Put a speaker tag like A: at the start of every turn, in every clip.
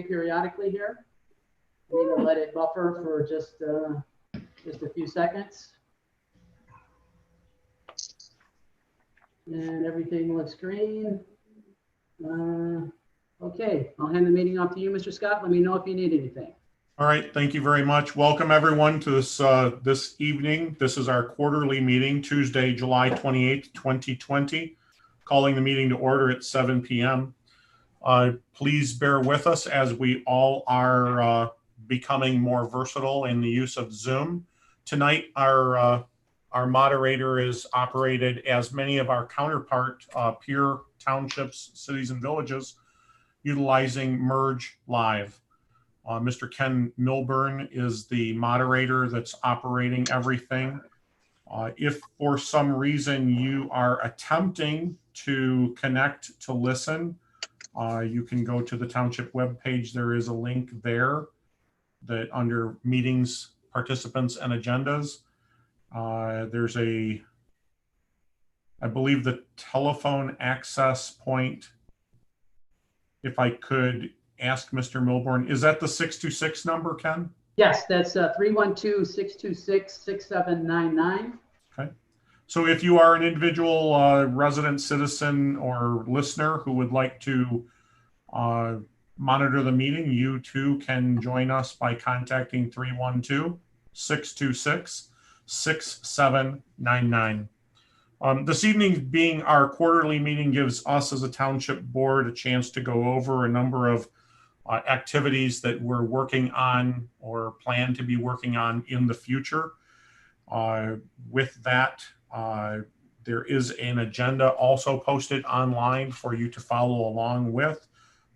A: periodically here. I'm going to let it buffer for just a few seconds. And everything looks green. Okay, I'll hand the meeting off to you, Mr. Scott. Let me know if you need anything.
B: All right, thank you very much. Welcome everyone to this evening. This is our quarterly meeting, Tuesday, July 28th, 2020. Calling the meeting to order at 7 p.m. Please bear with us as we all are becoming more versatile in the use of Zoom. Tonight, our moderator is operated as many of our counterpart peer townships, cities, and villages utilizing Merge Live. Mr. Ken Milburn is the moderator that's operating everything. If for some reason you are attempting to connect to listen, you can go to the township webpage. There is a link there that under meetings, participants, and agendas. There's I believe the telephone access point. If I could ask Mr. Milburn, is that the 626 number, Ken?
A: Yes, that's 312-626-6799.
B: Okay. So if you are an individual resident, citizen, or listener who would like to monitor the meeting, you too can join us by contacting 312-626-6799. This evening being our quarterly meeting gives us as a township board a chance to go over a number of activities that we're working on or plan to be working on in the future. With that, there is an agenda also posted online for you to follow along with.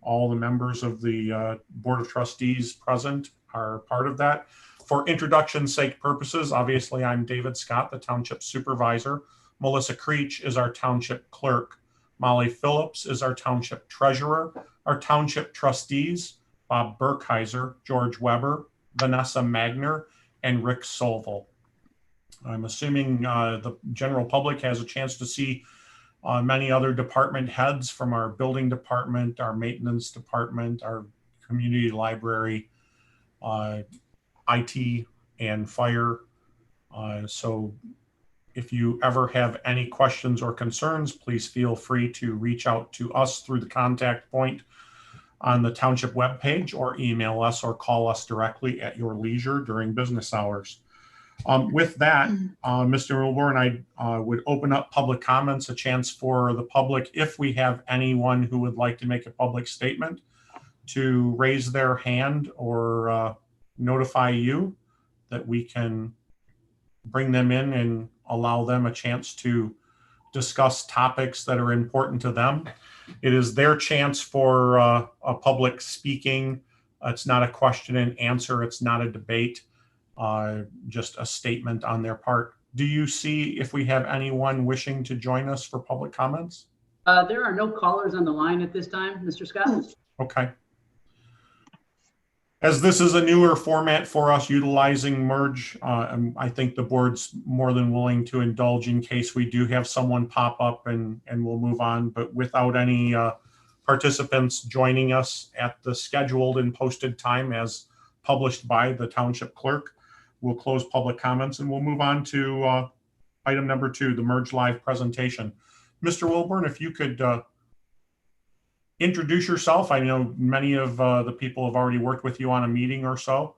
B: All the members of the Board of Trustees present are part of that. For introduction's sake purposes, obviously I'm David Scott, the Township Supervisor. Melissa Creech is our Township Clerk. Molly Phillips is our Township Treasurer. Our Township Trustees, Bob Burkheiser, George Weber, Vanessa Magner, and Rick Solville. I'm assuming the general public has a chance to see many other department heads from our building department, our maintenance department, our community library, IT, and fire. So if you ever have any questions or concerns, please feel free to reach out to us through the contact point on the township webpage, or email us or call us directly at your leisure during business hours. With that, Mr. Milburn, I would open up public comments, a chance for the public, if we have anyone who would like to make a public statement, to raise their hand or notify you that we can bring them in and allow them a chance to discuss topics that are important to them. It is their chance for a public speaking. It's not a question and answer. It's not a debate, just a statement on their part. Do you see if we have anyone wishing to join us for public comments?
A: There are no callers on the line at this time, Mr. Scott.
B: Okay. As this is a newer format for us utilizing Merge, I think the board's more than willing to indulge in case we do have someone pop up, and we'll move on. But without any participants joining us at the scheduled and posted time as published by the township clerk, we'll close public comments and we'll move on to item number 2, the Merge Live presentation. Mr. Wilburn, if you could introduce yourself. I know many of the people have already worked with you on a meeting or so,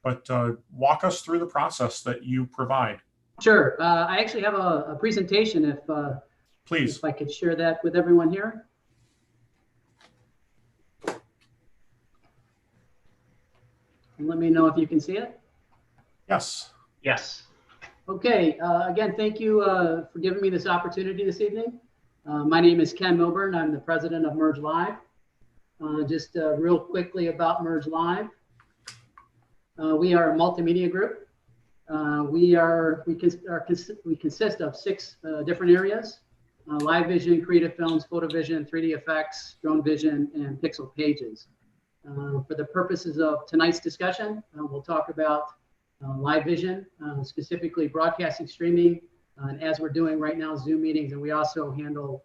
B: but walk us through the process that you provide.
A: Sure. I actually have a presentation
B: Please.
A: If I could share that with everyone here. And let me know if you can see it.
B: Yes.
C: Yes.
A: Okay. Again, thank you for giving me this opportunity this evening. My name is Ken Milburn. I'm the president of Merge Live. Just real quickly about Merge Live. We are a multimedia group. We consist of 6 different areas: live vision, creative films, photo vision, 3D effects, drone vision, and pixel pages. For the purposes of tonight's discussion, we'll talk about live vision, specifically broadcasting, streaming, and as we're doing right now, Zoom meetings, and we also handle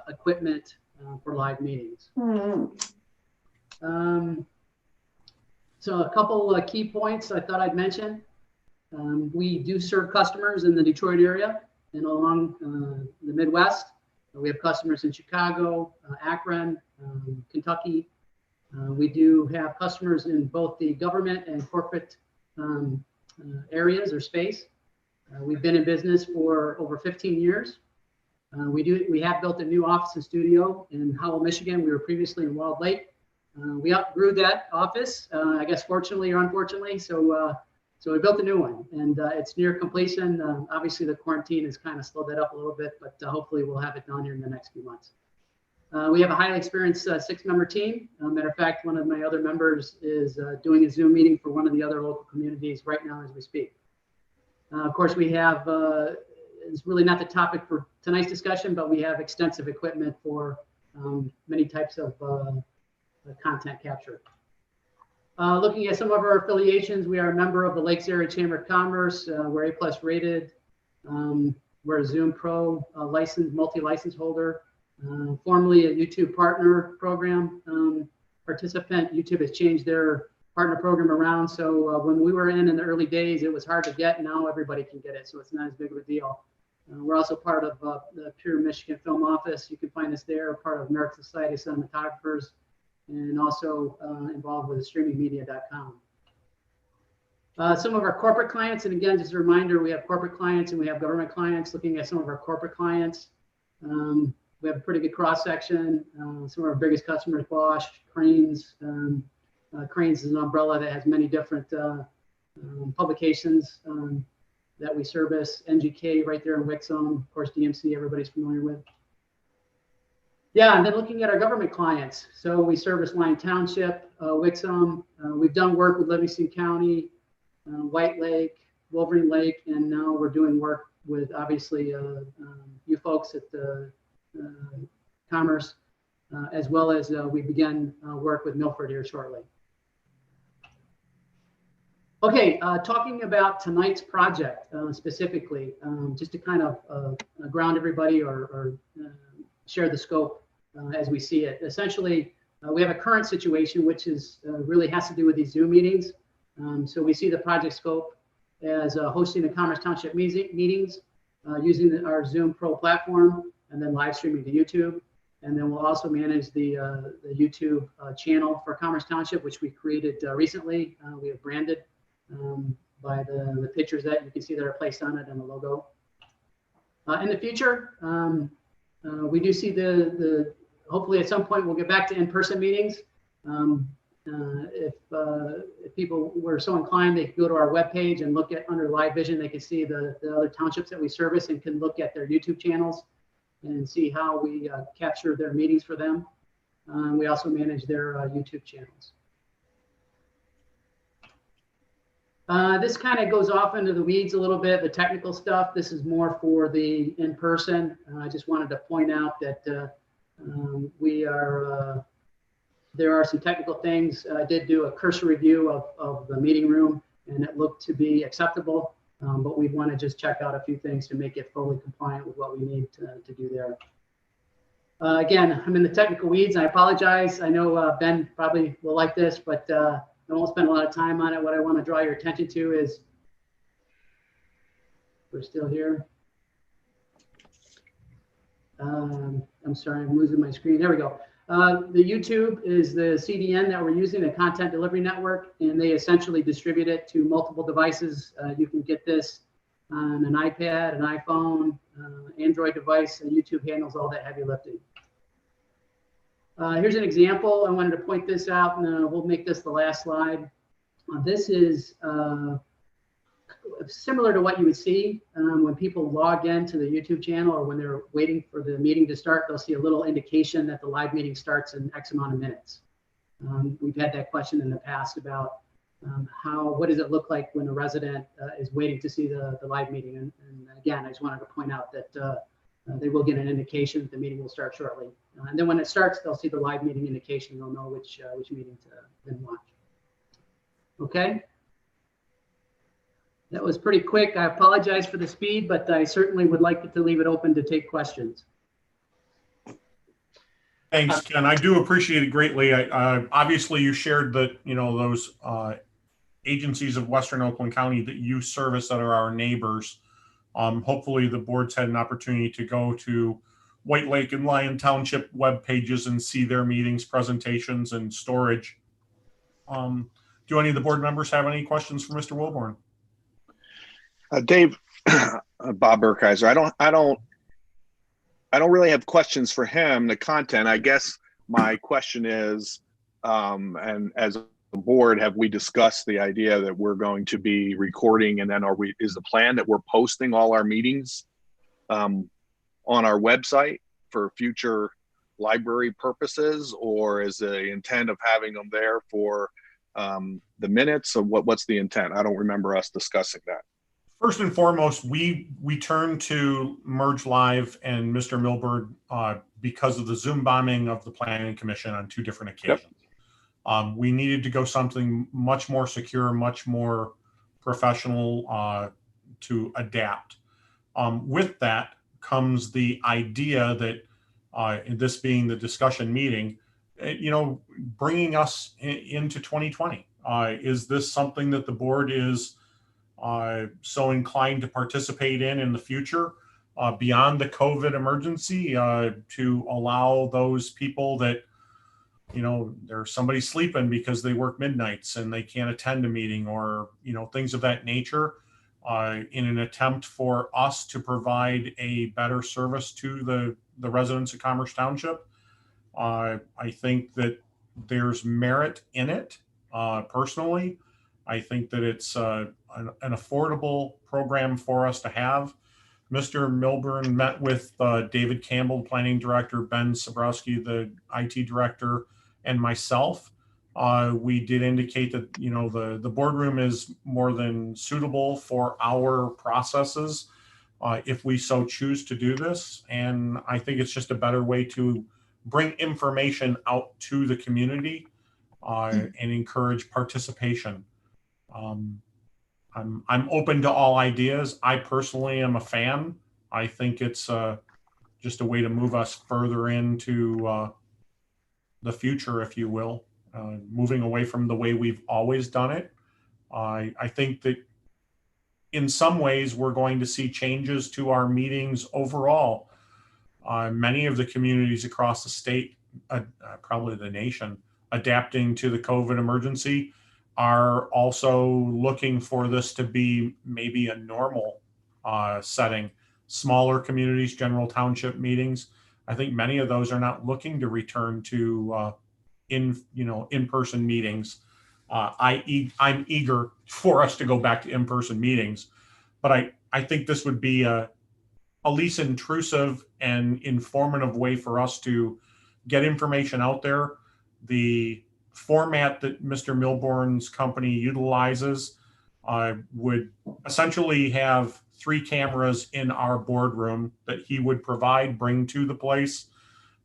A: equipment for live meetings. So a couple key points I thought I'd mention. We do serve customers in the Detroit area and along the Midwest. We have customers in Chicago, Akron, Kentucky. We do have customers in both the government and corporate areas or space. We've been in business for over 15 years. We have built a new office and studio in Howell, Michigan. We were previously in Walled Lake. We outgrew that office, I guess fortunately or unfortunately. So we built a new one, and it's near completion. Obviously, the quarantine has kind of slowed that up a little bit, but hopefully we'll have it done here in the next few months. We have a highly experienced 6-member team. Matter of fact, one of my other members is doing a Zoom meeting for one of the other local communities right now as we speak. Of course, we have, it's really not the topic for tonight's discussion, but we have extensive equipment for many types of content capture. Looking at some of our affiliations, we are a member of the Lakes Area Chamber of Commerce. We're A+ rated. We're a Zoom Pro licensed, multi-license holder. Formerly a YouTube partner program participant. YouTube has changed their partner program around. So when we were in the early days, it was hard to get. Now everybody can get it, so it's not as big of a deal. We're also part of the Pure Michigan Film Office. You can find us there, part of American Society of Cinematographers, and also involved with streamingmedia.com. Some of our corporate clients, and again, just a reminder, we have corporate clients and we have government clients. Looking at some of our corporate clients, we have a pretty good cross section. Some of our biggest customers, Bosch, Cranes. Cranes is an umbrella that has many different publications that we service. NGK right there in Wixom, of course, DMC, everybody's familiar with. Yeah, and then looking at our government clients. So we service Lyon Township, Wixom. We've done work with Livingston County, White Lake, Wolverine Lake, and now we're doing work with, obviously, you folks at the Commerce, as well as we begin work with Milford here shortly. Okay, talking about tonight's project specifically, just to kind of ground everybody or share the scope as we see it. Essentially, we have a current situation which is really has to do with these Zoom meetings. So we see the project scope as hosting the Commerce Township meetings using our Zoom Pro platform and then live streaming to YouTube. And then we'll also manage the YouTube channel for Commerce Township, which we created recently. We have branded by the pictures that you can see that are placed on it and the logo. In the future, we do see hopefully at some point we'll get back to in-person meetings. If people were so inclined, they could go to our webpage and look at under Live Vision. They can see the other townships that we service and can look at their YouTube channels and see how we capture their meetings for them. We also manage their YouTube channels. This kind of goes off into the weeds a little bit, the technical stuff. This is more for the in-person. I just wanted to point out that there are some technical things. I did do a cursory review of the meeting room, and it looked to be acceptable, but we want to just check out a few things to make it fully compliant with what we need to do there. Again, I'm in the technical weeds. I apologize. I know Ben probably will like this, but I won't spend a lot of time on it. What I want to draw your attention to is, we're still here. I'm sorry, I'm losing my screen. There we go. The YouTube is the CDN that we're using, the content delivery network, and they essentially distribute it to multiple devices. You can get this on an iPad, an iPhone, Android device, and YouTube handles all that heavy lifting. Here's an example. I wanted to point this out, and we'll make this the last slide. This is similar to what you would see when people log into the YouTube channel or when they're waiting for the meeting to start. They'll see a little indication that the live meeting starts in X amount of minutes. We've had that question in the past about what does it look like when a resident is waiting to see the live meeting. And again, I just wanted to point out that they will get an indication that the meeting will start shortly. And then when it starts, they'll see the live meeting indication. They'll know which meeting to then watch. Okay. That was pretty quick. I apologize for the speed, but I certainly would like to leave it open to take questions.
B: Thanks, Ken. I do appreciate it greatly. Obviously you shared that, those agencies of Western Oakland County that you service that are our neighbors. Hopefully the board's had an opportunity to go to White Lake and Lyon Township web pages and see their meetings, presentations, and storage. Do any of the board members have any questions for Mr. Wilborn?
C: Dave, Bob Burkheiser, I don't really have questions for him. The content, I guess my question is, and as a board, have we discussed the idea that we're going to be recording, and then is the plan that we're posting all our meetings on our website for future library purposes, or is the intent of having them there for the minutes? So what's the intent? I don't remember us discussing that.
B: First and foremost, we turn to Merge Live and Mr. Milburn because of the Zoom bombing of the Planning Commission on 2 different occasions. Yep. We needed to go something much more secure, much more professional to adapt. With that comes the idea that this being the discussion meeting, bringing us into 2020. Is this something that the board is so inclined to participate in the future beyond the COVID emergency to allow those people that, there's somebody sleeping because they work midnights and they can't attend a meeting, or, things of that nature, in an attempt for us to provide a better service to the residents of Commerce Township. I think that there's merit in it. Personally, I think that it's an affordable program for us to have. Mr. Milburn met with David Campbell, planning director, Ben Sabrowski, the IT director, and myself. We did indicate that the boardroom is more than suitable for our processes if we so choose to do this. And I think it's just a better way to bring information out to the community and encourage participation. I'm open to all ideas. I personally am a fan. I think it's just a way to move us further into the future, if you will, moving away from the way we've always done it. I think that in some ways we're going to see changes to our meetings overall. Many of the communities across the state, probably the nation, adapting to the COVID emergency are also looking for this to be maybe a normal setting. Smaller communities, general township meetings, I think many of those are not looking to return to in-person meetings. I'm eager for us to go back to in-person meetings, but I think this would be a least intrusive and informative way for us to get information out there. The format that Mr. Milborn's company utilizes would essentially have 3 cameras in our boardroom that he would bring to the place.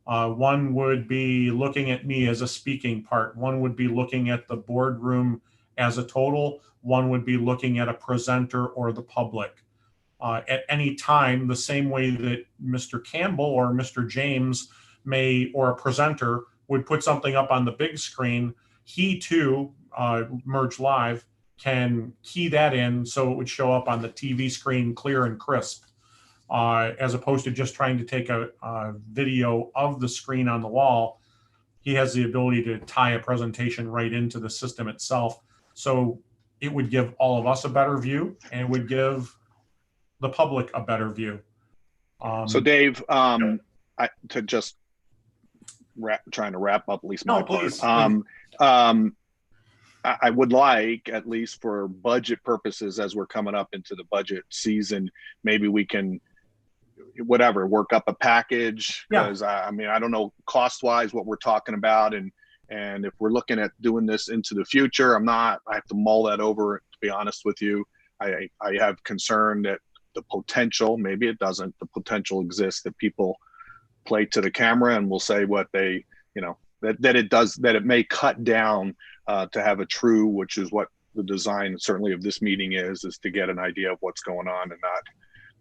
B: One would be looking at me as a speaking part. One would be looking at the boardroom as a total. One would be looking at a presenter or the public. At any time, the same way that Mr. Campbell or Mr. James or a presenter would put something up on the big screen, he too, Merge Live, can key that in so it would show up on the TV screen clear and crisp, as opposed to just trying to take a video of the screen on the wall. He has the ability to tie a presentation right into the system itself. So it would give all of us a better view, and it would give the public a better view.
C: So Dave, trying to wrap up at least my
B: please.
C: I would like, at least for budget purposes, as we're coming up into the budget season, maybe we can work up a package, because I don't know cost wise what we're talking about, and if we're looking at doing this into the future, I have to mull that over, to be honest with you. I have concern that the potential, maybe it doesn't, the potential exists that people play to the camera and will say what they, that it may cut down to have a true, which is what the design certainly of this meeting is to get an idea of what's going on and not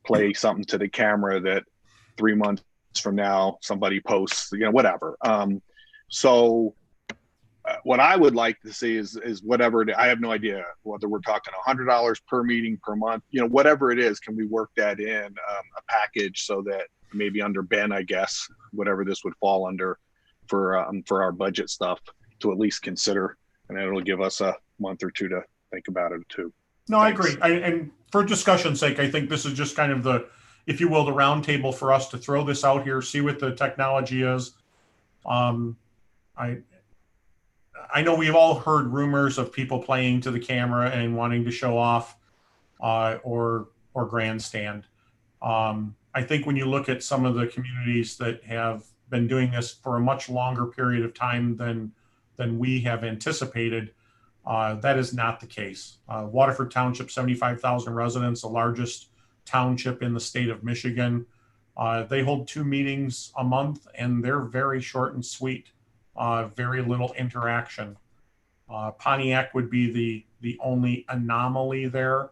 C: play something to the camera that 3 months from now, somebody posts, whatever. So what I would like to see is whatever I have no idea whether we're talking $100 per meeting per month, whatever it is. Can we work that in a package so that maybe under Ben, I guess, whatever this would fall under for our budget stuff to at least consider, and it'll give us a month or two to think about it too.
B: No, thanks. I agree. And for discussion's sake, I think this is just kind of the, if you will, the round table for us to throw this out here, see what the technology is. I know we've all heard rumors of people playing to the camera and wanting to show off or grandstand. I think when you look at some of the communities that have been doing this for a much longer period of time than we have anticipated, that is not the case. Waterford Township, 75,000 residents, the largest township in the state of Michigan. They hold 2 meetings a month, and they're very short and sweet. Very little interaction. Pontiac would be the only anomaly there,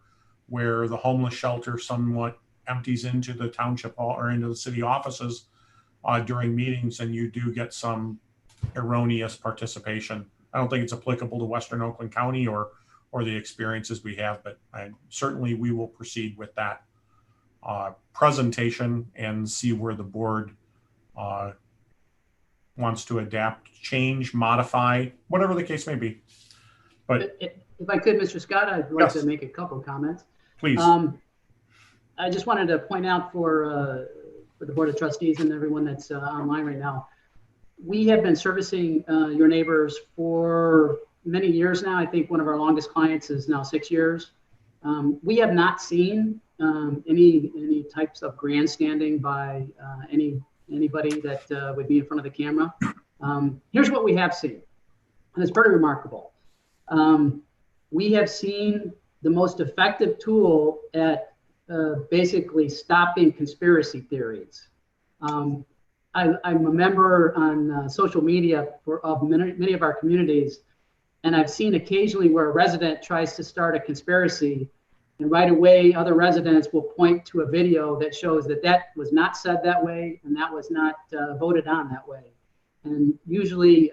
B: where the homeless shelter somewhat empties into the township hall or into the city offices during meetings, and you do get some erroneous participation. I don't think it's applicable to Western Oakland County or the experiences we have, but certainly we will proceed with that presentation and see where the board wants to adapt, change, modify, whatever the case may be. But
A: if I could, Mr. Scott, I'd like to make a couple of comments.
B: Please.
A: I just wanted to point out for the Board of Trustees and everyone that's online right now, we have been servicing your neighbors for many years now. I think one of our longest clients is now 6 years. We have not seen any types of grandstanding by anybody that would be in front of the camera. Here's what we have seen, and it's pretty remarkable. We have seen the most effective tool at basically stopping conspiracy theories. I'm a member on social media of many of our communities, and I've seen occasionally where a resident tries to start a conspiracy, and right away other residents will point to a video that shows that was not said that way and that was not voted on that way. And usually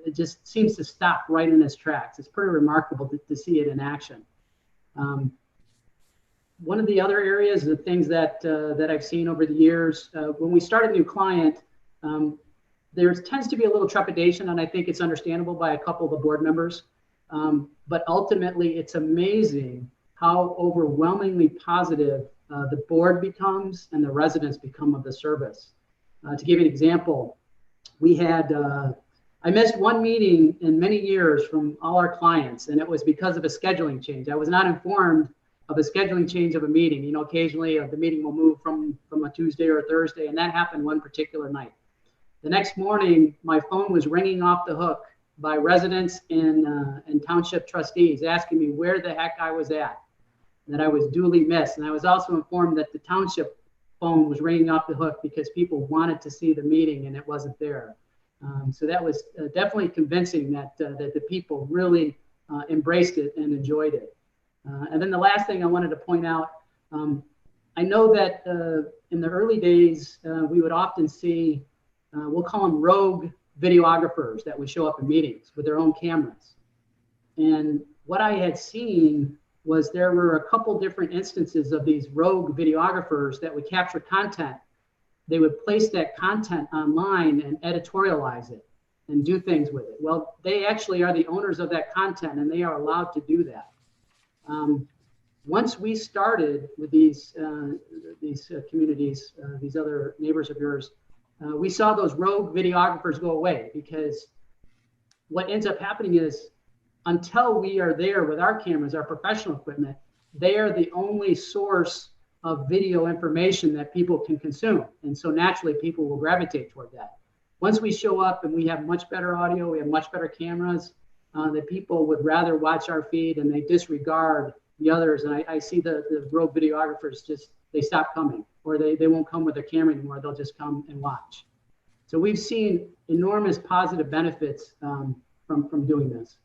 A: it just seems to stop right in its tracks. It's pretty remarkable to see it in action. One of the other areas, the things that I've seen over the years, when we start a new client, there tends to be a little trepidation, and I think it's understandable by a couple of the board members. But ultimately, it's amazing how overwhelmingly positive the board becomes and the residents become of the service. To give you an example, we had, I missed one meeting in many years from all our clients, and it was because of a scheduling change. I was not informed of a scheduling change of a meeting. Occasionally the meeting will move from a Tuesday or a Thursday, and that happened one particular night. The next morning, my phone was ringing off the hook by residents and township trustees asking me where the heck I was at, that I was duly missed. And I was also informed that the township phone was ringing off the hook because people wanted to see the meeting and it wasn't there. So that was definitely convincing that the people really embraced it and enjoyed it. And then the last thing I wanted to point out, I know that in the early days, we would often see, we'll call them rogue videographers that would show up in meetings with their own cameras. And what I had seen was there were a couple different instances of these rogue videographers that would capture content. They would place that content online and editorialize it and do things with it. Well, they actually are the owners of that content, and they are allowed to do that. Once we started with these communities, these other neighbors of yours, we saw those rogue videographers go away, because what ends up happening is until we are there with our cameras, our professional equipment, they are the only source of video information that people can consume. And so naturally people will gravitate toward that. Once we show up and we have much better audio, we have much better cameras, that people would rather watch our feed and they disregard the others. And I see the rogue videographers they stop coming, or they won't come with their camera anymore. They'll just come and watch. So we've seen enormous positive benefits from doing this.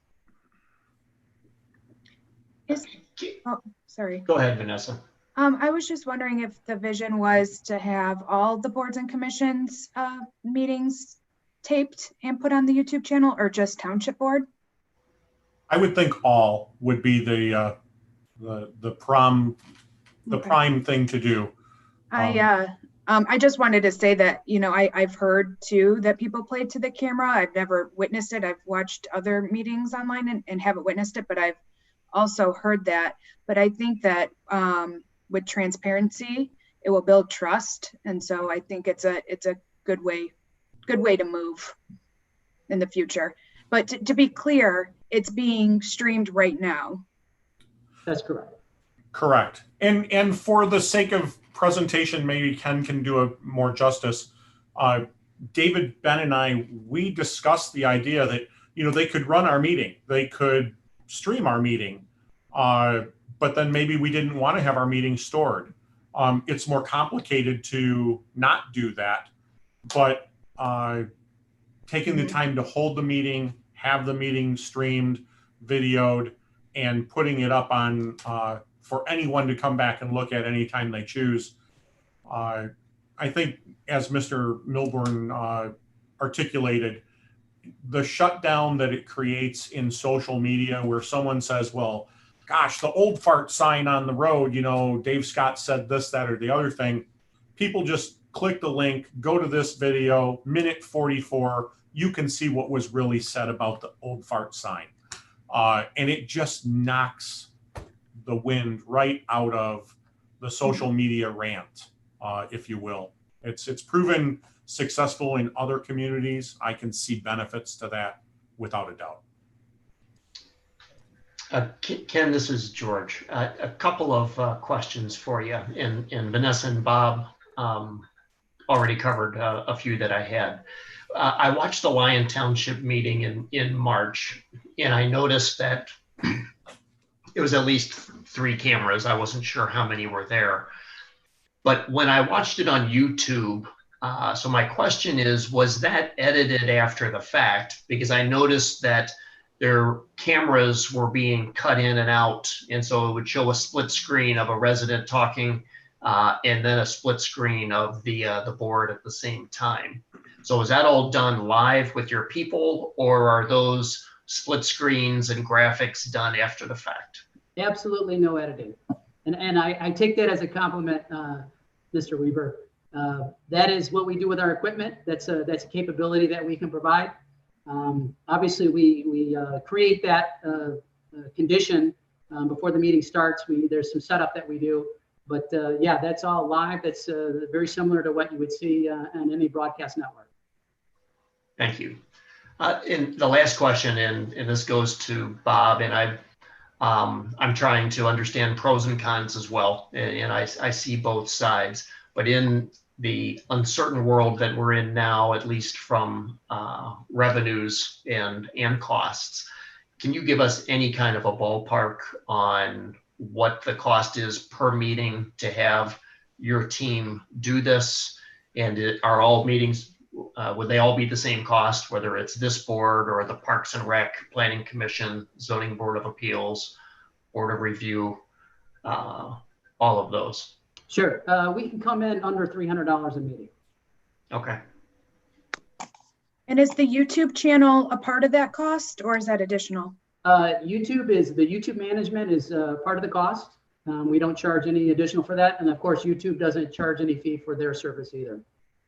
D: Oh, sorry.
E: Go ahead, Vanessa.
D: I was just wondering if the vision was to have all the boards and commissions meetings taped and put on the YouTube channel, or just township board?
B: I would think all would be the prime thing to do.
D: I just wanted to say that, you know, I've heard too that people played to the camera. I've never witnessed it. I've watched other meetings online and haven't witnessed it, but I've also heard that. But I think that with transparency, it will build trust. And so I think it's a good way to move in the future. But to be clear, it's being streamed right now.
A: That's correct.
B: Correct. And for the sake of presentation, maybe Ken can do a more justice. David, Ben, and I, we discussed the idea that, you know, they could run our meeting, they could stream our meeting, but then maybe we didn't want to have our meeting stored. It's more complicated to not do that, but taking the time to hold the meeting, have the meeting streamed, videoed, and putting it up on for anyone to come back and look at anytime they choose. I think, as Mr. Milburn articulated, the shutdown that it creates in social media where someone says, well, gosh, the old fart sign on the road, you know, Dave Scott said this, that, or the other thing. People just click the link, go to this video, minute 44, you can see what was really said about the old fart sign. And it just knocks the wind right out of the social media rant, if you will. It's proven successful in other communities. I can see benefits to that without a doubt.
E: Ken, this is George. A couple of questions for you, and Vanessa and Bob already covered a few that I had. I watched the Lyon Township meeting in March, and I noticed that it was at least 3 cameras. I wasn't sure how many were there. But when I watched it on YouTube, so my question is, was that edited after the fact? Because I noticed that their cameras were being cut in and out. And so it would show a split screen of a resident talking and then a split screen of the board at the same time. So is that all done live with your people, or are those split screens and graphics done after the fact?
A: Absolutely no editing. And I take that as a compliment, Mr. Weaver. That is what we do with our equipment. That's a capability that we can provide. Obviously, we create that condition before the meeting starts. There's some setup that we do, but yeah, that's all live. That's very similar to what you would see on any broadcast network.
E: Thank you. And the last question, and this goes to Bob, and I'm trying to understand pros and cons as well, and I see both sides. But in the uncertain world that we're in now, at least from revenues and costs, can you give us any kind of a ballpark on what the cost is per meeting to have your team do this? And are all meetings, would they all be the same cost, whether it's this board or the Parks and Rec, Planning Commission, Zoning Board of Appeals, Board of Review, all of those?
A: Sure. We can come in under $300 a meeting.
E: Okay.
D: And is the YouTube channel a part of that cost, or is that additional?
A: YouTube management is part of the cost. We don't charge any additional for that. And of course, YouTube doesn't charge any fee for their service either.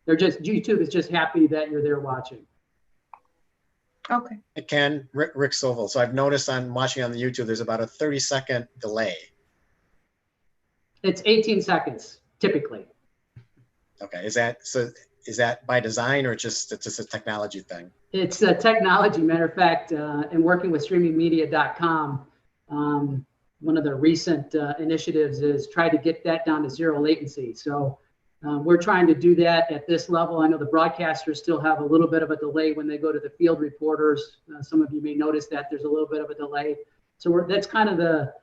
A: YouTube is just happy that you're there watching.
D: Okay.
F: Ken, Rick Sovil. So I've noticed on watching on the YouTube, there's about a 30-second delay.
A: It's 18 seconds typically.
F: Okay. Is that by design, or it's just a technology thing?
A: It's a technology. Matter of fact, in working with streamingmedia.com, one of the recent initiatives is try to get that down to 0 latency. So we're trying to do that at this level. I know the broadcasters still have a little bit of a delay when they go to the field reporters. Some of you may notice that there's a little bit of a delay. So that's kind of the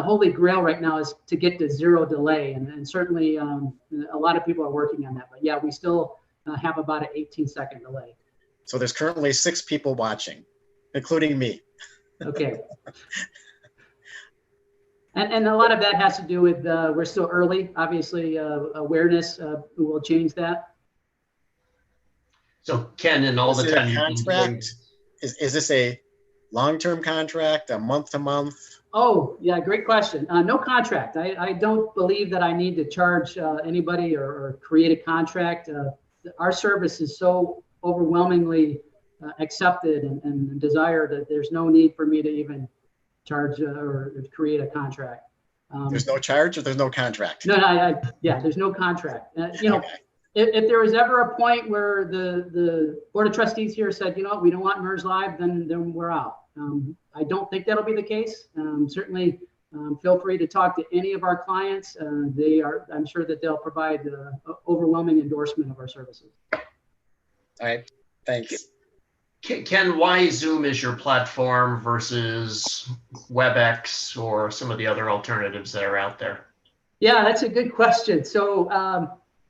A: holy grail right now, is to get to 0 delay. And certainly a lot of people are working on that. But yeah, we still have about an 18-second delay.
F: So there's currently 6 people watching, including me.
A: Okay. And a lot of that has to do with, we're still early, obviously, awareness, will change that.
E: So Ken, in all
F: Is
E: the
F: it
E: time
F: a
E: you've been doing,
F: contract? Is this a long-term contract, a month-to-month?
A: Oh, yeah, great question. No contract. I don't believe that I need to charge anybody or create a contract. Our service is so overwhelmingly accepted and desired that there's no need for me to even charge or create a contract.
F: There's no charge or there's no contract?
A: No, yeah, there's no contract. You know,
F: Okay.
A: if there was ever a point where the Board of Trustees here said, you know what, we don't want Merge Live, then we're out. I don't think that'll be the case. Certainly, feel free to talk to any of our clients. I'm sure that they'll provide overwhelming endorsement of our services.
F: All right, thanks.
E: Ken, why Zoom is your platform versus WebEx or some of the other alternatives that are out there?
A: Yeah, that's a good question. So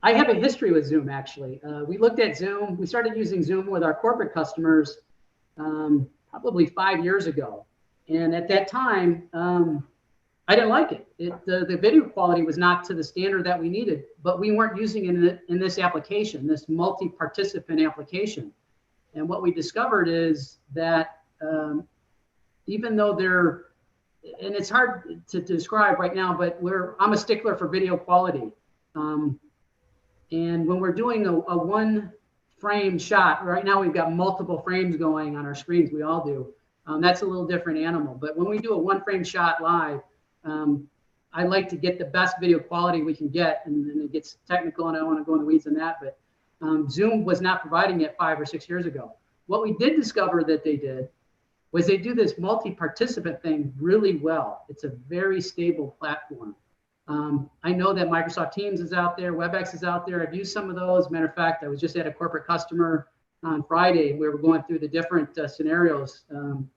A: I have a history with Zoom, actually. We looked at Zoom. We started using Zoom with our corporate customers probably 5 years ago. And at that time, I didn't like it. The video quality was not to the standard that we needed, but we weren't using it in this application, this multi-participant application. And what we discovered is that even though and it's hard to describe right now, but I'm a stickler for video quality. And when we're doing a one frame shot, right now we've got multiple frames going on our screens, we all do. That's a little different animal. But when we do a one frame shot live, I like to get the best video quality we can get, and it gets technical and I don't want to go in the weeds on that, but Zoom was not providing it 5 or 6 years ago. What we did discover that they did was they do this multi-participant thing really well. It's a very stable platform. I know that Microsoft Teams is out there, WebEx is out there. I've used some of those. Matter of fact, I was just at a corporate customer on Friday. We were going through the different scenarios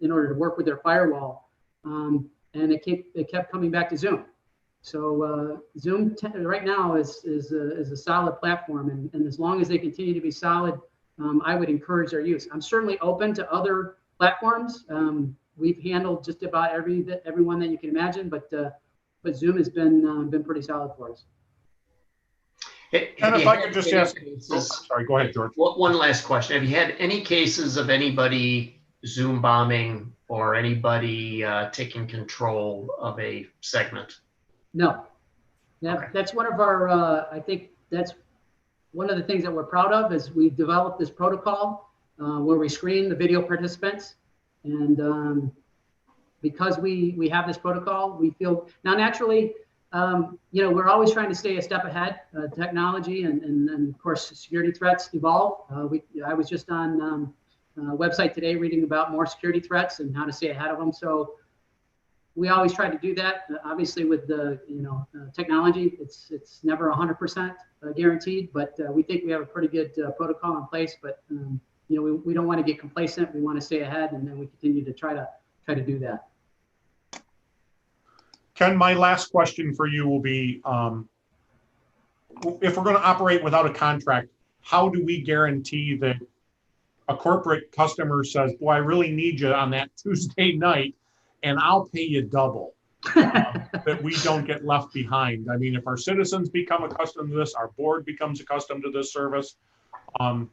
A: in order to work with their firewall. And it kept coming back to Zoom. So Zoom right now is a solid platform, and as long as they continue to be solid, I would encourage their use. I'm certainly open to other platforms. We've handled just about everyone that you can imagine, but Zoom has been pretty solid for us.
B: And if I could just ask, sorry, go ahead, George.
E: One last question. Have you had any cases of anybody Zoom bombing or anybody taking control of a segment?
A: No. Yeah,
E: Okay.
A: That's one of our, I think that's one of the things that we're proud of is we've developed this protocol where we screen the video participants. And because we have this protocol, we feel, now naturally, we're always trying to stay a step ahead. Technology and of course, security threats evolve. I was just on a website today reading about more security threats and how to stay ahead of them. So we always try to do that. Obviously, with the technology, it's never 100% guaranteed, but we think we have a pretty good protocol in place. But we don't want to get complacent. We want to stay ahead, and then we continue to try to do that.
B: Ken, my last question for you will be, if we're going to operate without a contract, how do we guarantee that a corporate customer says, boy, I really need you on that Tuesday night, and I'll pay you double, that we don't get left behind? I mean, if our citizens become accustomed to this, our board becomes accustomed to this service,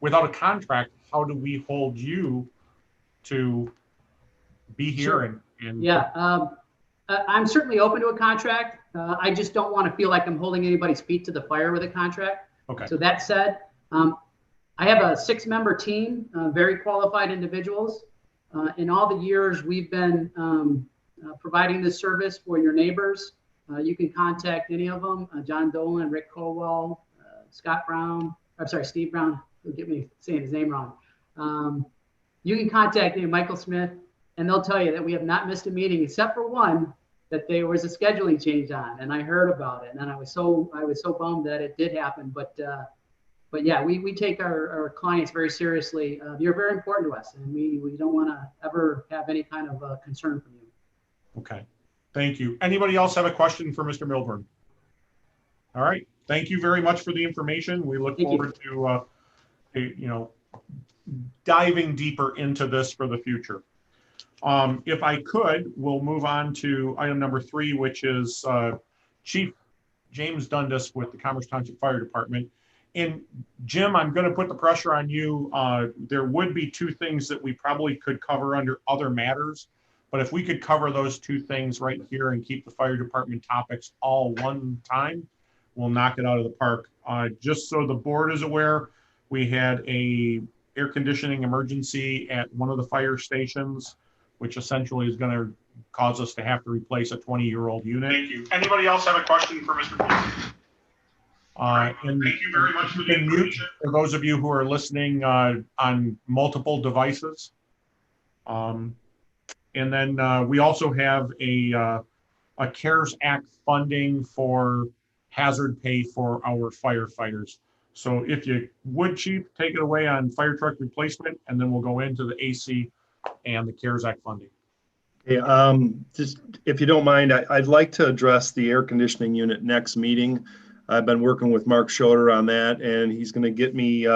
B: without a contract, how do we hold you to be here?
A: Sure. Yeah, I'm certainly open to a contract. I just don't want to feel like I'm holding anybody's feet to the fire with a contract.
B: Okay.
A: So that said, I have a 6-member team, very qualified individuals. In all the years we've been providing this service for your neighbors, you can contact any of them, John Dolan, Rick Colwell, Steve Brown, forgive me saying his name wrong. You can contact Michael Smith, and they'll tell you that we have not missed a meeting except for one that there was a scheduling change on, and I heard about it, and I was so bummed that it did happen. But yeah, we take our clients very seriously. You're very important to us, and we don't want to ever have any kind of concern from you.
B: Okay, thank you. Anybody else have a question for Mr. Milburn? All right, thank you very much for the information. We look forward to diving deeper into this for the future. If I could, we'll move on to item number 3, which is Chief James Dundas with the Commerce Township Fire Department. And Jim, I'm going to put the pressure on you. There would be 2 things that we probably could cover under other matters, but if we could cover those 2 things right here and keep the fire department topics all one time, we'll knock it out of the park. Just so the board is aware, we had a air conditioning emergency at one of the fire stations, which essentially is going to cause us to have to replace a 20-year-old unit. Thank you. Anybody else have a question for Mr. Booth? And thank you very much for the information. For those of you who are listening on multiple devices. And then we also have a CARES Act funding for hazard pay for our firefighters. So if you would, Chief, take it away on fire truck replacement, and then we'll go into the AC and the CARES Act funding.
G: Yeah, just if you don't mind, I'd like to address the air conditioning unit next meeting. I've been working with Mark Schroeder on that, and he's going to get me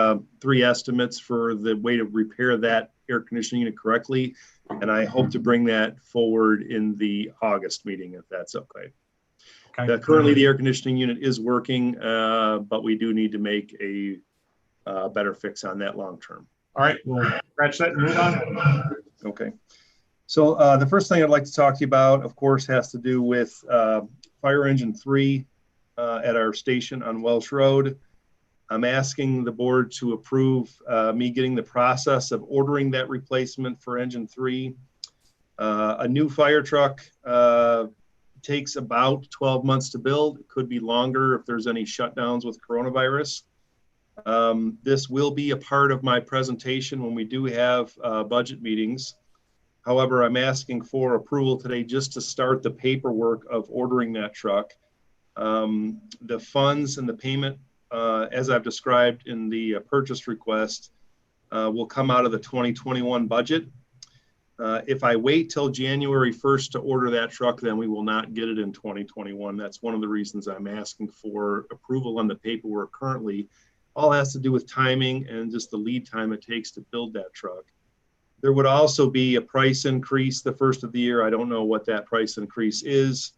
G: 3 estimates for the way to repair that air conditioning unit correctly. And I hope to bring that forward in the August meeting, if that's okay. Currently, the air conditioning unit is working, but we do need to make a better fix on that long term.
B: All right, we'll scratch that and move on.
G: Okay. So the first thing I'd like to talk to you about, of course, has to do with fire engine 3 at our station on Welsh Road. I'm asking the board to approve me getting the process of ordering that replacement for engine 3. A new fire truck takes about 12 months to build. It could be longer if there's any shutdowns with coronavirus. This will be a part of my presentation when we do have budget meetings. However, I'm asking for approval today just to start the paperwork of ordering that truck. The funds and the payment, as I've described in the purchase request, will come out of the 2021 budget. If I wait till January 1st to order that truck, then we will not get it in 2021. That's one of the reasons I'm asking for approval on the paperwork currently. All has to do with timing and just the lead time it takes to build that truck. There would also be a price increase the first of the year. I don't know what that price increase is.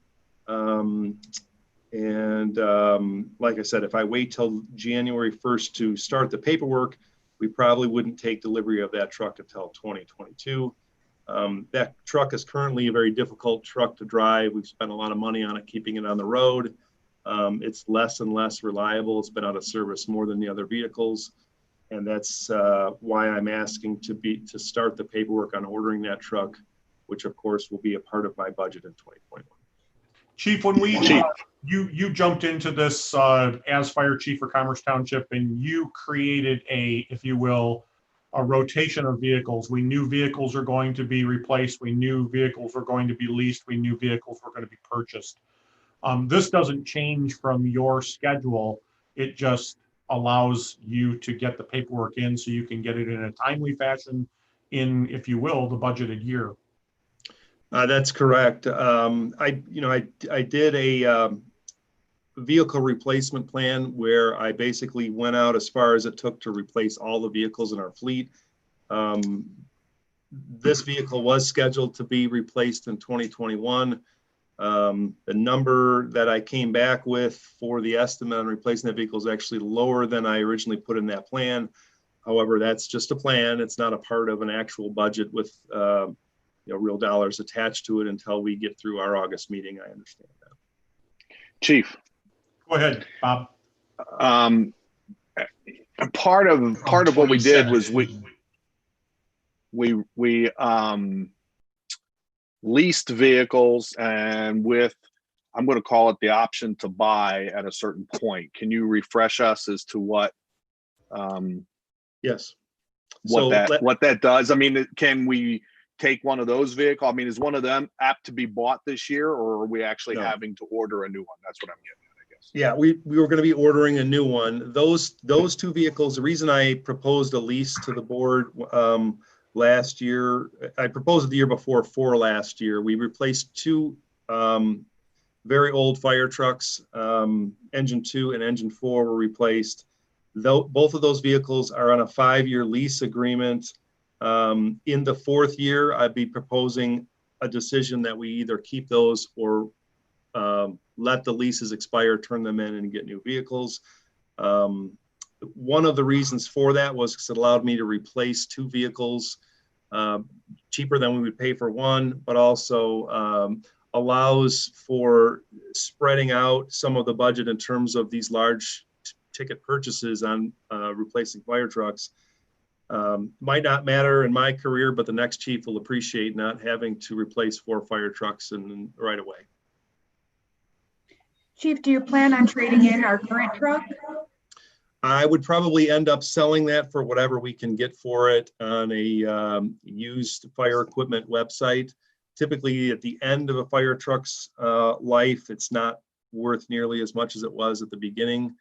G: Like I said, if I wait till January 1st to start the paperwork, we probably wouldn't take delivery of that truck until 2022. That truck is currently a very difficult truck to drive. We've spent a lot of money on it, keeping it on the road. It's less and less reliable. It's been out of service more than the other vehicles. And that's why I'm asking to start the paperwork on ordering that truck, which of course will be a part of my budget in 2021.
B: Chief, when you jumped into this as fire chief for Commerce Township, and you created if you will, a rotation of vehicles. We knew vehicles are going to be replaced. We knew vehicles were going to be leased. We knew vehicles were going to be purchased. This doesn't change from your schedule. It just allows you to get the paperwork in so you can get it in a timely fashion in, if you will, the budgeted year.
G: That's correct. I did a vehicle replacement plan where I basically went out as far as it took to replace all the vehicles in our fleet. This vehicle was scheduled to be replaced in 2021. The number that I came back with for the estimate on replacing that vehicle is actually lower than I originally put in that plan. However, that's just a plan. It's not a part of an actual budget with real dollars attached to it until we get through our August meeting. I understand that.
C: Chief.
B: Go ahead, Bob.
C: Part of what we did was we leased vehicles, and with, I'm going to call it the option to buy at a certain point. Can you refresh us as to what?
G: Yes.
C: What that does? I mean, can we take one of those vehicles? I mean, is one of them apt to be bought this year, or are we actually having to order a new one? That's what I'm getting at, I guess.
G: Yeah, we were going to be ordering a new one. Those 2 vehicles, the reason I proposed a lease to the board last year, I proposed it the year before for last year. We replaced 2 very old fire trucks. Engine 2 and engine 4 were replaced. Both of those vehicles are on a 5-year lease agreement. In the fourth year, I'd be proposing a decision that we either keep those or let the leases expire, turn them in and get new vehicles. One of the reasons for that was because it allowed me to replace 2 vehicles cheaper than we would pay for one, but also allows for spreading out some of the budget in terms of these large ticket purchases on replacing fire trucks. Might not matter in my career, but the next chief will appreciate not having to replace 4 fire trucks right away.
D: Chief, do you plan on trading in our current truck?
G: I would probably end up selling that for whatever we can get for it on a used fire equipment website. Typically at the end of a fire truck's life, it's not worth nearly as much as it was at the beginning.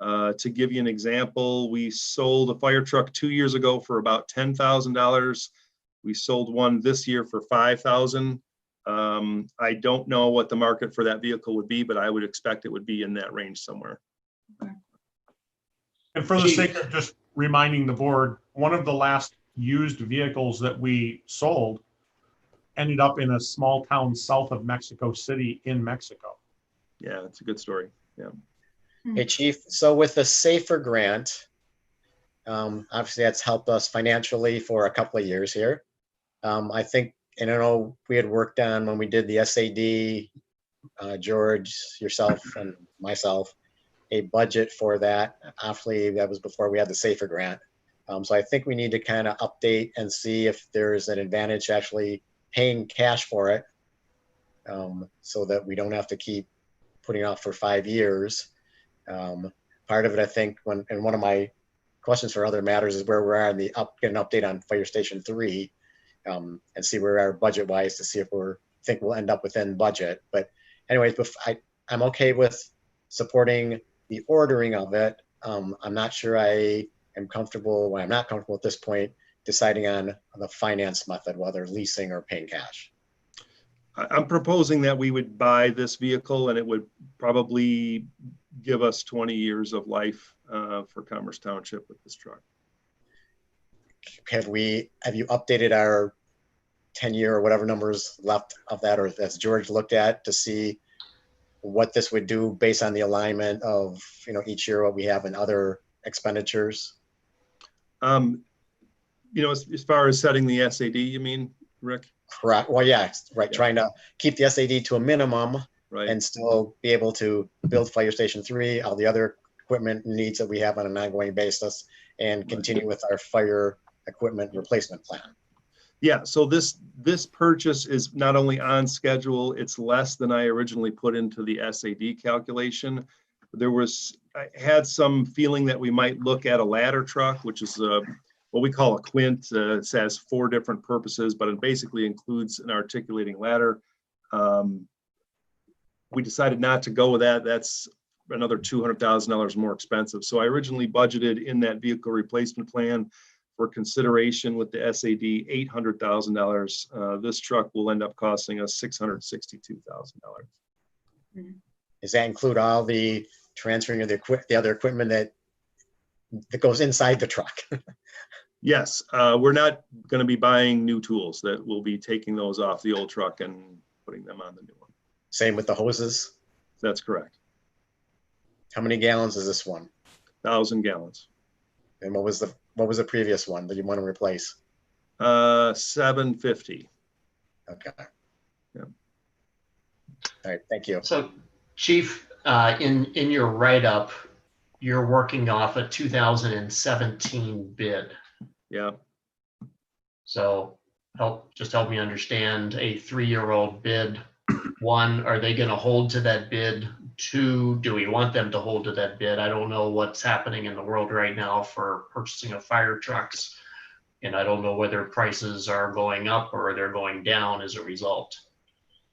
G: To give you an example, we sold a fire truck 2 years ago for about $10,000. We sold one this year for $5,000. I don't know what the market for that vehicle would be, but I would expect it would be in that range somewhere.
B: And for the sake of just reminding the board, one of the last used vehicles that we sold ended up in a small town south of Mexico City in Mexico.
G: Yeah, it's a good story. Yeah.
F: Hey, Chief. So with the SAFER grant, obviously that's helped us financially for a couple of years here. I think, and I know we had worked on when we did the SAD, George, yourself, and myself, a budget for that. Obviously, that was before we had the SAFER grant. So I think we need to kind of update and see if there's an advantage actually paying cash for it, so that we don't have to keep putting it off for 5 years. Part of it, I think, and one of my questions for other matters is where we're at in get an update on Fire Station 3, and see where we are budget wise to see if think we'll end up within budget. But anyways, I'm okay with supporting the ordering of it. I'm not sure I am comfortable, well, I'm not comfortable at this point deciding on the finance method, whether leasing or paying cash.
G: I'm proposing that we would buy this vehicle and it would probably give us 20 years of life for Commerce Township with this truck.
F: Have you updated our 10-year or whatever numbers left of that, or has George looked at to see what this would do based on the alignment of, each year what we have in other expenditures?
G: As far as setting the SAD, you mean, Rick?
F: Correct. Well, yeah, right. Yeah. Trying to keep the SAD to a minimum,
G: right,
F: and still be able to build Fire Station 3, all the other equipment needs that we have on an ongoing basis, and continue with our fire equipment replacement plan.
G: Yeah, so this purchase is not only on schedule, it's less than I originally put into the SAD calculation. I had some feeling that we might look at a ladder truck, which is what we call a quint. It has 4 different purposes, but it basically includes an articulating ladder. We decided not to go with that. That's another $200,000 more expensive. So I originally budgeted in that vehicle replacement plan for consideration with the SAD $800,000. This truck will end up costing us $662,000.
F: Does that include all the transferring of the other equipment that goes inside the truck?
G: Yes, we're not going to be buying new tools. That we'll be taking those off the old truck and putting them on the new one.
F: Same with the hoses?
G: That's correct.
F: How many gallons is this one?
G: 1,000 gallons.
F: And what was the previous one that you want to replace?
G: 750.
F: Okay.
G: Yeah.
F: All right, thank you.
E: So, Chief, in your write-up, you're working off a 2017 bid.
G: Yeah.
E: So help me understand a 3-year-old bid. 1, are they going to hold to that bid? 2, do we want them to hold to that bid? I don't know what's happening in the world right now for purchasing of fire trucks, and I don't know whether prices are going up or they're going down as a result.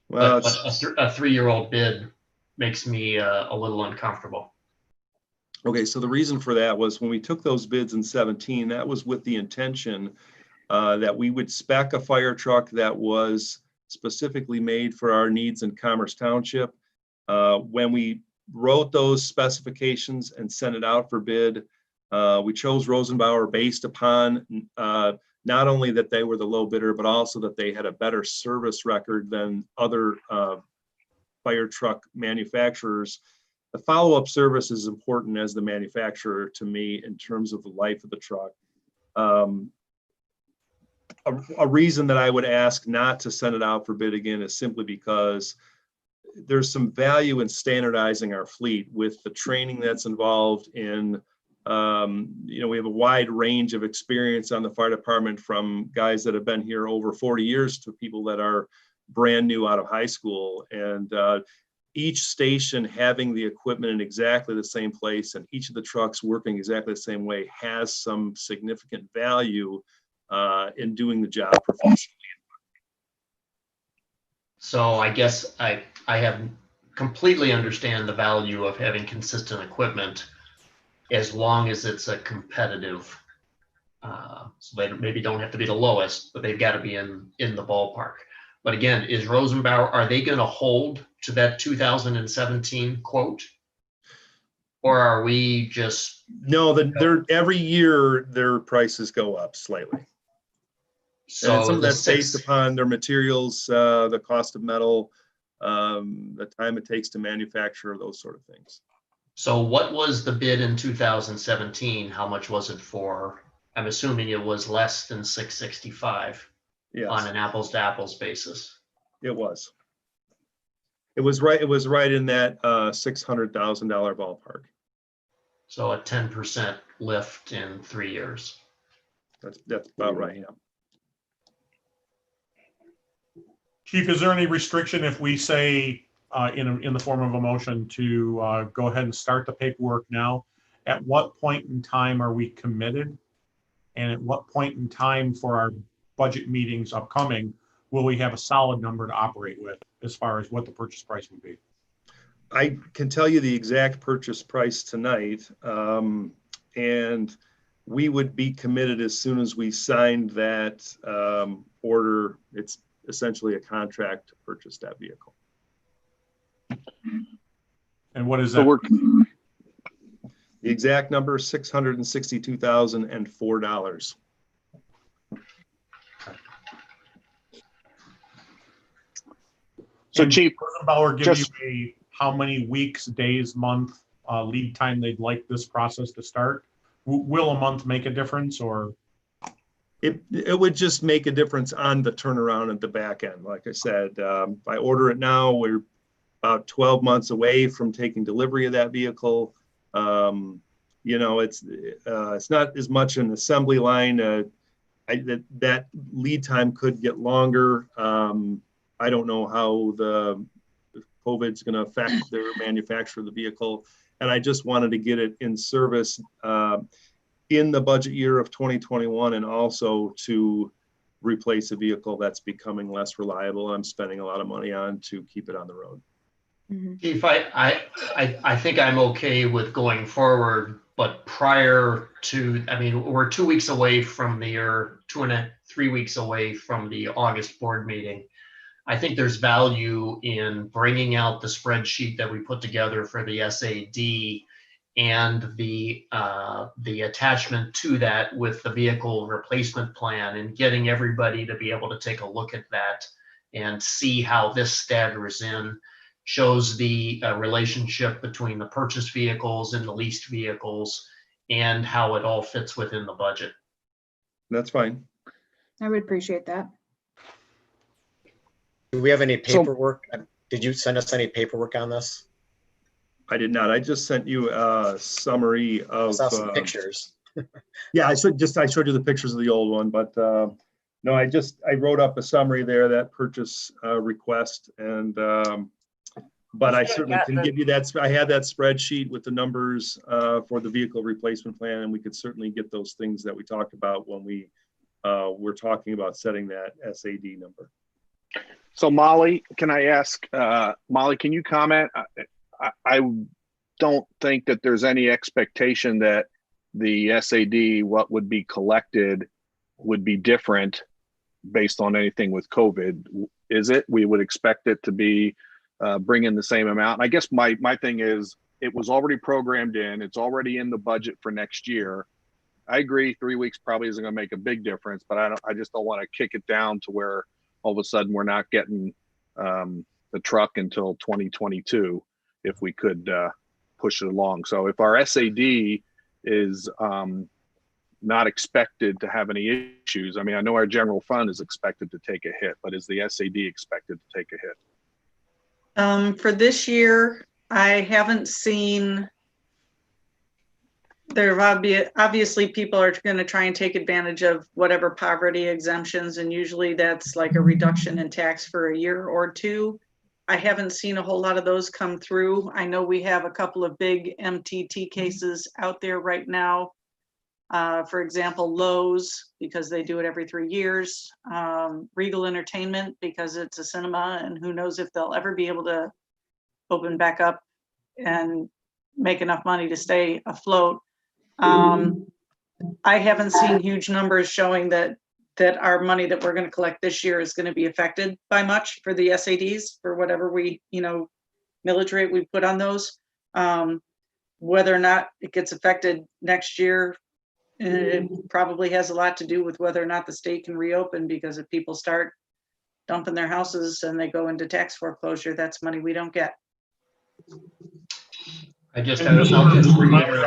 E: Well, but a 3-year-old bid makes me a little uncomfortable.
G: Okay, so the reason for that was when we took those bids in 17, that was with the intention that we would spec a fire truck that was specifically made for our needs in Commerce Township. When we wrote those specifications and sent it out for bid, we chose Rosenbauer based upon not only that they were the low bidder, but also that they had a better service record than other fire truck manufacturers. The follow-up service is important as the manufacturer to me in terms of the life of the truck. A reason that I would ask not to send it out for bid again is simply because there's some value in standardizing our fleet with the training that's involved in, we have a wide range of experience on the fire department, from guys that have been here over 40 years to people that are brand new out of high school. And each station having the equipment in exactly the same place and each of the trucks working exactly the same way has some significant value in doing the job professionally.
E: So I guess I have completely understand the value of having consistent equipment as long as it's a competitive, so they maybe don't have to be the lowest, but they've got to be in the ballpark. But again, is Rosenbauer, are they going to hold to that 2017 quote? Or are we just?
G: No, they're every year their prices go up slightly.
E: So
G: and some of that's based upon their materials, the cost of metal, the time it takes to manufacture, those sort of things.
E: So what was the bid in 2017? How much was it for? I'm assuming it was less than 665
G: yes.
E: On an apples to apples basis.
G: It was. It was right in that $600,000 ballpark.
E: So a 10% lift in 3 years.
G: That's about right. Yeah.
B: Chief, is there any restriction if we say in the form of a motion to go ahead and start the paperwork now? At what point in time are we committed? And at what point in time for our budget meetings upcoming will we have a solid number to operate with as far as what the purchase price would be?
G: I can tell you the exact purchase price tonight, and we would be committed as soon as we signed that order. It's essentially a contract to purchase that vehicle.
B: And what is
C: So
B: that?
G: The exact number is $662,004.
C: So Chief,
B: Rosenbauer give you a how many weeks, days, month lead time they'd like this process to start? Will a month make a difference, or?
G: It would just make a difference on the turnaround at the back end. Like I said, if I order it now, we're about 12 months away from taking delivery of that vehicle. It's not as much an assembly line. That lead time could get longer. I don't know how the COVID's going to affect their manufacture of the vehicle. And I just wanted to get it in service in the budget year of 2021, and also to replace a vehicle that's becoming less reliable. I'm spending a lot of money on to keep it on the road.
E: Chief, I think I'm okay with going forward, but prior to, we're 2 weeks away from or 3 weeks away from the August board meeting. I think there's value in bringing out the spreadsheet that we put together for the SAD and the attachment to that with the vehicle replacement plan, and getting everybody to be able to take a look at that and see how this staggers in, shows the relationship between the purchased vehicles and the leased vehicles, and how it all fits within the budget.
G: That's fine.
D: I would appreciate that.
F: Do we have any paperwork? Did you send us any paperwork on this?
G: I did not. I just sent you a summary of.
F: I saw some pictures.
G: Yeah, I showed you the pictures of the old one, but no, I wrote up a summary there, that purchase request, and but I certainly can give you that. I had that spreadsheet with the numbers for the vehicle replacement plan, and we could certainly get those things that we talked about when we were talking about setting that SAD number.
C: So Molly, can I ask, Molly, can you comment? I don't think that there's any expectation that the SAD, what would be collected, would be different based on anything with COVID. Is it? We would expect it to be bring in the same amount. And I guess my thing is, it was already programmed in, it's already in the budget for next year. I agree. 3 weeks probably isn't going to make a big difference, but I just don't want to kick it down to where all of a sudden we're not getting the truck until 2022 if we could push it along. So if our SAD is not expected to have any issues, I mean, I know our general fund is expected to take a hit, but is the SAD expected to take a hit?
H: For this year, I haven't seen. There obviously people are going to try and take advantage of whatever poverty exemptions, and usually that's like a reduction in tax for a year or two. I haven't seen a whole lot of those come through. I know we have a couple of big MTT cases out there right now. For example, Lowe's, because they do it every 3 years. Regal Entertainment, because it's a cinema, and who knows if they'll ever be able to open back up and make enough money to stay afloat. I haven't seen huge numbers showing that our money that we're going to collect this year is going to be affected by much for the SADs, for whatever we, millage rate we put on those. Whether or not it gets affected next year, it probably has a lot to do with whether or not the state can reopen, because if people start dumping their houses and they go into tax foreclosure, that's money we don't get.
B: I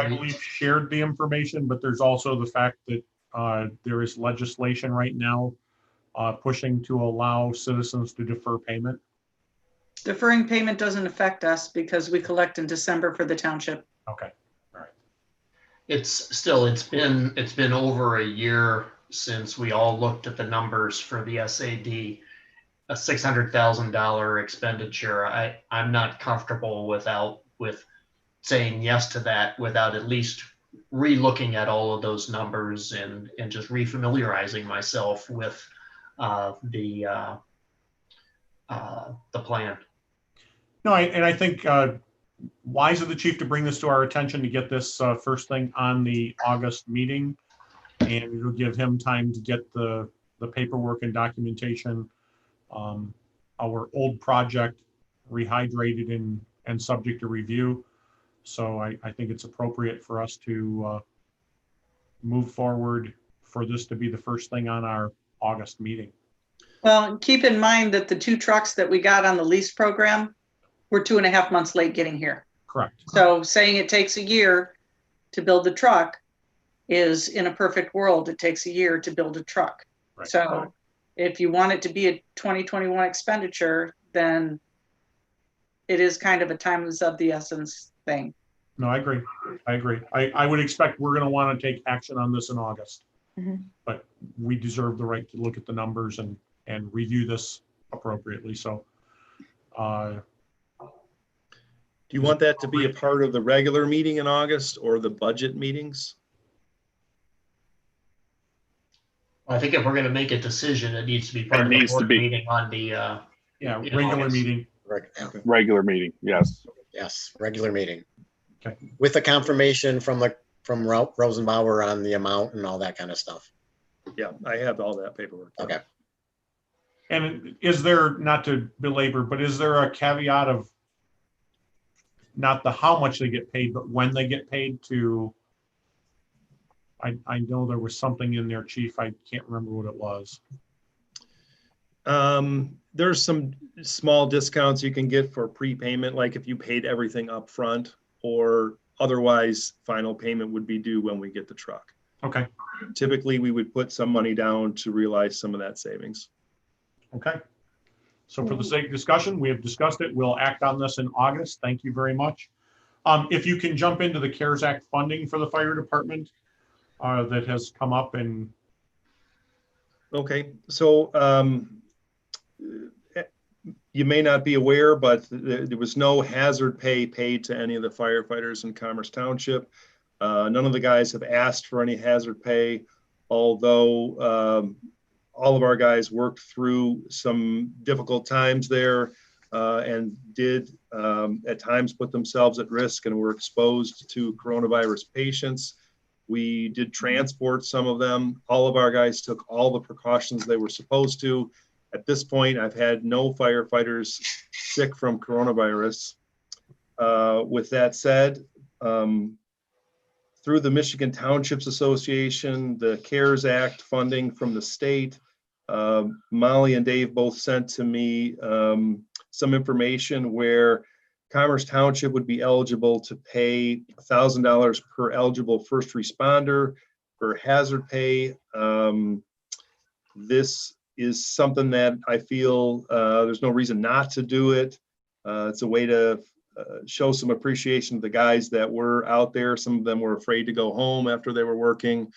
B: believe shared the information, but there's also the fact that there is legislation right now pushing to allow citizens to defer payment.
H: Deferring payment doesn't affect us because we collect in December for the township.
B: Okay, all right.
E: It's been over a year since we all looked at the numbers for the SAD, a $600,000 expenditure. I'm not comfortable with saying yes to that without at least re-looking at all of those numbers and just refamiliarizing myself with the plan.
B: No, I think wise of the chief to bring this to our attention, to get this first thing on the August meeting, and it'll give him time to get the paperwork and documentation. Our old project rehydrated and subject to review. So I think it's appropriate for us to move forward for this to be the first thing on our August meeting.
H: Well, keep in mind that the 2 trucks that we got on the lease program were 2.5 months late getting here.
B: Correct.
H: So saying it takes a year to build the truck is, in a perfect world, it takes a year to build a truck. Right. So if you want it to be a 2021 expenditure, then it is kind of a time is of the essence thing.
B: No, I agree. I would expect we're going to want to take action on this in August, but we deserve the right to look at the numbers and review this appropriately. So,
G: do you want that to be a part of the regular meeting in August or the budget meetings?
E: I think if we're going to make a decision, it needs to be part of the board meeting on the
B: regular meeting.
C: Regular meeting, yes.
F: Yes, regular meeting.
B: Okay.
F: With a confirmation from Rosenbauer on the amount and all that kind of stuff.
G: Yeah, I have all that paperwork.
F: Okay.
B: And is there, not to belabor, but is there a caveat of not the how much they get paid, but when they get paid to? I know there was something in there, Chief. I can't remember what it was.
G: There's some small discounts you can get for prepayment, like if you paid everything up front, or otherwise final payment would be due when we get the truck.
B: Okay.
G: Typically, we would put some money down to realize some of that savings.
B: Okay. So for the sake of discussion, we have discussed it. We'll act on this in August. Thank you very much. If you can jump into the CARES Act funding for the fire department that has come up and.
G: Okay, so you may not be aware, but there was no hazard pay paid to any of the firefighters in Commerce Township. None of the guys have asked for any hazard pay, although all of our guys worked through some difficult times there and did at times put themselves at risk and were exposed to coronavirus patients. We did transport some of them. All of our guys took all the precautions they were supposed to. At this point, I've had no firefighters sick from coronavirus. With that said, through the Michigan Townships Association, the CARES Act funding from the state. Molly and Dave both sent to me some information where Commerce Township would be eligible to pay $1,000 per eligible first responder for hazard pay. This is something that I feel there's no reason not to do it. It's a way to show some appreciation to the guys that were out there. Some of them were afraid to go home after they were working.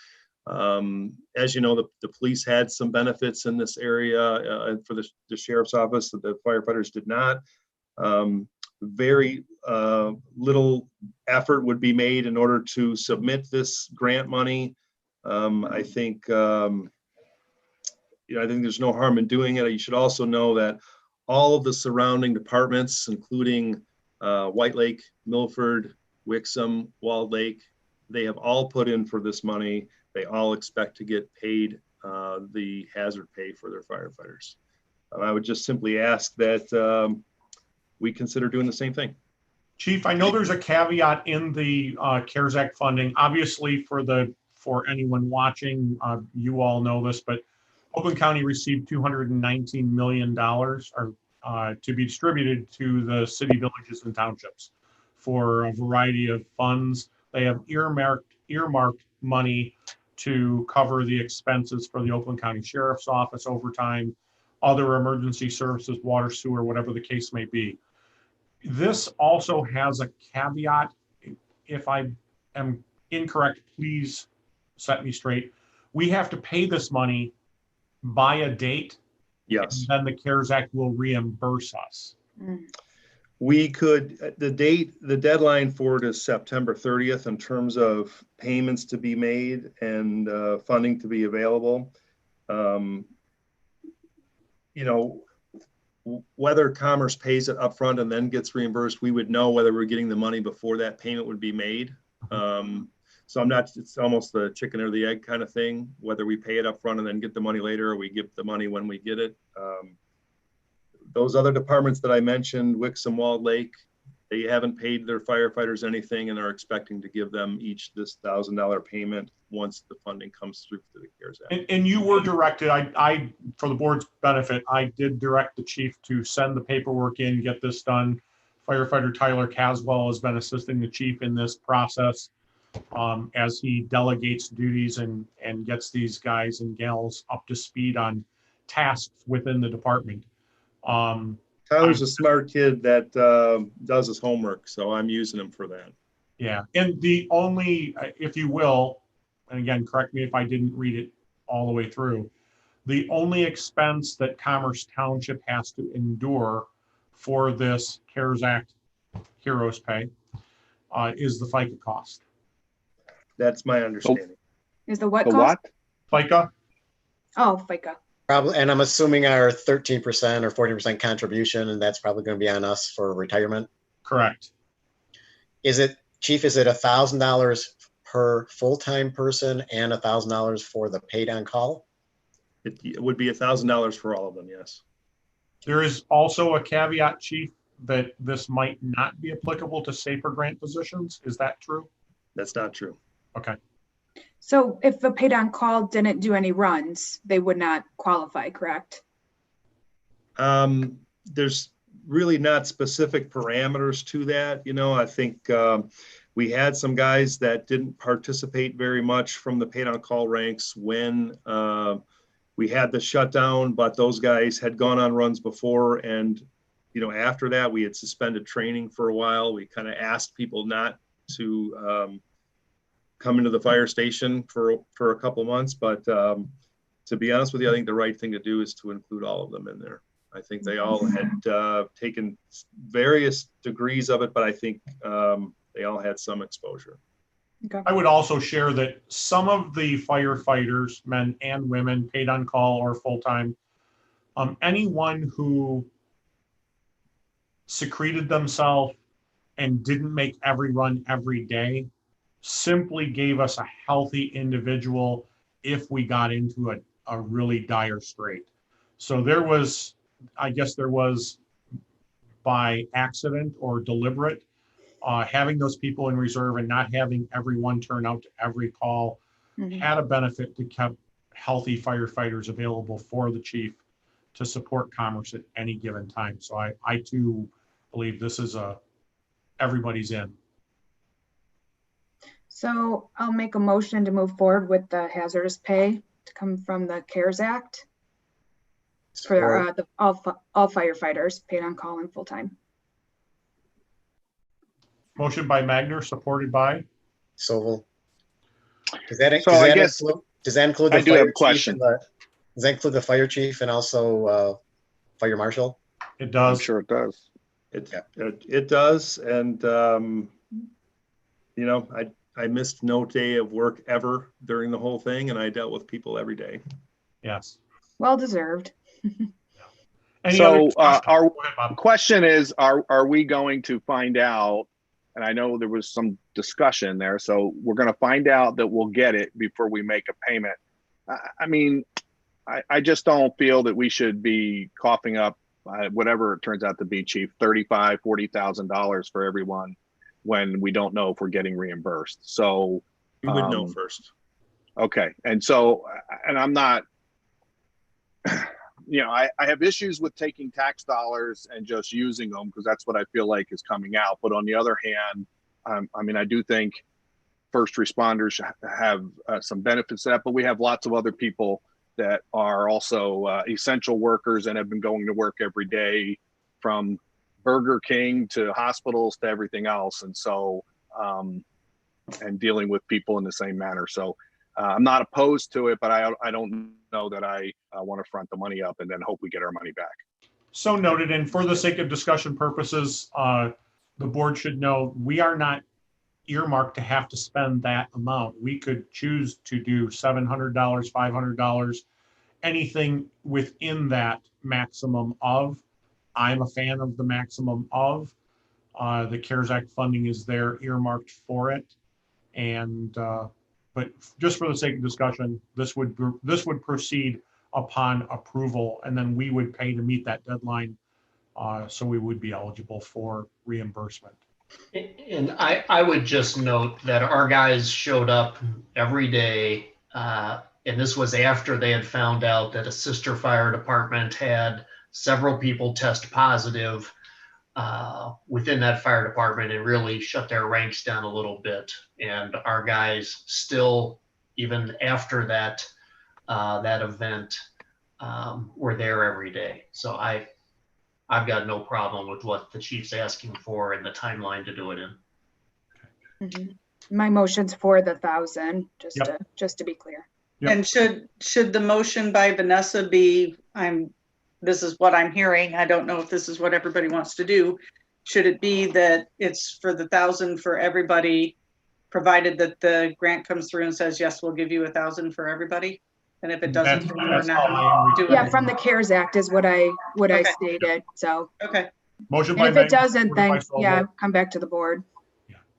G: As you know, the police had some benefits in this area for the sheriff's office that the firefighters did not. Very little effort would be made in order to submit this grant money. I think I think there's no harm in doing it. You should also know that all of the surrounding departments, including White Lake, Milford, Wixom, Walled Lake, they have all put in for this money. They all expect to get paid the hazard pay for their firefighters. I would just simply ask that we consider doing the same thing.
B: Chief, I know there's a caveat in the CARES Act funding. Obviously, for anyone watching, you all know this, but Oakland County received $219 million to be distributed to the city, villages, and townships for a variety of funds. They have earmarked money to cover the expenses for the Oakland County Sheriff's Office, overtime, other emergency services, water, sewer, whatever the case may be. This also has a caveat. If I am incorrect, please set me straight. We have to pay this money by a date.
G: Yes.
B: And then the CARES Act will reimburse us.
G: We could, the deadline for it is September 30th in terms of payments to be made and funding to be available. Whether Commerce pays it upfront and then gets reimbursed, we would know whether we're getting the money before that payment would be made. So it's almost the chicken or the egg kind of thing, whether we pay it upfront and then get the money later, or we give the money when we get it. Those other departments that I mentioned, Wixom, Walled Lake, they haven't paid their firefighters anything and are expecting to give them each this $1,000 payment once the funding comes through to the CARES Act.
B: And you were directed, I for the board's benefit, I did direct the chief to send the paperwork in, get this done. Firefighter Tyler Caswell has been assisting the chief in this process as he delegates duties and gets these guys and gals up to speed on tasks within the department.
G: Tyler's a smart kid that does his homework, so I'm using him for that.
B: Yeah, and the only, if you will, and again, correct me if I didn't read it all the way through, the only expense that Commerce Township has to endure for this CARES Act Heroes Pay is the FICA cost.
G: That's my understanding.
D: Is the what
C: The
D: cost?
C: what?
B: FICA?
D: Oh, FICA.
F: Probably, and I'm assuming our 13% or 40% contribution, and that's probably going to be on us for retirement.
B: Correct.
F: Is it, Chief, is it $1,000 per full-time person and $1,000 for the paid on call?
G: It would be $1,000 for all of them, yes.
B: There is also a caveat, Chief, that this might not be applicable to SAFER grant positions. Is that true?
G: That's not true.
B: Okay.
D: So if the paid on call didn't do any runs, they would not qualify, correct?
G: There's really not specific parameters to that. I think we had some guys that didn't participate very much from the paid on call ranks when we had the shutdown, but those guys had gone on runs before. And, after that, we had suspended training for a while. We kind of asked people not to come into the fire station for a couple of months. But to be honest with you, I think the right thing to do is to include all of them in there. I think they all had taken various degrees of it, but I think they all had some exposure.
D: Okay.
B: I would also share that some of the firefighters, men and women, paid on call or full-time, anyone who secreted themselves and didn't make every run every day simply gave us a healthy individual if we got into a really dire strait. So there was, I guess there was by accident or deliberate, having those people in reserve and not having everyone turn out to every call had a benefit to keep healthy firefighters available for the chief to support commerce at any given time. So I too believe this is everybody's in.
D: So I'll make a motion to move forward with the hazardous pay to come from the CARES Act for all firefighters paid on call and full time.
B: Motion by Magner, supported by
F: So does that include the
C: I do have a question.
F: Does that include the fire chief and also fire marshal?
B: It
C: I'm
B: does.
C: sure it does.
G: It does. And, you know, I missed no day of work ever during the whole thing, and I dealt with people every day.
B: Yes.
D: Well deserved.
C: So our question is, are we going to find out, and I know there was some discussion there, so we're going to find out that we'll get it before we make a payment. I mean, I just don't feel that we should be coughing up whatever it turns out to be, Chief, $35,000, $40,000 for everyone when we don't know if we're getting reimbursed. So
G: You would know first.
C: okay. And so, and I'm not, you know, I have issues with taking tax dollars and just using them because that's what I feel like is coming out. But on the other hand, I mean, I do think first responders have some benefits to that, but we have lots of other people that are also essential workers and have been going to work every day, from Burger King to hospitals to everything else. And so, and dealing with people in the same manner. So I'm not opposed to it, but I don't know that I want to front the money up and then hope we get our money back.
B: So noted. And for the sake of discussion purposes, the board should know we are not earmarked to have to spend that amount. We could choose to do $700, $500, anything within that maximum of. I'm a fan of the maximum of. The CARES Act funding is there earmarked for it. And but just for the sake of discussion, this would proceed upon approval, and then we would pay to meet that deadline. So we would be eligible for reimbursement.
E: And I would just note that our guys showed up every day, and this was after they had found out that a sister fire department had several people test positive within that fire department, and really shut their ranks down a little bit. And our guys still, even after that event, were there every day. So I've got no problem with what the chief's asking for and the timeline to do it in.
D: My motion's for the 1,000,
B: Yep.
D: just to be clear.
B: Yep.
H: And should the motion by Vanessa be, this is what I'm hearing, I don't know if this is what everybody wants to do. Should it be that it's for the 1,000 for everybody, provided that the grant comes through and says, yes, we'll give you 1,000 for everybody? And if it doesn't, then we're not doing
D: Yeah,
H: it.
D: from the CARES Act is what I
H: Okay.
D: stated. So,
H: Okay.
B: Motion
D: and
B: by
D: if
B: Magner,
D: it doesn't,
B: supported by
D: then
B: Sobel.
D: yeah, come back to the board.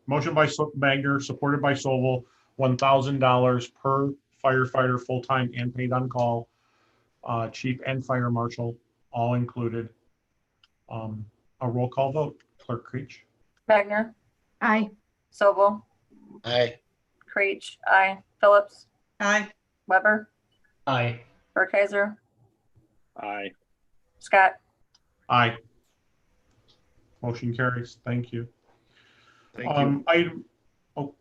B: Motion by Magner, supported by Sobel, $1,000 per firefighter, full-time and paid on call, chief and fire marshal, all included. A roll call vote. Clerk Creech.
I: Magner,
D: Aye.
I: Sobel,
F: Aye.
I: Creech, aye. Phillips,
H: Aye.
I: Weber,
E: Aye.
I: Burkheiser,
C: Aye.
I: Scott.
B: Aye. Motion carries. Thank you.
G: Thank you.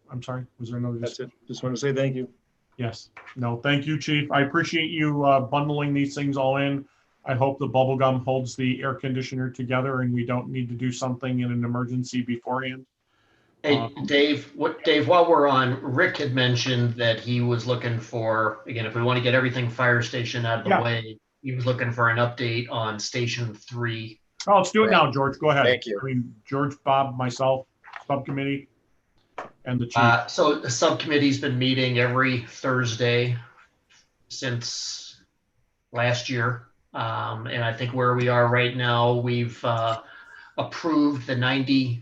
B: I'm sorry. Was there another?
G: That's it. Just want to say thank you.
B: Yes. No, thank you, Chief. I appreciate you bundling these things all in. I hope the bubble gum holds the air conditioner together and we don't need to do something in an emergency beforehand.
E: Hey, Dave, while we're on, Rick had mentioned that he was looking for, again, if we want to get everything fire station out of the way, he was looking for an update on Station 3.
B: Oh, let's do it now, George. Go ahead.
F: Thank you.
B: I mean, George, Bob, myself, subcommittee, and the chief.
E: So the subcommittee's been meeting every Thursday since last year. And I think where we are right now, we've approved the 90%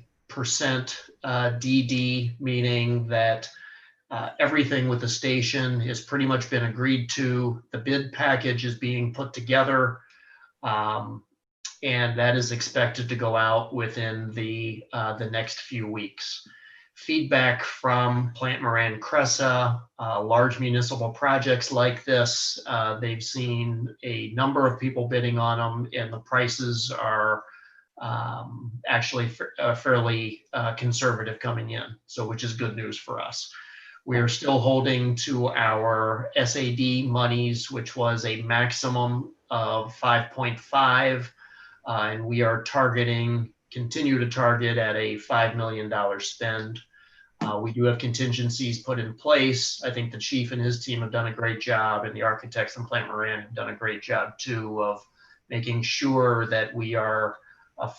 E: DD, meaning that everything with the station has pretty much been agreed to. The bid package is being put together. and that is expected to go out within the next few weeks. Feedback from Plant Moran Cressa, large municipal projects like this, they've seen a number of people bidding on them, and the prices are actually fairly conservative coming in, so which is good news for us. We are still holding to our SAD monies, which was a maximum of 5.5, and we are continue to target at a $5 million spend. We do have contingencies put in place. I think the chief and his team have done a great job, and the architects and Plant Moran have done a great job too of making sure that we are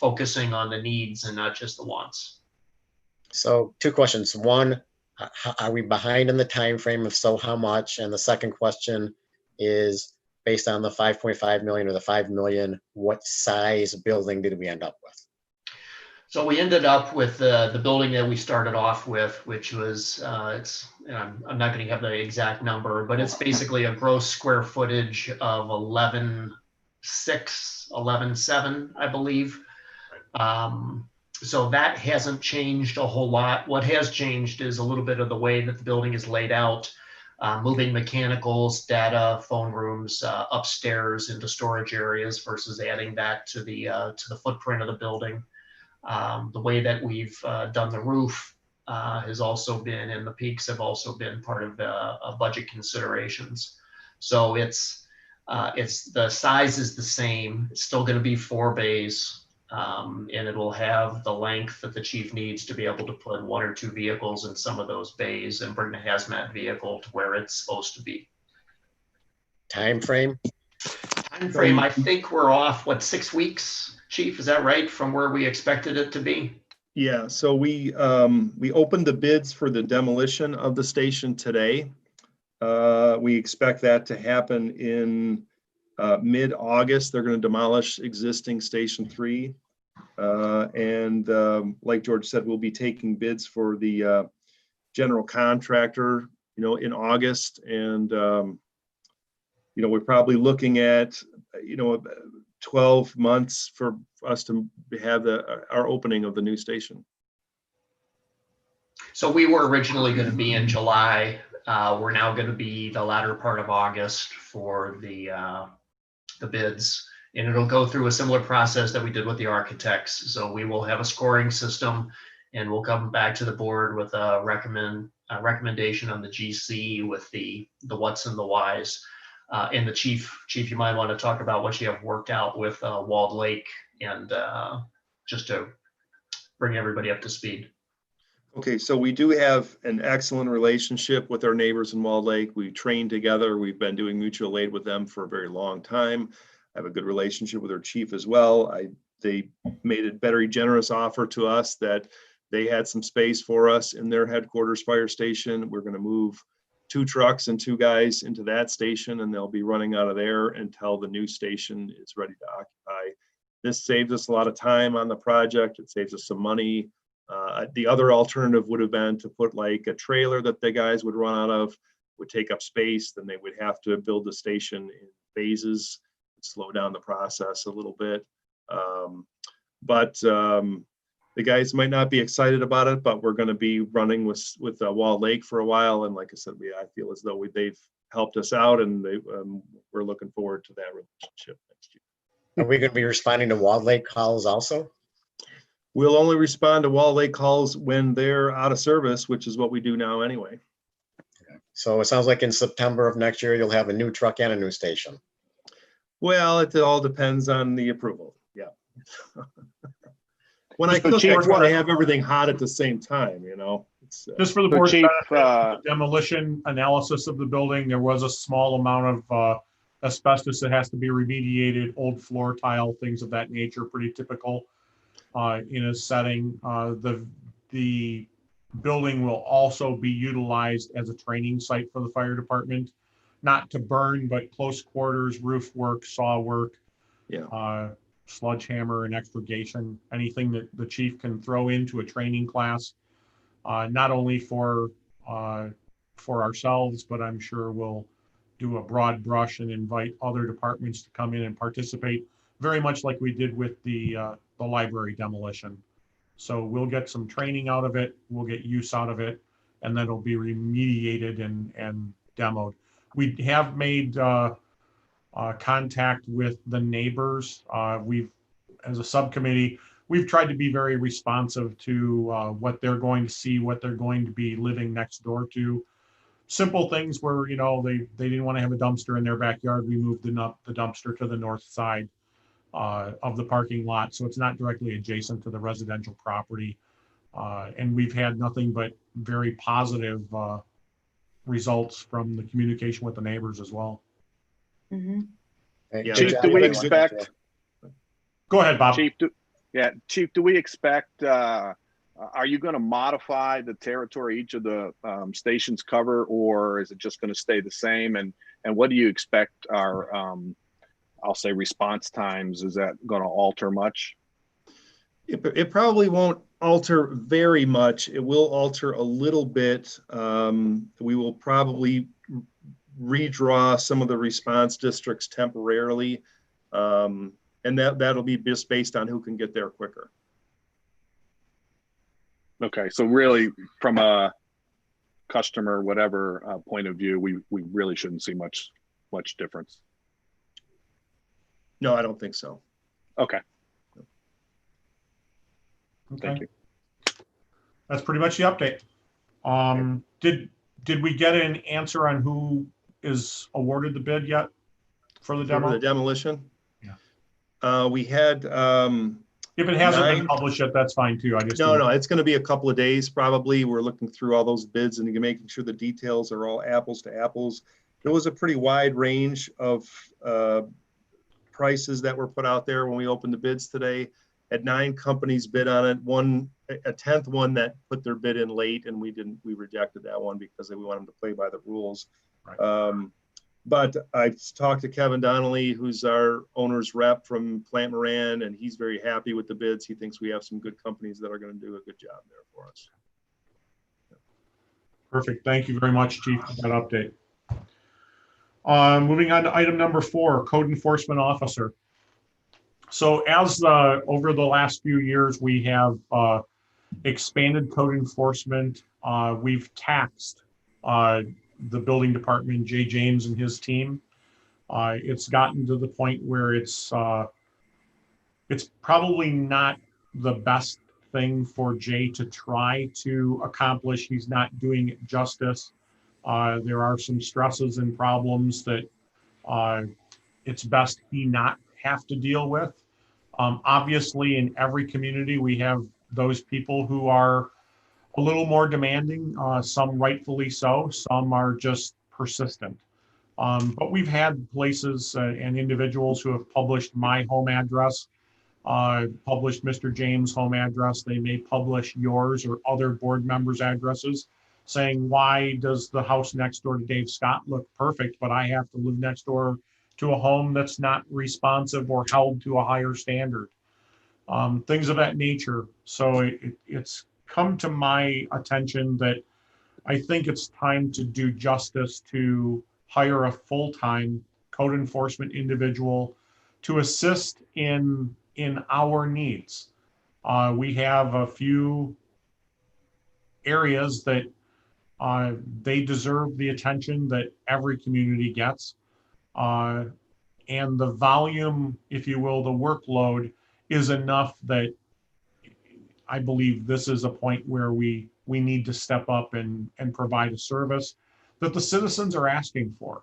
E: focusing on the needs and not just the wants.
F: So 2 questions. One, are we behind in the time frame? If so, how much? And the second question is, based on the 5.5 million or the 5 million, what size building did we end up with?
E: So we ended up with the building that we started off with, which was, I'm not going to have the exact number, but it's basically a gross square footage of 11.6, 11.7, I believe. So that hasn't changed a whole lot. What has changed is a little bit of the way that the building is laid out, moving mechanicals, data, phone rooms upstairs into storage areas versus adding that to the footprint of the building. The way that we've done the roof has also been, and the peaks have also been part of budget considerations. So it's the size is the same. It's still going to be 4 bays, and it will have the length that the chief needs to be able to put 1 or 2 vehicles in some of those bays and bring the hazmat vehicle to where it's supposed to be.
F: Time frame?
E: Time frame, I think we're off, 6 weeks? Chief, is that right, from where we expected it to be?
G: Yeah, so we opened the bids for the demolition of the station today. We expect that to happen in mid-August. They're going to demolish existing Station 3. And like George said, we'll be taking bids for the general contractor, in August. And, we're probably looking at, 12 months for us to have our opening of the new station.
E: So we were originally going to be in July. We're now going to be the latter part of August for the bids, and it'll go through a similar process that we did with the architects. So we will have a scoring system, and we'll come back to the board with a recommendation on the GC with the what's and the whys. And the chief, you might want to talk about what you have worked out with Walled Lake, and just to bring everybody up to speed.
G: Okay, so we do have an excellent relationship with our neighbors in Walled Lake. We train together. We've been doing mutual aid with them for a very long time. I have a good relationship with our chief as well. They made a very generous offer to us that they had some space for us in their headquarters fire station. We're going to move 2 trucks and 2 guys into that station, and they'll be running out of there until the new station is ready to occupy. This saves us a lot of time on the project. It saves us some money. The other alternative would have been to put like a trailer that the guys would run out of, would take up space. Then they would have to build the station in phases, slow down the process a little bit. But the guys might not be excited about it, but we're going to be running with Walled Lake for a while. And like I said, I feel as though they've helped us out, and we're looking forward to that relationship next year.
F: Are we going to be responding to Walled Lake calls also?
G: We'll only respond to Walled Lake calls when they're out of service, which is what we do now anyway.
F: So it sounds like in September of next year, you'll have a new truck and a new station.
G: Well, it all depends on the approval. Yeah. When I
C: So
G: cook, I
C: Chief,
G: want to have everything hot at the same time,
B: Just for the
C: So
B: board's
C: Chief,
B: benefit, the demolition analysis of the building, there was a small amount of asbestos that has to be remediated, old floor tile, things of that nature, pretty typical in a setting. The building will also be utilized as a training site for the fire department, not to burn, but close quarters, roof work, saw work, sledgehammer and expurgation, anything that the chief can throw into a training class, not only for ourselves, but I'm sure we'll do a broad brush and invite other departments to come in and participate. very much like we did with the library demolition. So we'll get some training out of it, we'll get use out of it, and then it'll be remediated and demoed. We have made contact with the neighbors. We've, as a subcommittee, we've tried to be very responsive to what they're going to see, what they're going to be living next door to. Simple things where, you know, they didn't want to have a dumpster in their backyard. We moved the dumpster to the north side of the parking lot, so it's not directly adjacent to the residential property. And we've had nothing but very positive results from the communication with the neighbors as well.
D: Mhm.
F: Yeah,
C: Chief, do we expect?
B: Go ahead, Bob.
C: Chief, Chief, do we expect? Are you going to modify the territory each of the stations cover, or is it just going to stay the same? And what do you expect our, I'll say, response times? Is that going to alter much?
G: It probably won't alter very much. It will alter a little bit. We will probably redraw some of the response districts temporarily. And that'll be just based on who can get there quicker.
C: Okay, so really from a customer, whatever point of view, we really shouldn't see much difference.
G: No, I don't think so.
C: Okay.
B: Okay.
C: Thank you.
B: That's pretty much the update. Did we get an answer on who is awarded the bid yet for the demo?
G: For the demolition?
B: Yeah.
G: We had
B: if it hasn't been published yet, that's fine too.
G: No, it's going to be a couple of days probably. We're looking through all those bids and making sure the details are all apples to apples. There was a pretty wide range of prices that were put out there when we opened the bids today. Had 9 companies bid on it. A 10th one that put their bid in late, and we rejected that one because we want them to play by the rules.
B: Right.
G: But I talked to Kevin Donnelly, who's our owner's rep from Plant Moran, and he's very happy with the bids. He thinks we have some good companies that are going to do a good job there for us.
B: Perfect. Thank you very much, Chief, for that update. Moving on to item number 4, Code Enforcement Officer. So as over the last few years, we have expanded code enforcement. We've taxed the building department, Jay James and his team. It's gotten to the point where it's probably not the best thing for Jay to try to accomplish. He's not doing it justice. There are some stresses and problems that it's best he not have to deal with. Obviously, in every community, we have those people who are a little more demanding, some rightfully so, some are just persistent. But we've had places and individuals who have published my home address, published Mr. James' home address. They may publish yours or other board members' addresses, saying, why does the house next door to Dave Scott look perfect, but I have to live next door to a home that's not responsive or held to a higher standard? Things of that nature. So it's come to my attention that I think it's time to do justice to hire a full-time code enforcement individual to assist in our needs. We have a few areas that they deserve the attention that every community gets. And the volume, if you will, the workload is enough that I believe this is a point where we need to step up and provide a service that the citizens are asking for.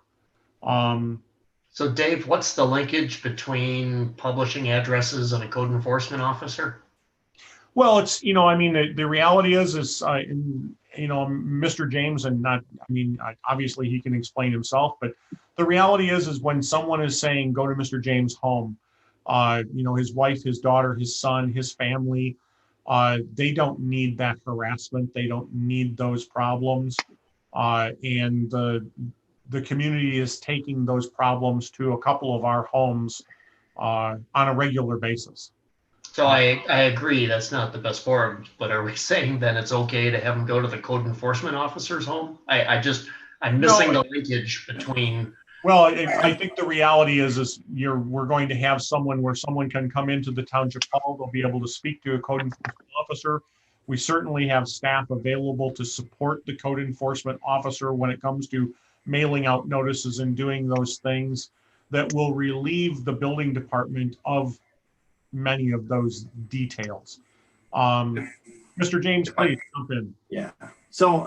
E: So Dave, what's the linkage between publishing addresses and a code enforcement officer?
B: Well, it's, I mean, the reality is Mr. James, and not, obviously he can explain himself, but the reality is when someone is saying, go to Mr. James' home, his wife, his daughter, his son, his family, they don't need that harassment. They don't need those problems. And the community is taking those problems to a couple of our homes on a regular basis.
E: So I agree that's not the best forum, but are we saying then it's okay to have them go to the code enforcement officer's home? I'm missing the linkage between
B: Well, I think the reality is we're going to have someone where someone can come into the township hall. They'll be able to speak to a code enforcement officer. We certainly have staff available to support the code enforcement officer when it comes to mailing out notices and doing those things that will relieve the building department of many of those details. Mr. James, please jump in.
J: Yeah. So,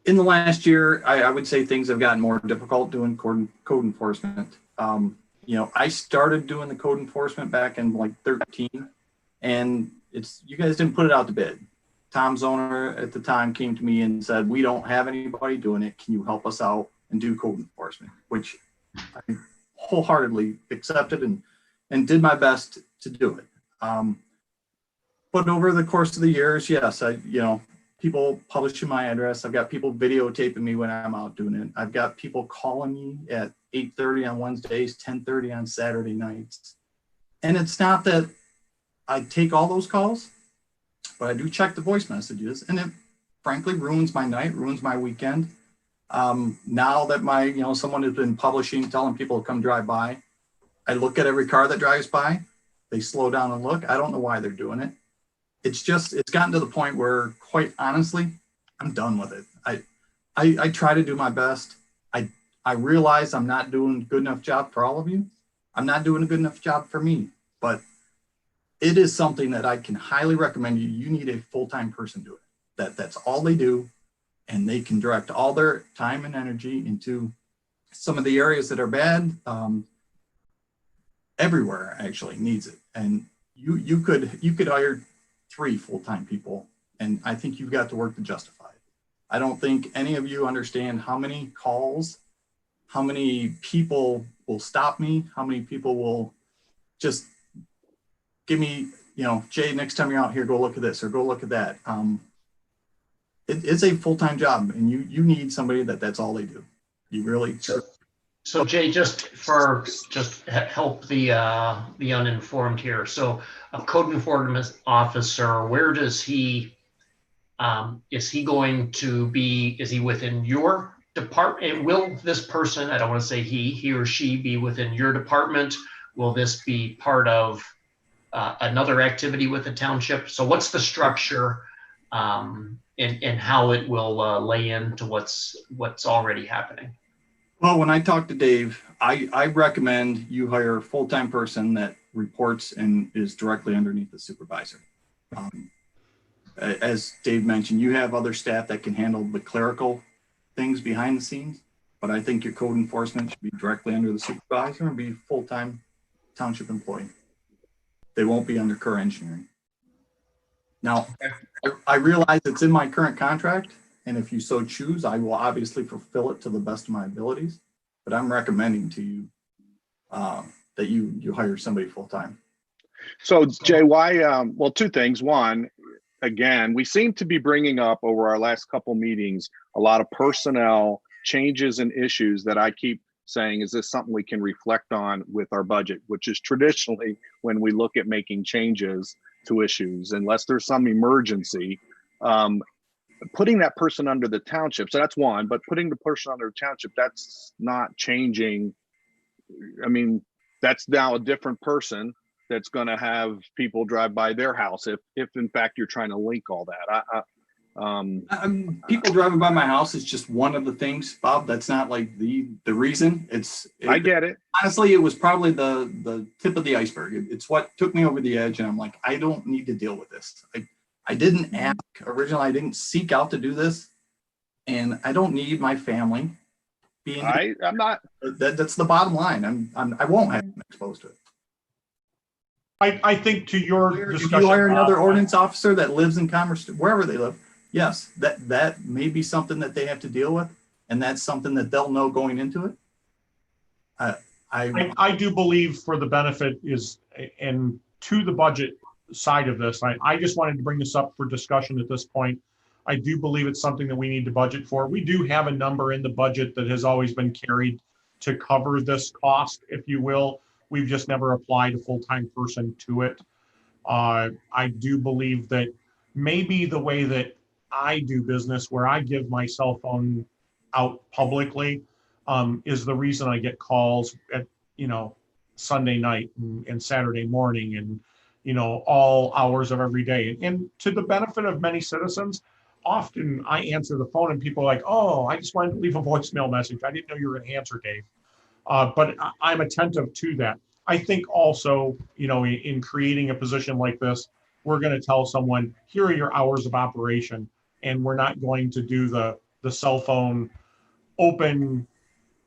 J: in the last year, I would say things have gotten more difficult doing code enforcement. I started doing the code enforcement back in like 13, and you guys didn't put it out to bid. Tom Zoner at the time came to me and said, "We don't have anybody doing it. Can you help us out and do code enforcement?" Which I wholeheartedly accepted and did my best to do it. But over the course of the years, yes, people publishing my address. I've got people videotaping me when I'm out doing it. I've got people calling me at 8:30 on Wednesdays, 10:30 on Saturday nights. And it's not that I take all those calls, but I do check the voice messages, and it frankly ruins my night, ruins my weekend. Now that someone has been publishing, telling people to come drive by, I look at every car that drives by. They slow down and look. I don't know why they're doing it. It's gotten to the point where, quite honestly, I'm done with it. I try to do my best. I realize I'm not doing a good enough job for all of you. I'm not doing a good enough job for me, but it is something that I can highly recommend you. You need a full-time person do it. That's all they do, and they can direct all their time and energy into some of the areas that are bad. Everywhere actually needs it, and you could hire 3 full-time people, and I think you've got to work to justify it. I don't think any of you understand how many calls, how many people will stop me, how many people will just give me, Jay, next time you're out here, go look at this or go look at that. It's a full-time job, and you need somebody that's all they do. You really.
E: So Jay, just help the uninformed here. So a code enforcement officer, where does he, is he within your department? Will this person, I don't want to say he or she, be within your department? Will this be part of another activity with the township? So what's the structure and how it will lay into what's already happening?
J: Well, when I talk to Dave, I recommend you hire a full-time person that reports and is directly underneath the supervisor. As Dave mentioned, you have other staff that can handle the clerical things behind the scenes, but I think your code enforcement should be directly under the supervisor and be a full-time township employee. They won't be under core engineering. Now, I realize it's in my current contract, and if you so choose, I will obviously fulfill it to the best of my abilities. But I'm recommending to you that you hire somebody full-time.
C: So Jay, why? Well, 2 things. One, again, we seem to be bringing up over our last couple meetings a lot of personnel changes and issues that I keep saying, is this something we can reflect on with our budget, which is traditionally when we look at making changes to issues, unless there's some emergency. Putting that person under the township, so that's one, but putting the person under the township, that's not changing. I mean, that's now a different person that's going to have people drive by their house if in fact you're trying to link all that.
J: People driving by my house is just one of the things, Bob. That's not like the reason. I get it. Honestly, it was probably the tip of the iceberg. It's what took me over the edge, and I'm like, I don't need to deal with this. I didn't ask originally. I didn't seek out to do this, and I don't need my family being.
C: I'm not.
J: That's the bottom line. I won't have them exposed to it.
B: I think to your discussion,
J: if you hire another ordinance officer that lives in Commerce, wherever they live, yes, that may be something that they have to deal with, and that's something that they'll know going into it.
B: I do believe for the benefit is, and to the budget side of this, I just wanted to bring this up for discussion at this point. I do believe it's something that we need to budget for. We do have a number in the budget that has always been carried to cover this cost, if you will. We've just never applied a full-time person to it. I do believe that maybe the way that I do business, where I give my cell phone out publicly, is the reason I get calls at, Sunday night and Saturday morning and, all hours of every day. And to the benefit of many citizens, often I answer the phone and people are like, oh, I just wanted to leave a voicemail message. I didn't know you were going to answer, Dave. But I'm attentive to that. I think also, in creating a position like this, we're going to tell someone, here are your hours of operation, and we're not going to do the cell phone open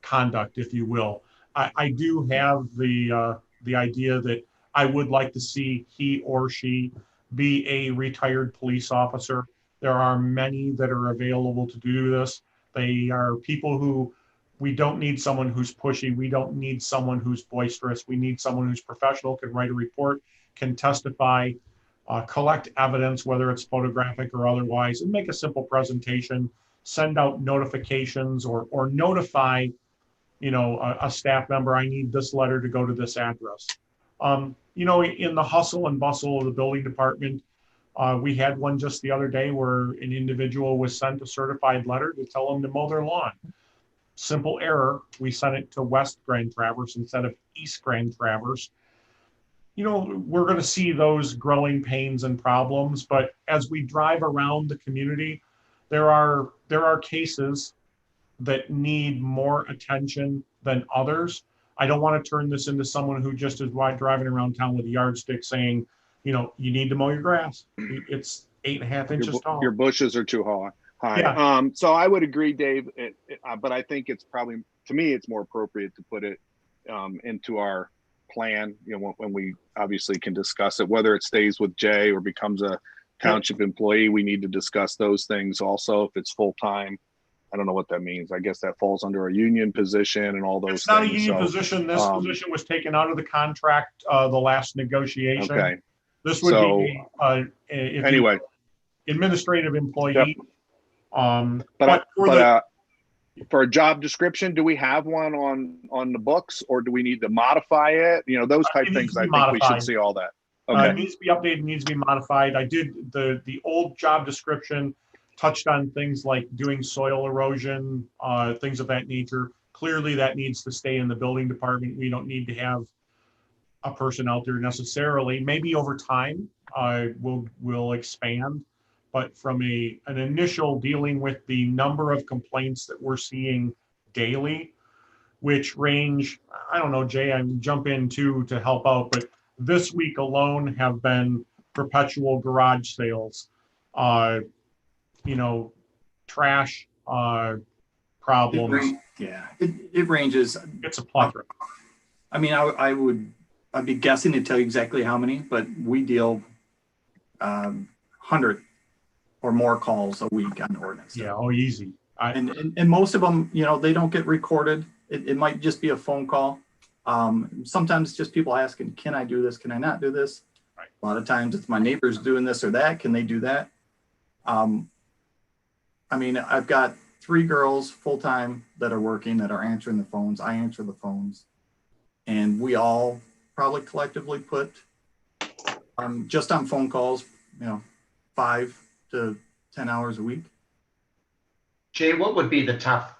B: conduct, if you will. I do have the idea that I would like to see he or she be a retired police officer. There are many that are available to do this. They are people who, we don't need someone who's pushy. We don't need someone who's boisterous. We need someone who's professional, can write a report, can testify, collect evidence, whether it's photographic or otherwise, and make a simple presentation, send out notifications or notify, a staff member, I need this letter to go to this address. In the hustle and bustle of the building department, we had one just the other day where an individual was sent a certified letter to tell them to mow their lawn. Simple error. We sent it to West Grand Traverse instead of East Grand Traverse. We're going to see those growing pains and problems, but as we drive around the community, there are cases that need more attention than others. I don't want to turn this into someone who just is driving around town with a yardstick saying, you need to mow your grass. It's 8.5 inches tall.
C: Your bushes are too high.
B: Yeah.
C: So I would agree, Dave, but I think it's probably, to me, it's more appropriate to put it into our plan, when we obviously can discuss it, whether it stays with Jay or becomes a township employee. We need to discuss those things also. If it's full-time, I don't know what that means. I guess that falls under a union position and all those things.
B: It's not a union position. This position was taken out of the contract, the last negotiation.
C: Okay.
B: This would be anyway, administrative employee.
C: Yep. For a job description, do we have one on the books, or do we need to modify it? Those type things. I think modified. We should see all that. Okay.
B: It needs to be updated, needs to be modified. I did the old job description touched on things like doing soil erosion, things of that nature. Clearly that needs to stay in the building department. We don't need to have a person out there necessarily. Maybe over time we'll expand, but from an initial dealing with the number of complaints that we're seeing daily, which range, I don't know, Jay, I'm jump in too to help out, but this week alone have been perpetual garage sales, trash problems.
J: It ranges.
B: It's a plethora.
J: I mean, I'd be guessing to tell you exactly how many, but we deal 100 or more calls a week on ordinance.
B: Yeah, easy.
J: And most of them, they don't get recorded. It might just be a phone call. Sometimes just people asking, can I do this? Can I not do this?
B: Right.
J: A lot of times it's my neighbors doing this or that. Can they do that? I've got 3 girls full-time that are working, that are answering the phones. I answer the phones. And we all probably collectively put just on phone calls, 5 to 10 hours a week.
E: Jay, what would be the top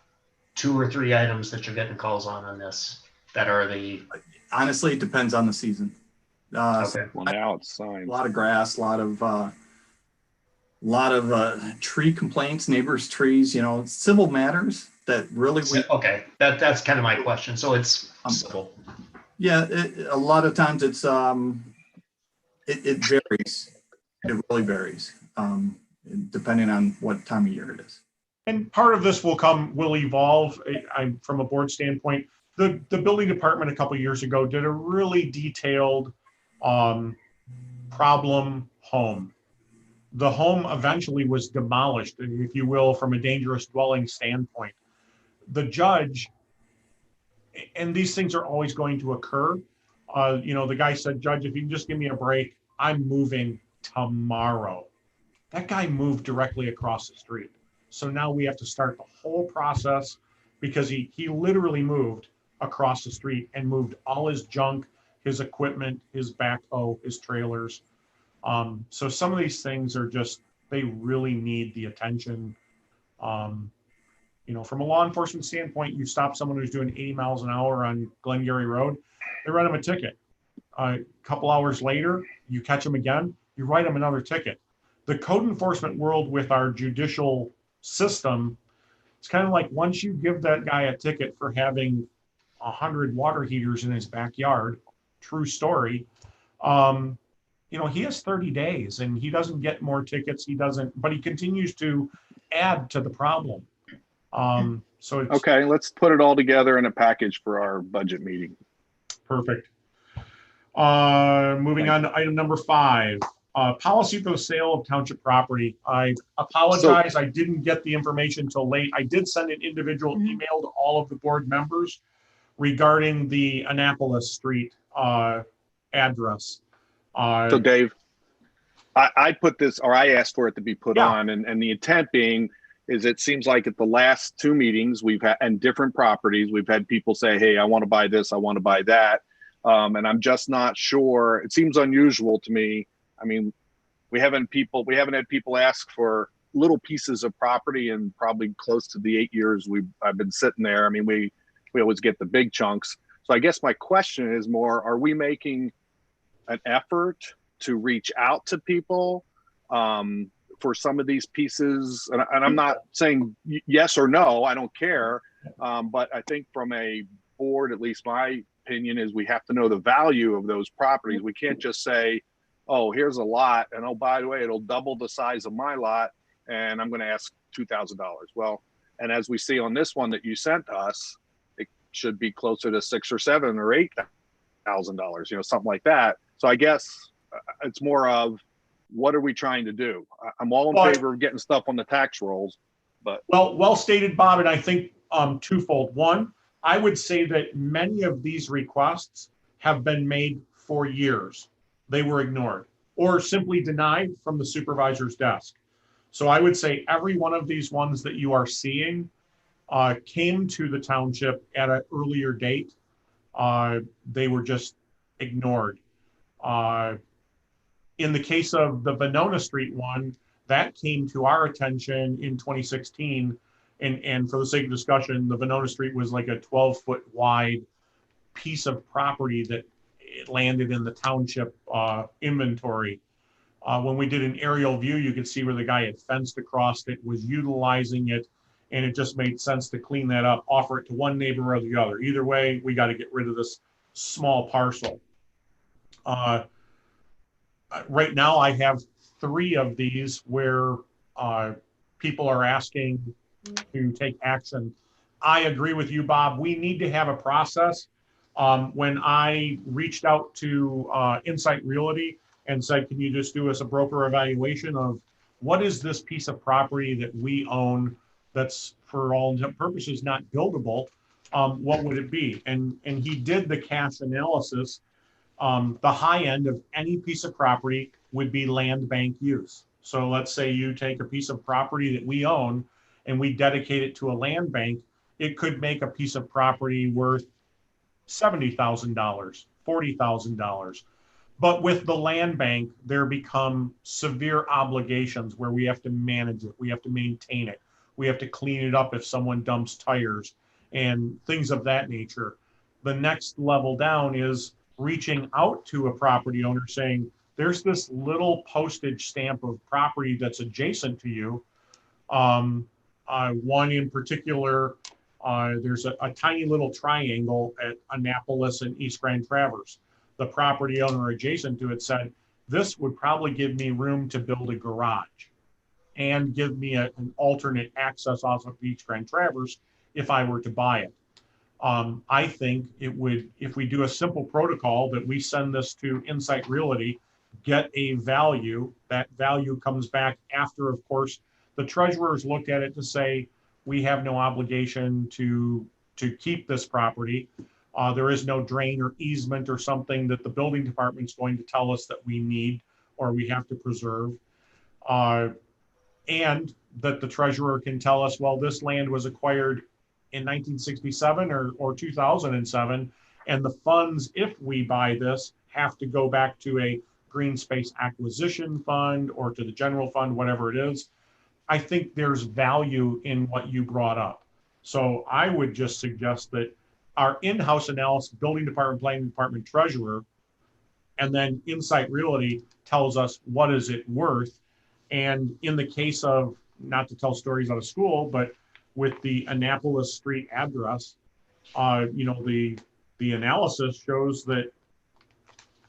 E: 2 or 3 items that you're getting calls on this that are the...
J: Honestly, it depends on the season.
C: Okay. Well, now it's signed.
J: A lot of grass, a lot of tree complaints, neighbors' trees, civil matters that really.
E: Okay, that's kind of my question. So it's civil.
J: Yeah, a lot of times it's it varies. It really varies, depending on what time of year it is.
B: And part of this will evolve. I'm from a board standpoint. The building department a couple of years ago did a really detailed problem home. The home eventually was demolished, if you will, from a dangerous dwelling standpoint. The judge, and these things are always going to occur. The guy said, Judge, if you can just give me a break, I'm moving tomorrow. That guy moved directly across the street. So now we have to start the whole process because he literally moved across the street and moved all his junk, his equipment, his backhoe, his trailers. So some of these things are just, they really need the attention. from a law enforcement standpoint, you stop someone who's doing 80 miles an hour on Glengarry Road, they write them a ticket. A couple hours later, you catch them again, you write them another ticket. The code enforcement world with our judicial system, it's kind of like once you give that guy a ticket for having 100 water heaters in his backyard, true story, he has 30 days and he doesn't get more tickets. But he continues to add to the problem. So it's
C: okay. Let's put it all together in a package for our budget meeting.
B: perfect. Moving on to item number 5, policy for the sale of township property. I apologize. I didn't get the information till late. I did send an individual email to all of the board members regarding the Annapolis Street address.
C: So Dave, I put this, or I asked for it to be put on, and the intent being is it seems like at the last 2 meetings we've had, and different properties, we've had people say, hey, I want to buy this, I want to buy that. And I'm just not sure. It seems unusual to me. I mean, we haven't had people ask for little pieces of property in probably close to the 8 years I've been sitting there. I mean, we always get the big chunks. So I guess my question is more, are we making an effort to reach out to people for some of these pieces? And I'm not saying yes or no, I don't care. But I think from a board, at least my opinion is we have to know the value of those properties. We can't just say, oh, here's a lot, and oh, by the way, it'll double the size of my lot, and I'm going to ask $2,000. Well, and as we see on this one that you sent us, it should be closer to $6,000 or $7,000 or $8,000, something like that. So I guess it's more of, what are we trying to do? I'm all in favor of getting stuff on the tax rolls, but
B: well stated, Bob, and I think twofold. One, I would say that many of these requests have been made for years. They were ignored or simply denied from the supervisor's desk. So I would say every one of these ones that you are seeing came to the township at an earlier date. They were just ignored. In the case of the Venona Street one, that came to our attention in 2016. And for the sake of discussion, the Venona Street was like a 12-foot wide piece of property that it landed in the township inventory. When we did an aerial view, you could see where the guy had fenced across it, was utilizing it, and it just made sense to clean that up, offer it to one neighbor or the other. Either way, we got to get rid of this small parcel. Right now, I have 3 of these where people are asking to take action. I agree with you, Bob. We need to have a process. When I reached out to Insight Realty and said, can you just do us a broker evaluation of what is this piece of property that we own that's for all intents and purposes not buildable, what would it be? And he did the cash analysis. The high end of any piece of property would be land bank use. So let's say you take a piece of property that we own and we dedicate it to a land bank, it could make a piece of property worth $70,000, $40,000. But with the land bank, there become severe obligations where we have to manage it, we have to maintain it, we have to clean it up if someone dumps tires and things of that nature. The next level down is reaching out to a property owner saying, there's this little postage stamp of property that's adjacent to you. One in particular, there's a tiny little triangle at Annapolis and East Grand Traverse. The property owner adjacent to it said, this would probably give me room to build a garage and give me an alternate access off of East Grand Traverse if I were to buy it. I think it would, if we do a simple protocol that we send this to Insight Realty, get a value, that value comes back after, of course, the treasurers looked at it to say, we have no obligation to keep this property. There is no drain or easement or something that the building department is going to tell us that we need or we have to preserve. And that the treasurer can tell us, well, this land was acquired in 1967 or 2007, and the funds, if we buy this, have to go back to a green space acquisition fund or to the general fund, whatever it is. I think there's value in what you brought up. So I would just suggest that our in-house analysis, building department, planning department, treasurer, and then Insight Realty tells us what is it worth. And in the case of, not to tell stories out of school, but with the Annapolis Street address, you know, the analysis shows that,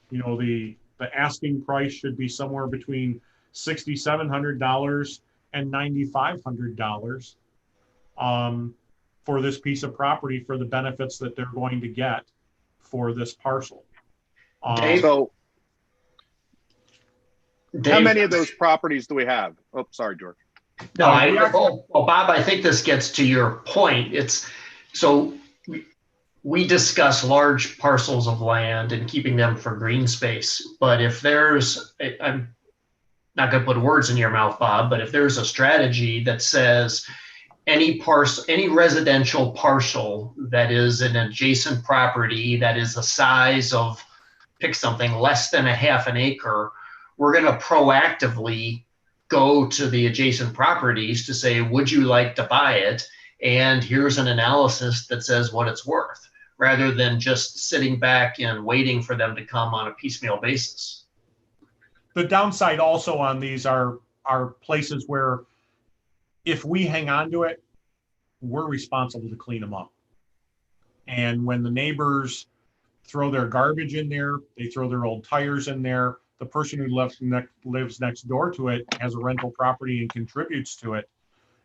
B: you know, the asking price should be somewhere between $6,700 and $9,500 for this piece of property for the benefits that they're going to get for this parcel.
E: Dave?
C: So
E: Dave,
C: how many of those properties do we have? Oh, sorry, George.
E: No, Bob, I think this gets to your point. It's so we discuss large parcels of land and keeping them for green space. But if there's, I'm not going to put words in your mouth, Bob, but if there's a strategy that says any residential parcel that is an adjacent property that is the size of, pick something less than a half an acre, we're going to proactively go to the adjacent properties to say, would you like to buy it? And here's an analysis that says what it's worth, rather than just sitting back and waiting for them to come on a piecemeal basis.
B: The downside also on these are places where if we hang on to it, we're responsible to clean them up. And when the neighbors throw their garbage in there, they throw their old tires in there, the person who lives next door to it has a rental property and contributes to it.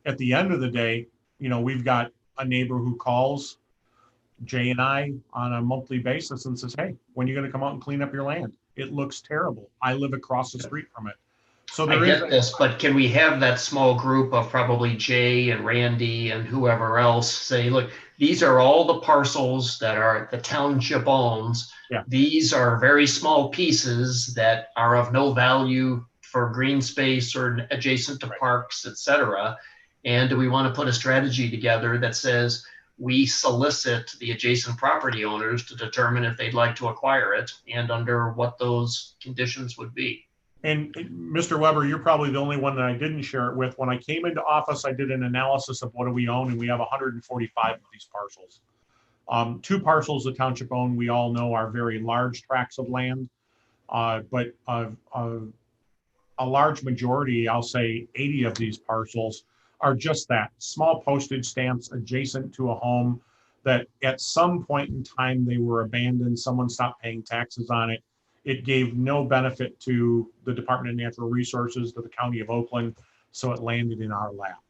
B: At the end of the day, you know, we've got a neighbor who calls Jay and I on a monthly basis and says, hey, when are you going to come out and clean up your land? It looks terrible. I live across the street from it. So
E: I get this, but can we have that small group of probably Jay and Randy and whoever else say, look, these are all the parcels that the township owns.
B: Yeah.
E: These are very small pieces that are of no value for green space or adjacent to parks, et cetera. And do we want to put a strategy together that says we solicit the adjacent property owners to determine if they'd like to acquire it and under what those conditions would be?
B: And Mr. Weber, you're probably the only one that I didn't share it with. When I came into office, I did an analysis of what do we own, and we have 145 of these parcels. 2 parcels the township own, we all know, are very large tracts of land, but a large majority, I'll say 80 of these parcels, are just that, small postage stamps adjacent to a home that at some point in time they were abandoned, someone stopped paying taxes on it. It gave no benefit to the Department of Natural Resources, to the County of Oakland, so it landed in our lap.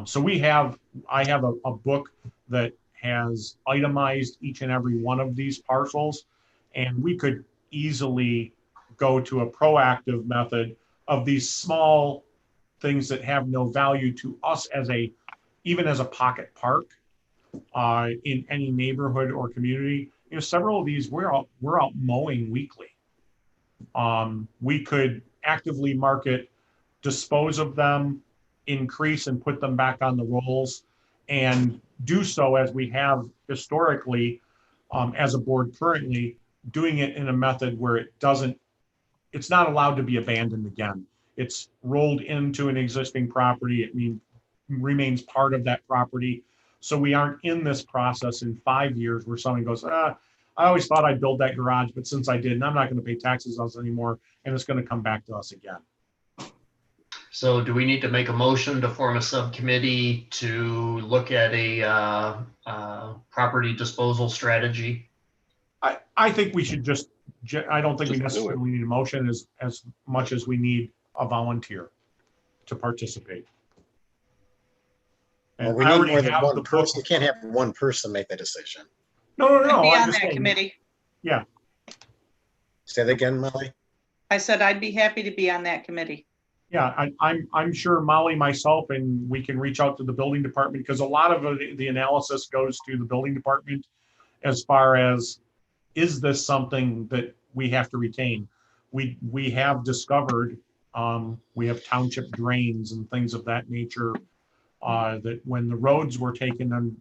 B: So I have a book that has itemized each and every one of these parcels, and we could easily go to a proactive method of these small things that have no value to us even as a pocket park in any neighborhood or community. You know, several of these we're out mowing weekly. We could actively market, dispose of them, increase and put them back on the rolls, and do so as we have historically as a board currently, doing it in a method where it's not allowed to be abandoned again. It's rolled into an existing property. It remains part of that property. So we aren't in this process in 5 years where someone goes, I always thought I'd build that garage, but since I didn't, I'm not going to pay taxes on it anymore, and it's going to come back to us again.
E: So do we need to make a motion to form a subcommittee to look at a property disposal strategy?
B: I think we should I don't think we necessarily need a motion as much as we need a volunteer to participate.
F: Well, we need more than one person. You can't have one person make the decision.
B: No.
H: I'd be on that committee.
B: Yeah.
F: Say that again, Molly.
H: I said I'd be happy to be on that committee.
B: Yeah, I'm sure Molly, myself, and we can reach out to the building department, because a lot of the analysis goes to the building department as far as, is this something that we have to retain? We have discovered, we have township drains and things of that nature, that when the roads were taken on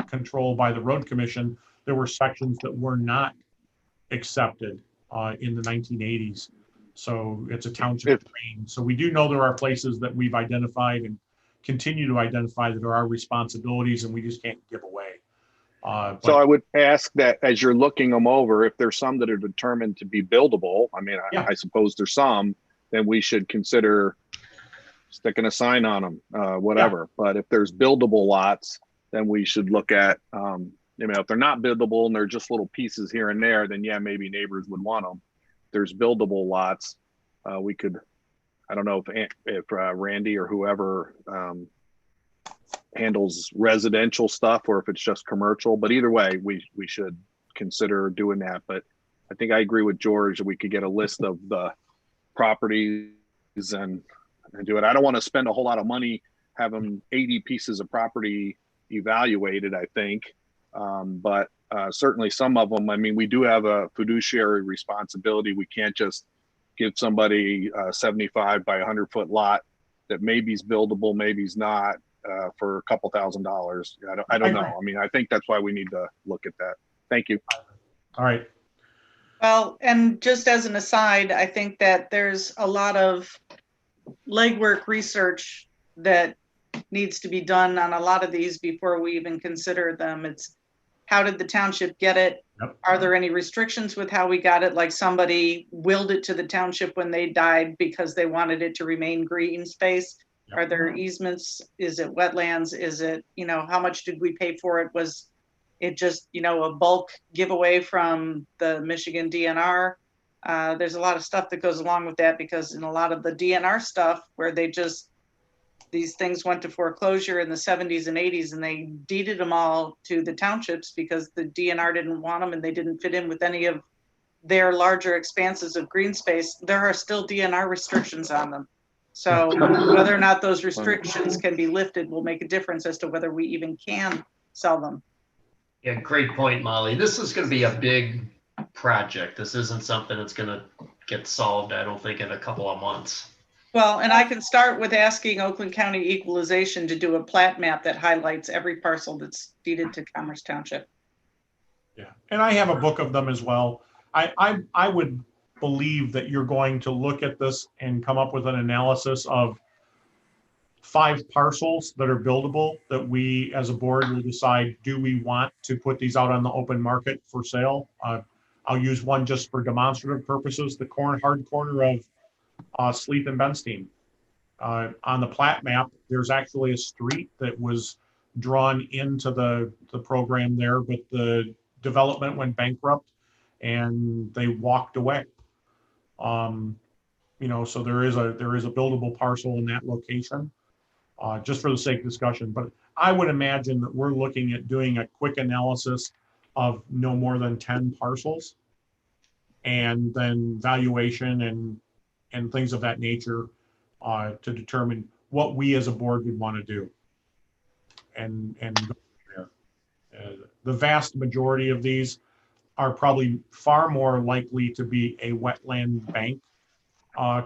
B: control by the road commission, there were sections that were not accepted in the 1980s. So it's a township drain. So we do know there are places that we've identified and continue to identify that there are responsibilities and we just can't give away.
C: So I would ask that as you're looking them over, if there's some that are determined to be buildable, I mean,
B: Yeah.
C: I suppose there's some, then we should consider sticking a sign on them, whatever. But if there's buildable lots, then we should look at, if they're not buildable and they're just little pieces here and there, then yeah, maybe neighbors would want them. If there's buildable lots, we could, I don't know if Randy or whoever handles residential stuff or if it's just commercial, but either way, we should consider doing that. But I think I agree with George that we could get a list of the properties and do it. I don't want to spend a whole lot of money having 80 pieces of property evaluated, I think. But certainly some of them, I mean, we do have a fiduciary responsibility. We can't just give somebody a 75 by 100-foot lot that maybe's buildable, maybe's not, for a couple $1,000s. I don't know. I mean, I think that's why we need to look at that. Thank you.
B: All right.
H: Well, and just as an aside, I think that there's a lot of legwork research that needs to be done on a lot of these before we even consider them. It's how did the township get it?
B: Yep.
H: Are there any restrictions with how we got it? Like somebody willed it to the township when they died because they wanted it to remain green space. Yep. Are there easements? Is it wetlands? Is it, how much did we pay for it? Was it just, a bulk giveaway from the Michigan DNR? There's a lot of stuff that goes along with that because in a lot of the DNR stuff where these things went to foreclosure in the 70s and 80s and they deeded them all to the townships because the DNR didn't want them and they didn't fit in with any of their larger expanses of green space. There are still DNR restrictions on them. So whether or not those restrictions can be lifted will make a difference as to whether we even can sell them.
E: Yeah, great point, Molly. This is going to be a big project. This isn't something that's going to get solved, I don't think, in a couple of months.
H: Well, and I can start with asking Oakland County Equalization to do a plat map that highlights every parcel that's deeded to Commerce Township.
B: Yeah, and I have a book of them as well. I would believe that you're going to look at this and come up with an analysis of 5 parcels that are buildable that we as a board will decide, do we want to put these out on the open market for sale? I'll use one just for demonstrative purposes, the hard corner of Sleeth and Benstein. On the plat map, there's actually a street that was drawn into the program there, but the development went bankrupt and they walked away. So there is a buildable parcel in that location, just for the sake of discussion. But I would imagine that we're looking at doing a quick analysis of no more than 10 parcels, and then valuation and things of that nature to determine what we as a board would want to do. And go from there. The vast majority of these are probably far more likely to be a wetland bank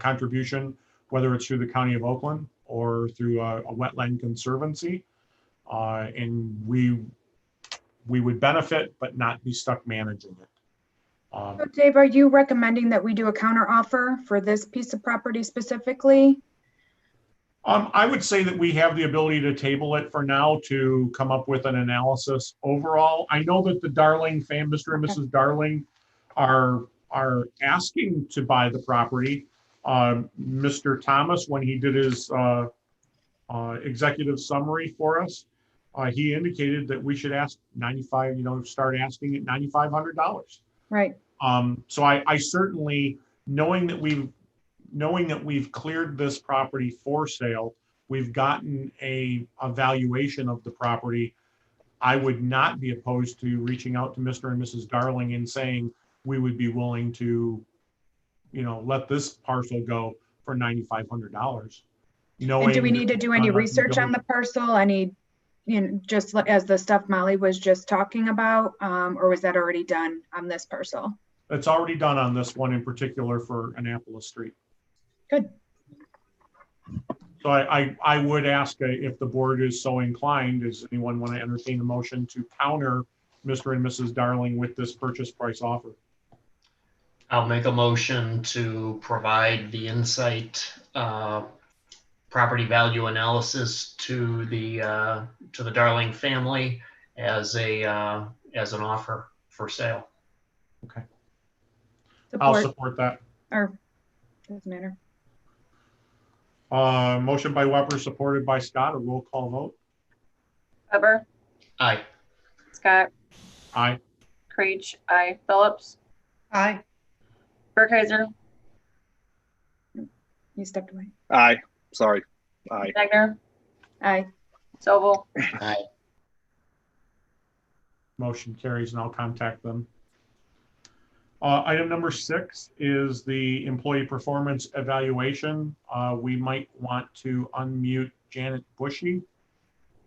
B: contribution, whether it's through the County of Oakland or through a wetland conservancy. And we would benefit, but not be stuck managing it.
D: So Dave, are you recommending that we do a counter offer for this piece of property specifically?
B: I would say that we have the ability to table it for now to come up with an analysis overall. I know that the Darling Mr. and Mrs. Darling are asking to buy the property. Mr. Thomas, when he did his executive summary for us, he indicated that we should ask start asking at $9,500.
D: Right.
B: So I certainly, knowing that we've cleared this property for sale, we've gotten a valuation of the property, I would not be opposed to reaching out to Mr. and Mrs. Darling and saying we would be willing to, let this parcel go for $9,500.
D: And do we need to do any research on the parcel? Any, just as the stuff Molly was just talking about, or was that already done on this parcel?
B: It's already done on this one in particular for Annapolis Street.
D: Good.
B: So I would ask if the board is so inclined, does anyone want to entertain a motion to counter Mr. and Mrs. Darling with this purchase price offer?
E: I'll make a motion to provide the insight property value analysis to the Darling family as an offer for sale.
B: Okay. I'll
D: Support,
B: support that.
D: or doesn't matter.
B: Motion by Weber, supported by Scott. A roll call vote.
I: Weber,
E: Aye.
I: Scott,
B: Aye.
I: Creech, aye. Phillips,
H: Aye.
I: Burkheiser,
D: You stepped away.
C: Aye, sorry. Aye.
I: Wagner,
D: Aye.
I: Sobel,
F: Aye.
B: Motion carries, and I'll contact them. Item number 6 is the employee performance evaluation. We might want to unmute Janet Bushy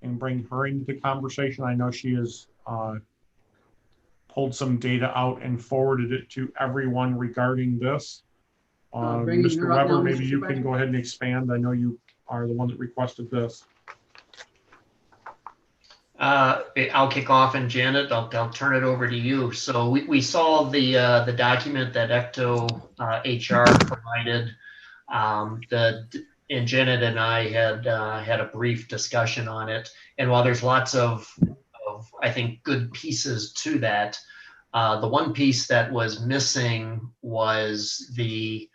B: and bring her into the conversation. I know she has pulled some data out and forwarded it to everyone regarding this.
A: Bringing
B: Mr.
A: her up
B: Weber,
A: now,
B: maybe
A: Mr.
B: you can
A: Supervisor.
B: go ahead and expand. I know you are the one that requested this.
E: I'll kick off, and Janet, I'll turn it over to you. So we saw the document that Ecto HR provided. And Janet and I had a brief discussion on it. And while there's lots of I think good pieces to that, the one piece that was missing was the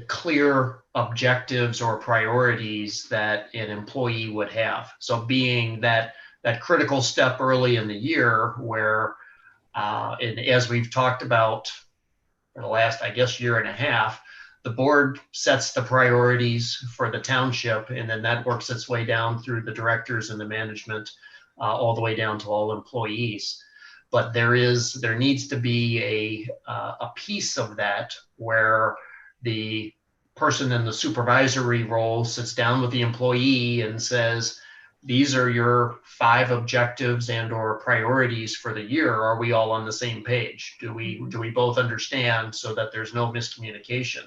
E: clear objectives or priorities that an employee would have. So being that critical step early in the year where, and as we've talked about for the last, I guess, year and a half, the board sets the priorities for the township, and then that works its way down through the directors and the management, all the way down to all employees. But there needs to be a piece of that where the person in the supervisory role sits down with the employee and says, these are your 5 objectives and or priorities for the year. Are we all on the same page? Do we both understand, so that there's no miscommunication?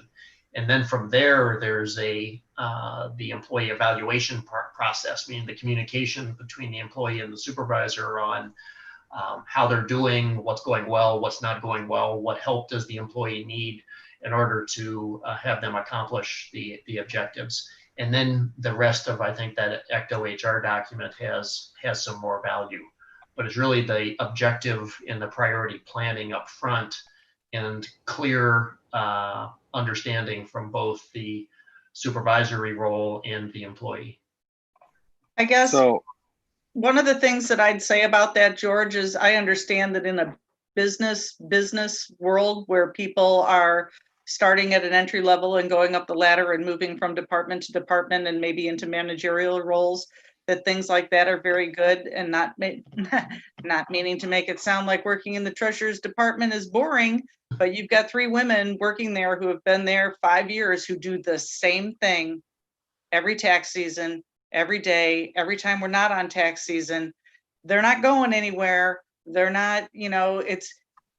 E: And then from there's the employee evaluation process, meaning the communication between the employee and the supervisor on how they're doing, what's going well, what's not going well, what help does the employee need in order to have them accomplish the objectives. And then the rest of, I think, that Ecto HR document has some more value, but it's really the objective and the priority planning up front and clear understanding from both the supervisory role and the employee.
H: I guess
C: So,
H: one of the things that I'd say about that, George, is I understand that in a business world where people are starting at an entry level and going up the ladder and moving from department to department and maybe into managerial roles, that things like that are very good, and not meaning to make it sound like working in the treasurer's department is boring, but you've got 3 women working there who have been there 5 years who do the same thing every tax season, every day, every time we're not on tax season. They're not going anywhere. They're not, it's,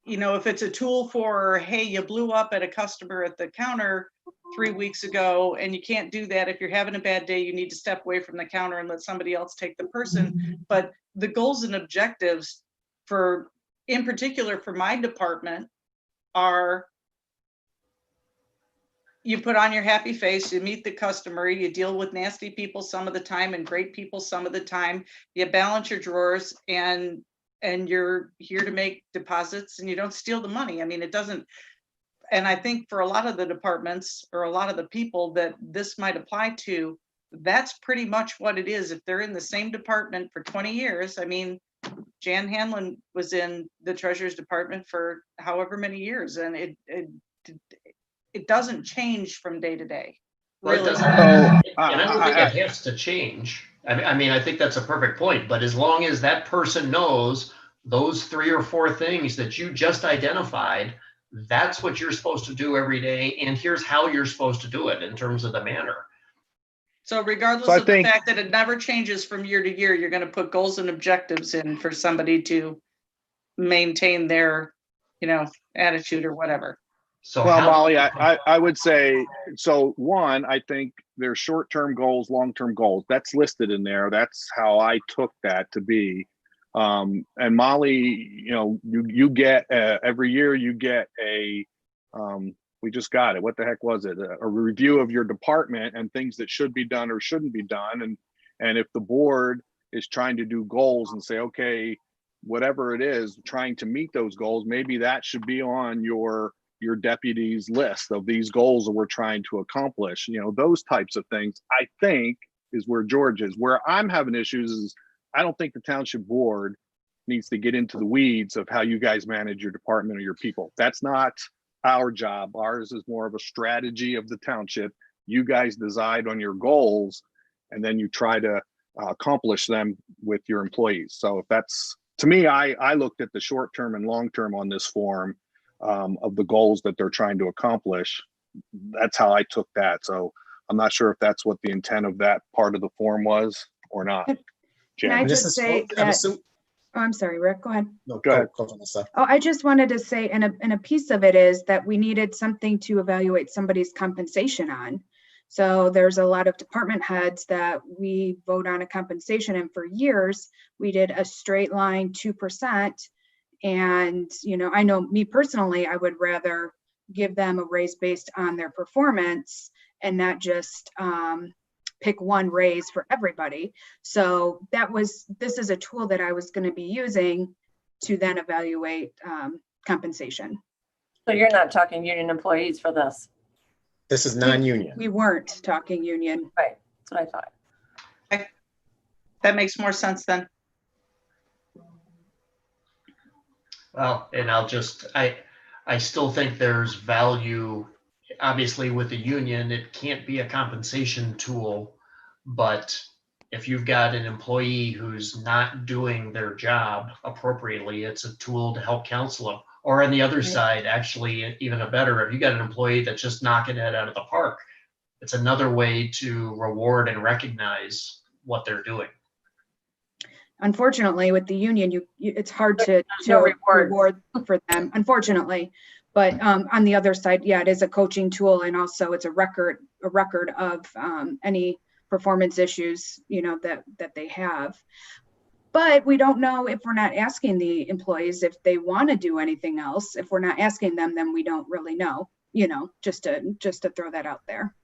H: if it's a tool for, hey, you blew up at a customer at the counter 3 weeks ago, and you can't do that. If you're having a bad day, you need to step away from the counter and let somebody else take the person. But the goals and objectives in particular for my department are, you put on your happy face, you meet the customer, you deal with nasty people some of the time and great people some of the time, you balance your drawers, and you're here to make deposits, and you don't steal the money. I mean, it doesn't, and I think for a lot of the departments or a lot of the people that this might apply to, that's pretty much what it is. If they're in the same department for 20 years, I mean, Jan Hanlon was in the treasurer's department for however many years, and it doesn't change from day to day.
E: Well,
H: Really.
E: it doesn't, and I don't think it has to change. I mean, I think that's a perfect point, but as long as that person knows those 3 or 4 things that you just identified, that's what you're supposed to do every day. And here's how you're supposed to do it in terms of the manner.
H: So regardless of the fact that it never changes from year to year, you're going to put goals and objectives in for somebody to maintain their, attitude or whatever.
E: So
C: well, Molly, I would say, so one, I think there's short-term goals, long-term goals. That's listed in there. That's how I took that to be. And Molly, you get every year you get a We just got it. What the heck was it? A review of your department and things that should be done or shouldn't be done. And if the board is trying to do goals and say, okay, whatever it is, trying to meet those goals, maybe that should be on your deputy's list of these goals that we're trying to accomplish. You know, those types of things, I think, is where George is. Where I'm having issues is I don't think the township board needs to get into the weeds of how you guys manage your department or your people. That's not our job. Ours is more of a strategy of the township. You guys decide on your goals, and then you try to accomplish them with your employees. So if that's, to me, I looked at the short term and long term on this form of the goals that they're trying to accomplish. That's how I took that. So I'm not sure if that's what the intent of that part of the form was or not.
D: Can I just say that, oh, I'm sorry, Rick, go ahead.
F: No,
C: Go ahead.
F: Melissa.
D: Oh, I just wanted to say, and a piece of it is that we needed something to evaluate somebody's compensation on. So there's a lot of department heads that we vote on a compensation, and for years we did a straight line 2%. And, you know, I know me personally, I would rather give them a raise based on their performance and not just pick one raise for everybody. So this is a tool that I was going to be using to then evaluate compensation.
I: So you're not talking union employees for this?
F: This is non-union.
D: We weren't talking union.
I: Right, that's what I thought.
H: Okay. That makes more sense then.
E: Well, and I still think there's value, obviously with the union, it can't be a compensation tool, but if you've got an employee who's not doing their job appropriately, it's a tool to help counsel them. Or on the other side, actually, even a better, if you got an employee that's just knocking it out of the park, it's another way to reward and recognize what they're doing.
D: Unfortunately, with the union, it's hard to
I: no
D: reward for them, unfortunately. But on the other side, yeah, it is a coaching tool, and also it's a record of any performance issues, you know, that they have. But we don't know if we're not asking the employees if they want to do anything else. If we're not asking them, then we don't really know, you know, just to throw that out there.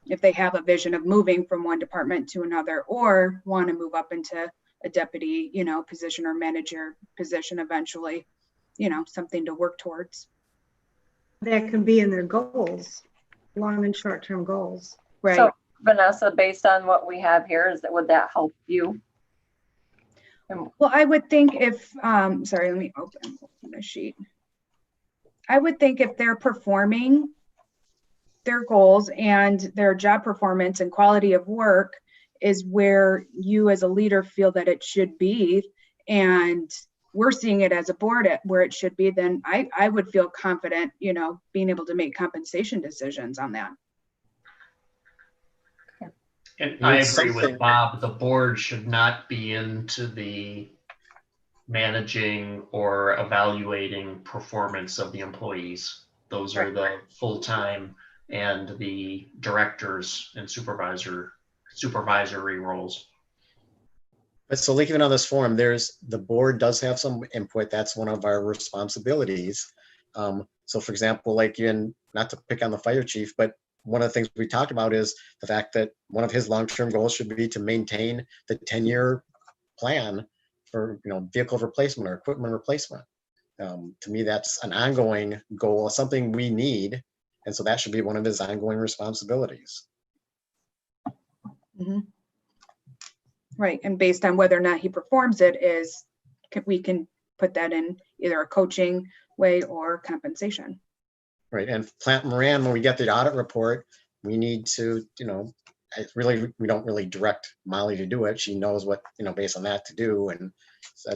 D: If they have a vision of moving from one department to another, or want to move up into a deputy, you know, position or manager position eventually, you know, something to work towards.
K: That can be in their goals, long and short-term goals.
D: Right.
I: So Vanessa, based on what we have here, would that help you?
D: Well, I would think if, sorry, let me open the sheet. I would think if they're performing their goals and their job performance and quality of work is where you as a leader feel that it should be, and we're seeing it as a board where it should be, then I would feel confident, you know, being able to make compensation decisions on that.
E: And I agree with Bob, the board should not be into the managing or evaluating performance of the employees. Those are the full-time and the directors and supervisory roles.
F: But so like even on this forum, the board does have some input. That's one of our responsibilities. So for example, like not to pick on the fire chief, but one of the things we talked about is the fact that one of his long-term goals should be to maintain the 10-year plan for, you know, vehicle replacement or equipment replacement. To me, that's an ongoing goal, something we need. And so that should be one of his ongoing responsibilities.
D: Mm-hmm. Right. And based on whether or not he performs it we can put that in either a coaching way or compensation.
F: Right. And Plant Moran, when we get the audit report, we need to, you know, we don't really direct Molly to do it. She knows what, you know, based on that to do. And so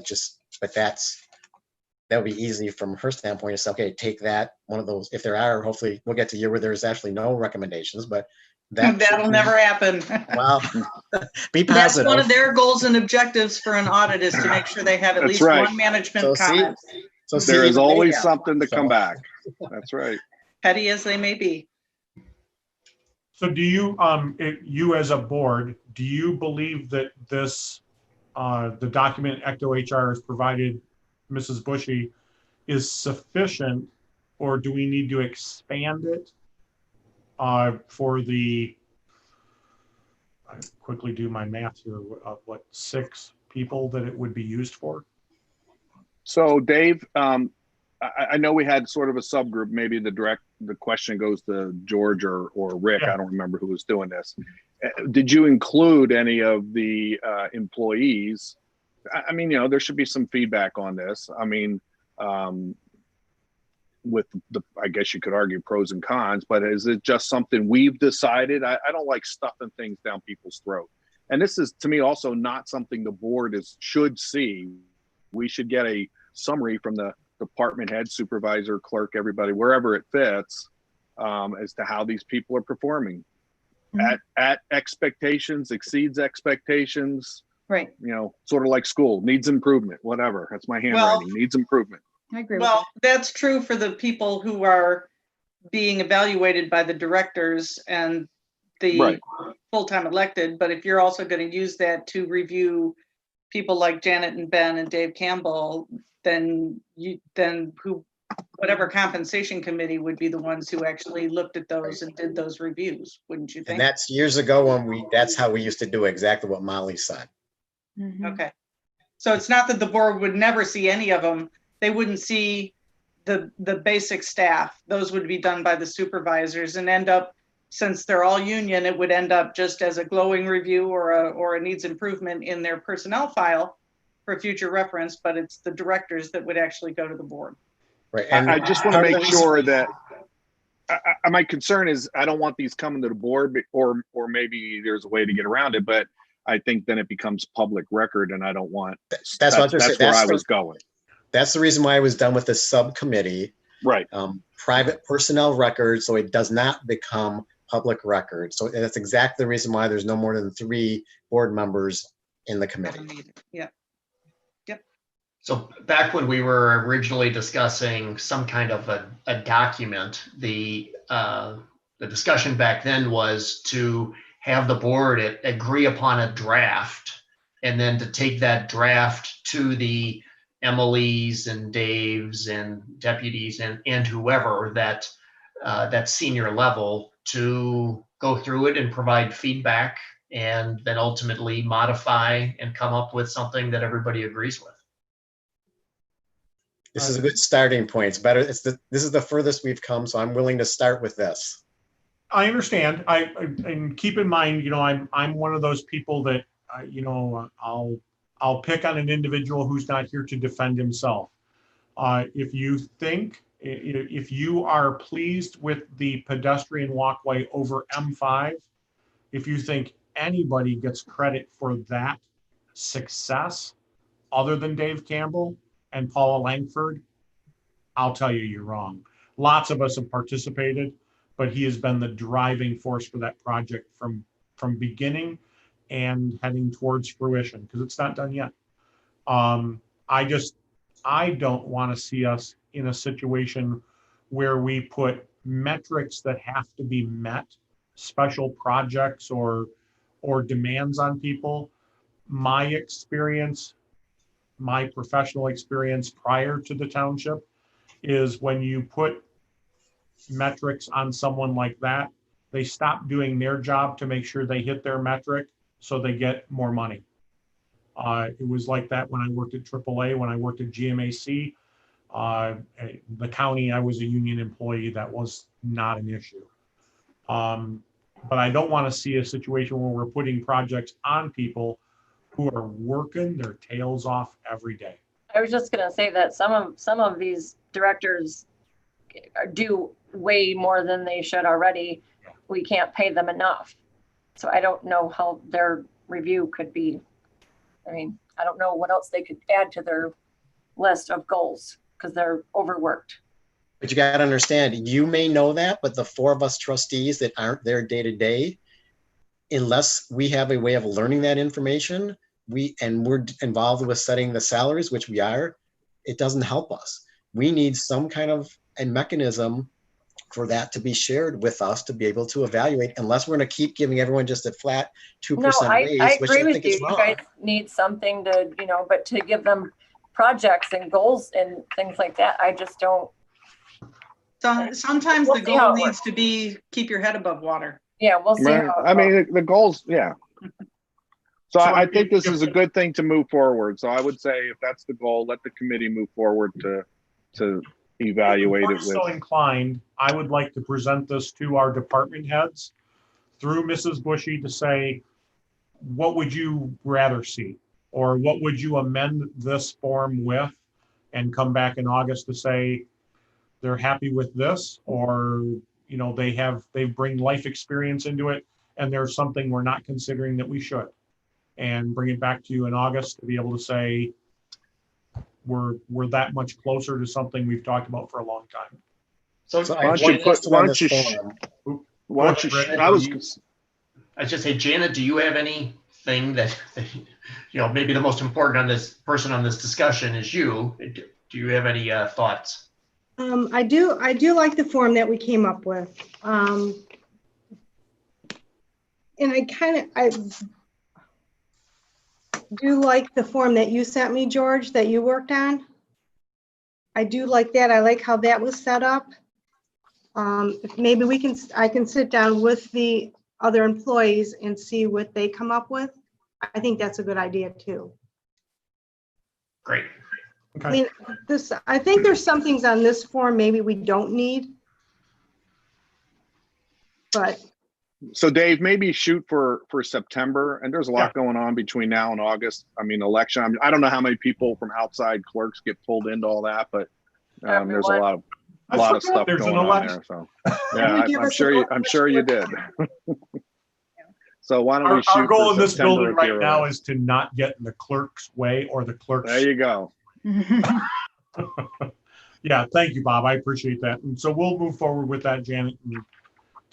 F: that would be easy from her standpoint to say, okay, take that, one of those, if there are, hopefully we'll get to a year where there's actually no recommendations, but
H: that'll never happen.
F: Well, be positive.
H: That's one of their goals and objectives for an audit, is to make sure they have at least one management comment.
F: So
C: there is always something to come back. That's right.
H: Petty as they may be.
B: So do you, you as a board, do you believe that this, the document Ecto HR has provided Mrs. Bushy is sufficient or do we need to expand it for the, I quickly do my math here, what, 6 people that it would be used for?
C: So Dave, I know we had sort of a subgroup. Maybe the question goes to George or Rick.
B: Yeah.
C: I don't remember who was doing this. Did you include any of the employees? I mean, you know, there should be some feedback on this. I mean, with I guess you could argue pros and cons, but is it just something we've decided? I don't like stuffing things down people's throat. And this is, to me, also not something the board should see. We should get a summary from the department head, supervisor, clerk, everybody, wherever it fits, as to how these people are performing. At expectations, exceeds expectations.
D: Right.
C: You know, sort of like school, needs improvement, whatever. That's my handwriting, needs improvement.
D: I agree with
H: Well, that's true for the people who are being evaluated by the directors and the
C: Right.
H: full-time elected. But if you're also going to use that to review people like Janet and Ben and Dave Campbell, then whatever compensation committee would be the ones who actually looked at those and did those reviews, wouldn't you think?
F: And that's years ago when that's how we used to do exactly what Molly said.
D: Mhm.
H: Okay. So it's not that the board would never see any of them. They wouldn't see the basic staff. Those would be done by the supervisors and end up, since they're all union, it would end up just as a glowing review or a needs improvement in their personnel file for future reference, but it's the directors that would actually go to the board.
F: Right. And
C: I just want to make sure that my concern is I don't want these coming to the board, or maybe there's a way to get around it, but I think then it becomes public record, and I don't want. That's where I was going.
F: That's the reason why I was done with the subcommittee.
C: Right.
F: Private personnel records, so it does not become public record. So that's exactly the reason why there's no more than 3 board members in the committee.
H: Yeah.
E: So back when we were originally discussing some kind of a document, the discussion back then was to have the board agree upon a draft, and then to take that draft to the Emily's and Dave's and deputies and whoever that senior level to go through it and provide feedback, and then ultimately modify and come up with something that everybody agrees with.
F: This is a good starting point. It's better. This is the furthest we've come, so I'm willing to start with this.
B: I understand. And keep in mind, you know, I'm one of those people that you know, I'll pick on an individual who's not here to defend himself. If you are pleased with the pedestrian walkway over M5, if you think anybody gets credit for that success other than Dave Campbell and Paula Langford, I'll tell you, you're wrong. Lots of us have participated, but he has been the driving force for that project from beginning and heading towards fruition, because it's not done yet. I don't want to see us in a situation where we put metrics that have to be met, special projects or demands on people. My experience, my professional experience prior to the township, is when you put metrics on someone like that, they stop doing their job to make sure they hit their metric so they get more money. It was like that when I worked at AAA, when I worked at GMAC. The county, I was a union employee, that was not an issue. But I don't want to see a situation where we're putting projects on people who are working their tails off every day.
I: I was just going to say that some of these directors do way more than they should already. We can't pay them enough. So I don't know how their review could be. I mean, I don't know what else they could add to their list of goals because they're overworked.
F: But you got to understand, you may know that, but the 4 of us trustees that aren't there day to day, unless we have a way of learning that information, we're involved with setting the salaries, which we are, it doesn't help us. We need some kind of a mechanism for that to be shared with us to be able to evaluate, unless we're going to keep giving everyone just a flat 2% raise,
I: I
F: which
I: agree
F: I
I: with
F: think
I: you.
F: is wrong.
I: You guys need something to, you know, but to give them projects and goals and things like that, I just don't.
H: Sometimes
I: We'll
H: the
I: see how
H: goal
I: it
H: needs to be keep your head above water.
I: Yeah, we'll see.
C: Right.
I: How it
C: I mean,
I: goes.
C: the goals, yeah. So
B: So
C: I think this
B: if-
C: is a good thing to move forward. So I would say if that's the goal, let the committee move forward to evaluate
B: If
C: it
B: we're
C: with.
B: so inclined, I would like to present this to our department heads through Mrs. Bushy to say, what would you rather see? Or what would you amend this form with and come back in August to say they're happy with this, or, you know, they bring life experience into it and there's something we're not considering that we should. And bring it back to you in August to be able to say, we're that much closer to something we've talked about for a long time.
F: So
C: Why don't you put, why don't you, why don't you, I was,
E: I should say, Janet, do you have anything that, you know, maybe the most important on this person on this discussion is you. Do you have any thoughts?
K: I do like the form that we came up with. And I do like the form that you sent me, George, that you worked on. I do like that. I like how that was set up. If maybe I can sit down with the other employees and see what they come up with. I think that's a good idea too.
E: Great.
B: Okay.
K: I mean, I think there's some things on this form maybe we don't need. But
C: so Dave, maybe shoot for September, and there's a lot going on between now and August. I mean, election. I don't know how many people from outside clerks get pulled into all that, but there's a lot of stuff going on there. So yeah, I'm sure you did. So why don't we shoot
B: our goal in
C: for
B: this
C: September
B: building right now is to not get in the clerk's way or the clerk's.
C: There you go.
B: Yeah, thank you, Bob. I appreciate that. And so we'll move forward with that, Janet, and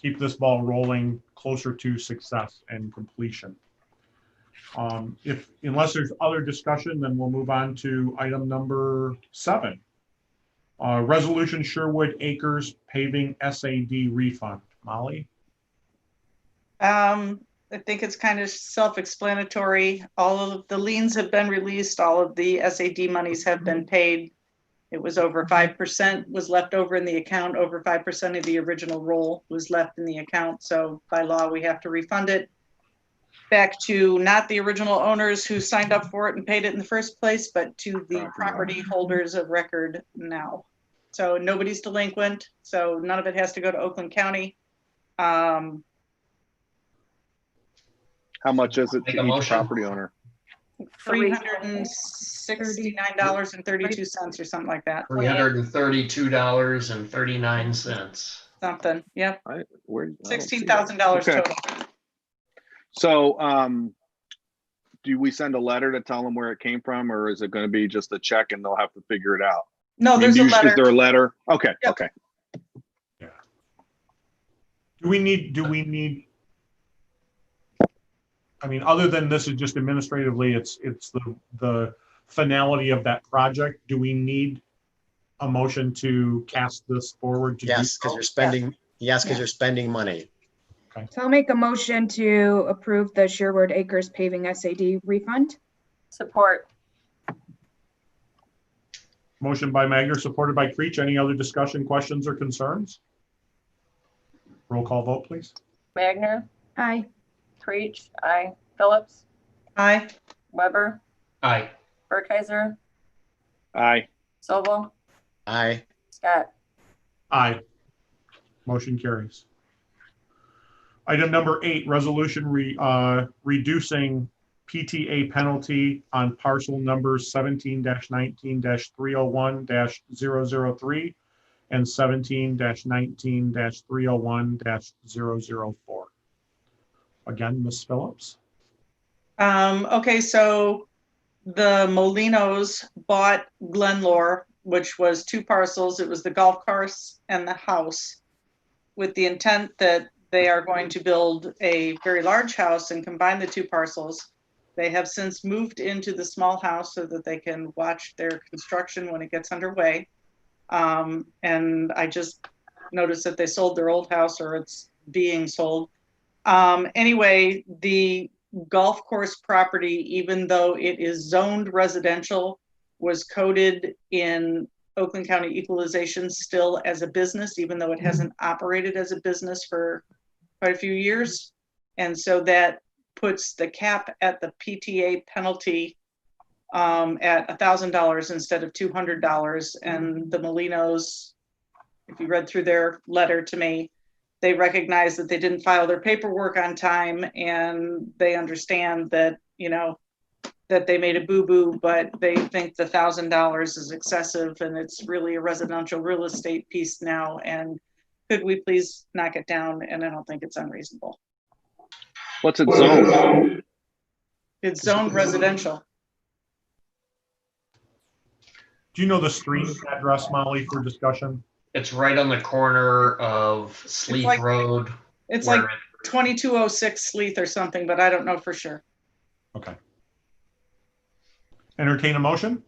B: keep this ball rolling closer to success and completion. Unless there's other discussion, then we'll move on to item number 7. Resolution Sherwood Acres paving SAD refund. Molly?
H: I think it's kind of self-explanatory. All of the liens have been released. All of the SAD monies have been paid. It was over 5% was left over in the account. Over 5% of the original roll was left in the account. So by law, we have to refund it back to not the original owners who signed up for it and paid it in the first place, but to the property holders of record now. So nobody's delinquent. So none of it has to go to Oakland County.
C: How much is it to each property owner?
H: $369.32 or something like that.
E: $332.39.
H: Something. Yep.
C: $16,000
H: total.
C: So, do we send a letter to tell them where it came from, or is it going to be just a check and they'll have to figure it out?
H: No, there's a letter.
C: Is there a letter? Okay.
H: Yep.
C: Okay.
B: Yeah. Do we need, I mean, other than this is just administratively, it's the finality of that project. Do we need a motion to cast this forward?
F: Yes, because you're spending. Yes, because you're spending money.
B: Okay.
D: So I'll make a motion to approve the Sherwood Acres paving SAD refund.
I: Support.
B: Motion by Magner, supported by Creech. Any other discussion, questions, or concerns? Roll call vote, please.
I: Magner,
D: Aye.
I: Creech, aye. Phillips,
H: Aye.
I: Weber,
E: Aye.
I: Burkheiser,
C: Aye.
I: Sobel,
F: Aye.
I: Scott.
B: Aye. Motion carries. Item number 8, resolution reducing PTA penalty on parcel numbers 17-19-301-003 and 17-19-301-004. Again, Ms. Phillips.
H: Okay, so the Molinos bought Glenlore, which was 2 parcels. It was the golf course and the house, with the intent that they are going to build a very large house and combine the 2 parcels. They have since moved into the small house so that they can watch their construction when it gets underway. And I just noticed that they sold their old house, or it's being sold. Anyway, the golf course property, even though it is zoned residential, was coded in Oakland County Equalization still as a business, even though it hasn't operated as a business for quite a few years. And so that puts the cap at the PTA penalty at $1,000 instead of $200. And the Molinos, if you read through their letter to me, they recognize that they didn't file their paperwork on time, and they understand that, you know, that they made a boo-boo, but they think the $1,000 is excessive, and it's really a residential real estate piece now. And could we please knock it down? And I don't think it's unreasonable.
C: What's it zoned?
H: It's zoned residential.
B: Do you know the street address, Molly, for discussion?
E: It's right on the corner of Sleeth Road.
H: It's like 2206 Sleeth or something, but I don't know for sure.
B: Okay. Entertain a motion?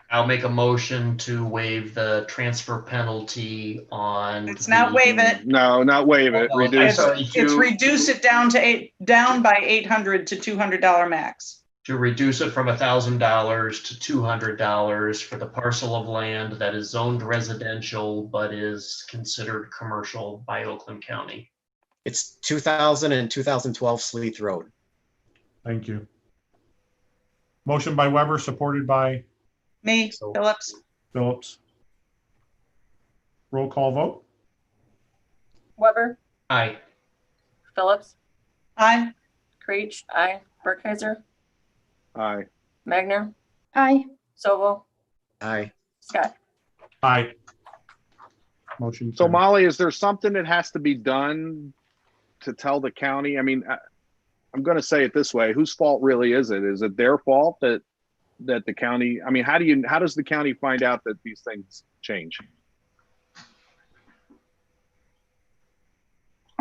E: I'll make a motion to waive the transfer penalty on.
H: It's not waive it.
C: No, not waive it. Reduce it.
H: It's reduce it down to down by $800 to $200 max.
E: To reduce it from $1,000 to $200 for the parcel of land that is zoned residential but is considered commercial by Oakland County.
F: It's 2000 and 2012 Sleeth Road.
B: Thank you. Motion by Weber, supported by
H: me, Phillips.
B: Phillips. Roll call vote.
I: Weber,
E: Aye.
I: Phillips,
H: Aye.
I: Creech, aye. Burkheiser,
C: Aye.
I: Magner,
K: Aye.
I: Sovo,
F: Aye.
I: Scott.
B: Aye. Motion.
C: So
B: carried.
C: Molly, is there something that has to be done to tell the county? I mean, I'm going to say it this way: whose fault really is it? Is it their fault that the county? I mean, how does the county find out that these things change?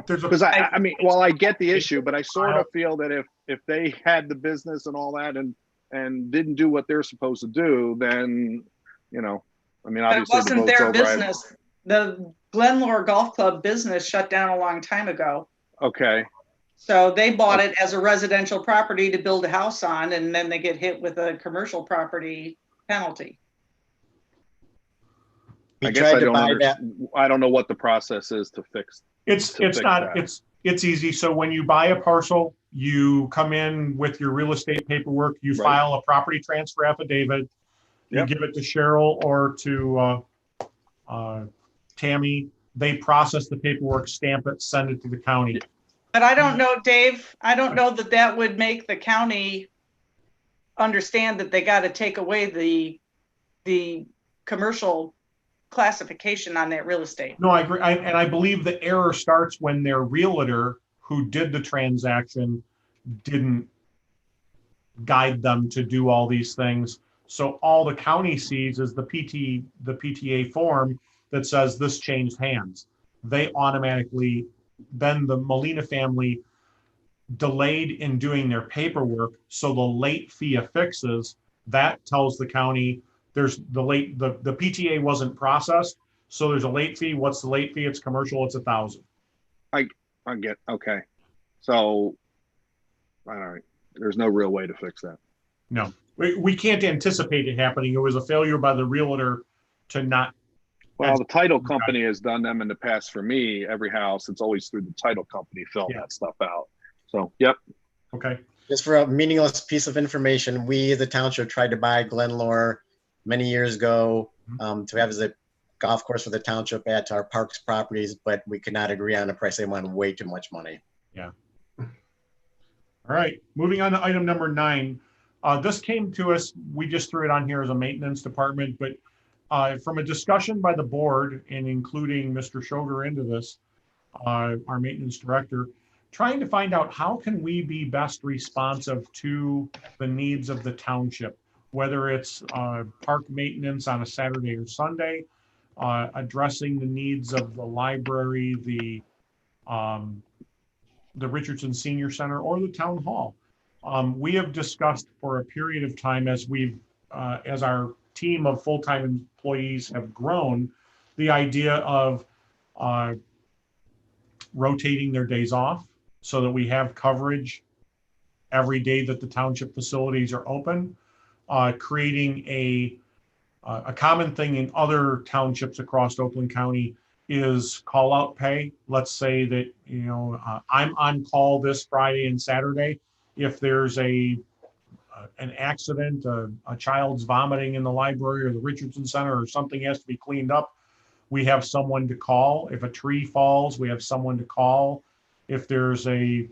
C: Because I mean, well, I get the issue, but I sort of feel that if they had the business and all that and didn't do what they're supposed to do, then, you know, I mean, obviously
H: it wasn't their business. The Glenlore Golf Club business shut down a long time ago.
C: Okay.
H: So they bought it as a residential property to build a house on, and then they get hit with a commercial property penalty.
F: We tried to buy that.
C: I don't know what the process is to fix.
B: It's easy. So when you buy a parcel, you come in with your real estate paperwork, you file a property transfer affidavit, you give it to Cheryl or to Tammy. They process the paperwork, stamp it, send it to the county.
H: But I don't know, Dave, I don't know that that would make the county understand that they got to take away the commercial classification on that real estate.
B: No, I agree. And I believe the error starts when their realtor who did the transaction didn't guide them to do all these things. So all the county sees is the PTA form that says this changed hands. They automatically, then the Molina family delayed in doing their paperwork. So the late fee affixes, that tells the county there's the PTA wasn't processed. So there's a late fee. What's the late fee? It's commercial. It's $1,000.
C: I get, okay. So, all right. There's no real way to fix that.
B: No, we can't anticipate it happening. It was a failure by the realtor to not.
C: Well, the title company has done them in the past for me. Every house, it's always through the title company filling that stuff out. So, yep.
B: Okay.
F: Just for a meaningless piece of information, we, the township, tried to buy Glenlore many years ago to have as a golf course for the township, add to our parks properties, but we could not agree on a price. They wanted way too much money.
B: Yeah. All right. Moving on to item number 9. This came to us, we just threw it on here as a maintenance department, but from a discussion by the board and including Mr. Shoger into this, our maintenance director, trying to find out how can we be best responsive to the needs of the township, whether it's park maintenance on a Saturday or Sunday, addressing the needs of the library, the Richardson Senior Center, or the town hall. We have discussed for a period of time as our team of full-time employees have grown, the idea of rotating their days off so that we have coverage every day that the township facilities are open, creating a a common thing in other townships across Oakland County is call out pay. Let's say that, I'm on call this Friday and Saturday. If there's an accident, a child's vomiting in the library or the Richardson Center, or something has to be cleaned up, we have someone to call. If a tree falls, we have someone to call. If there's a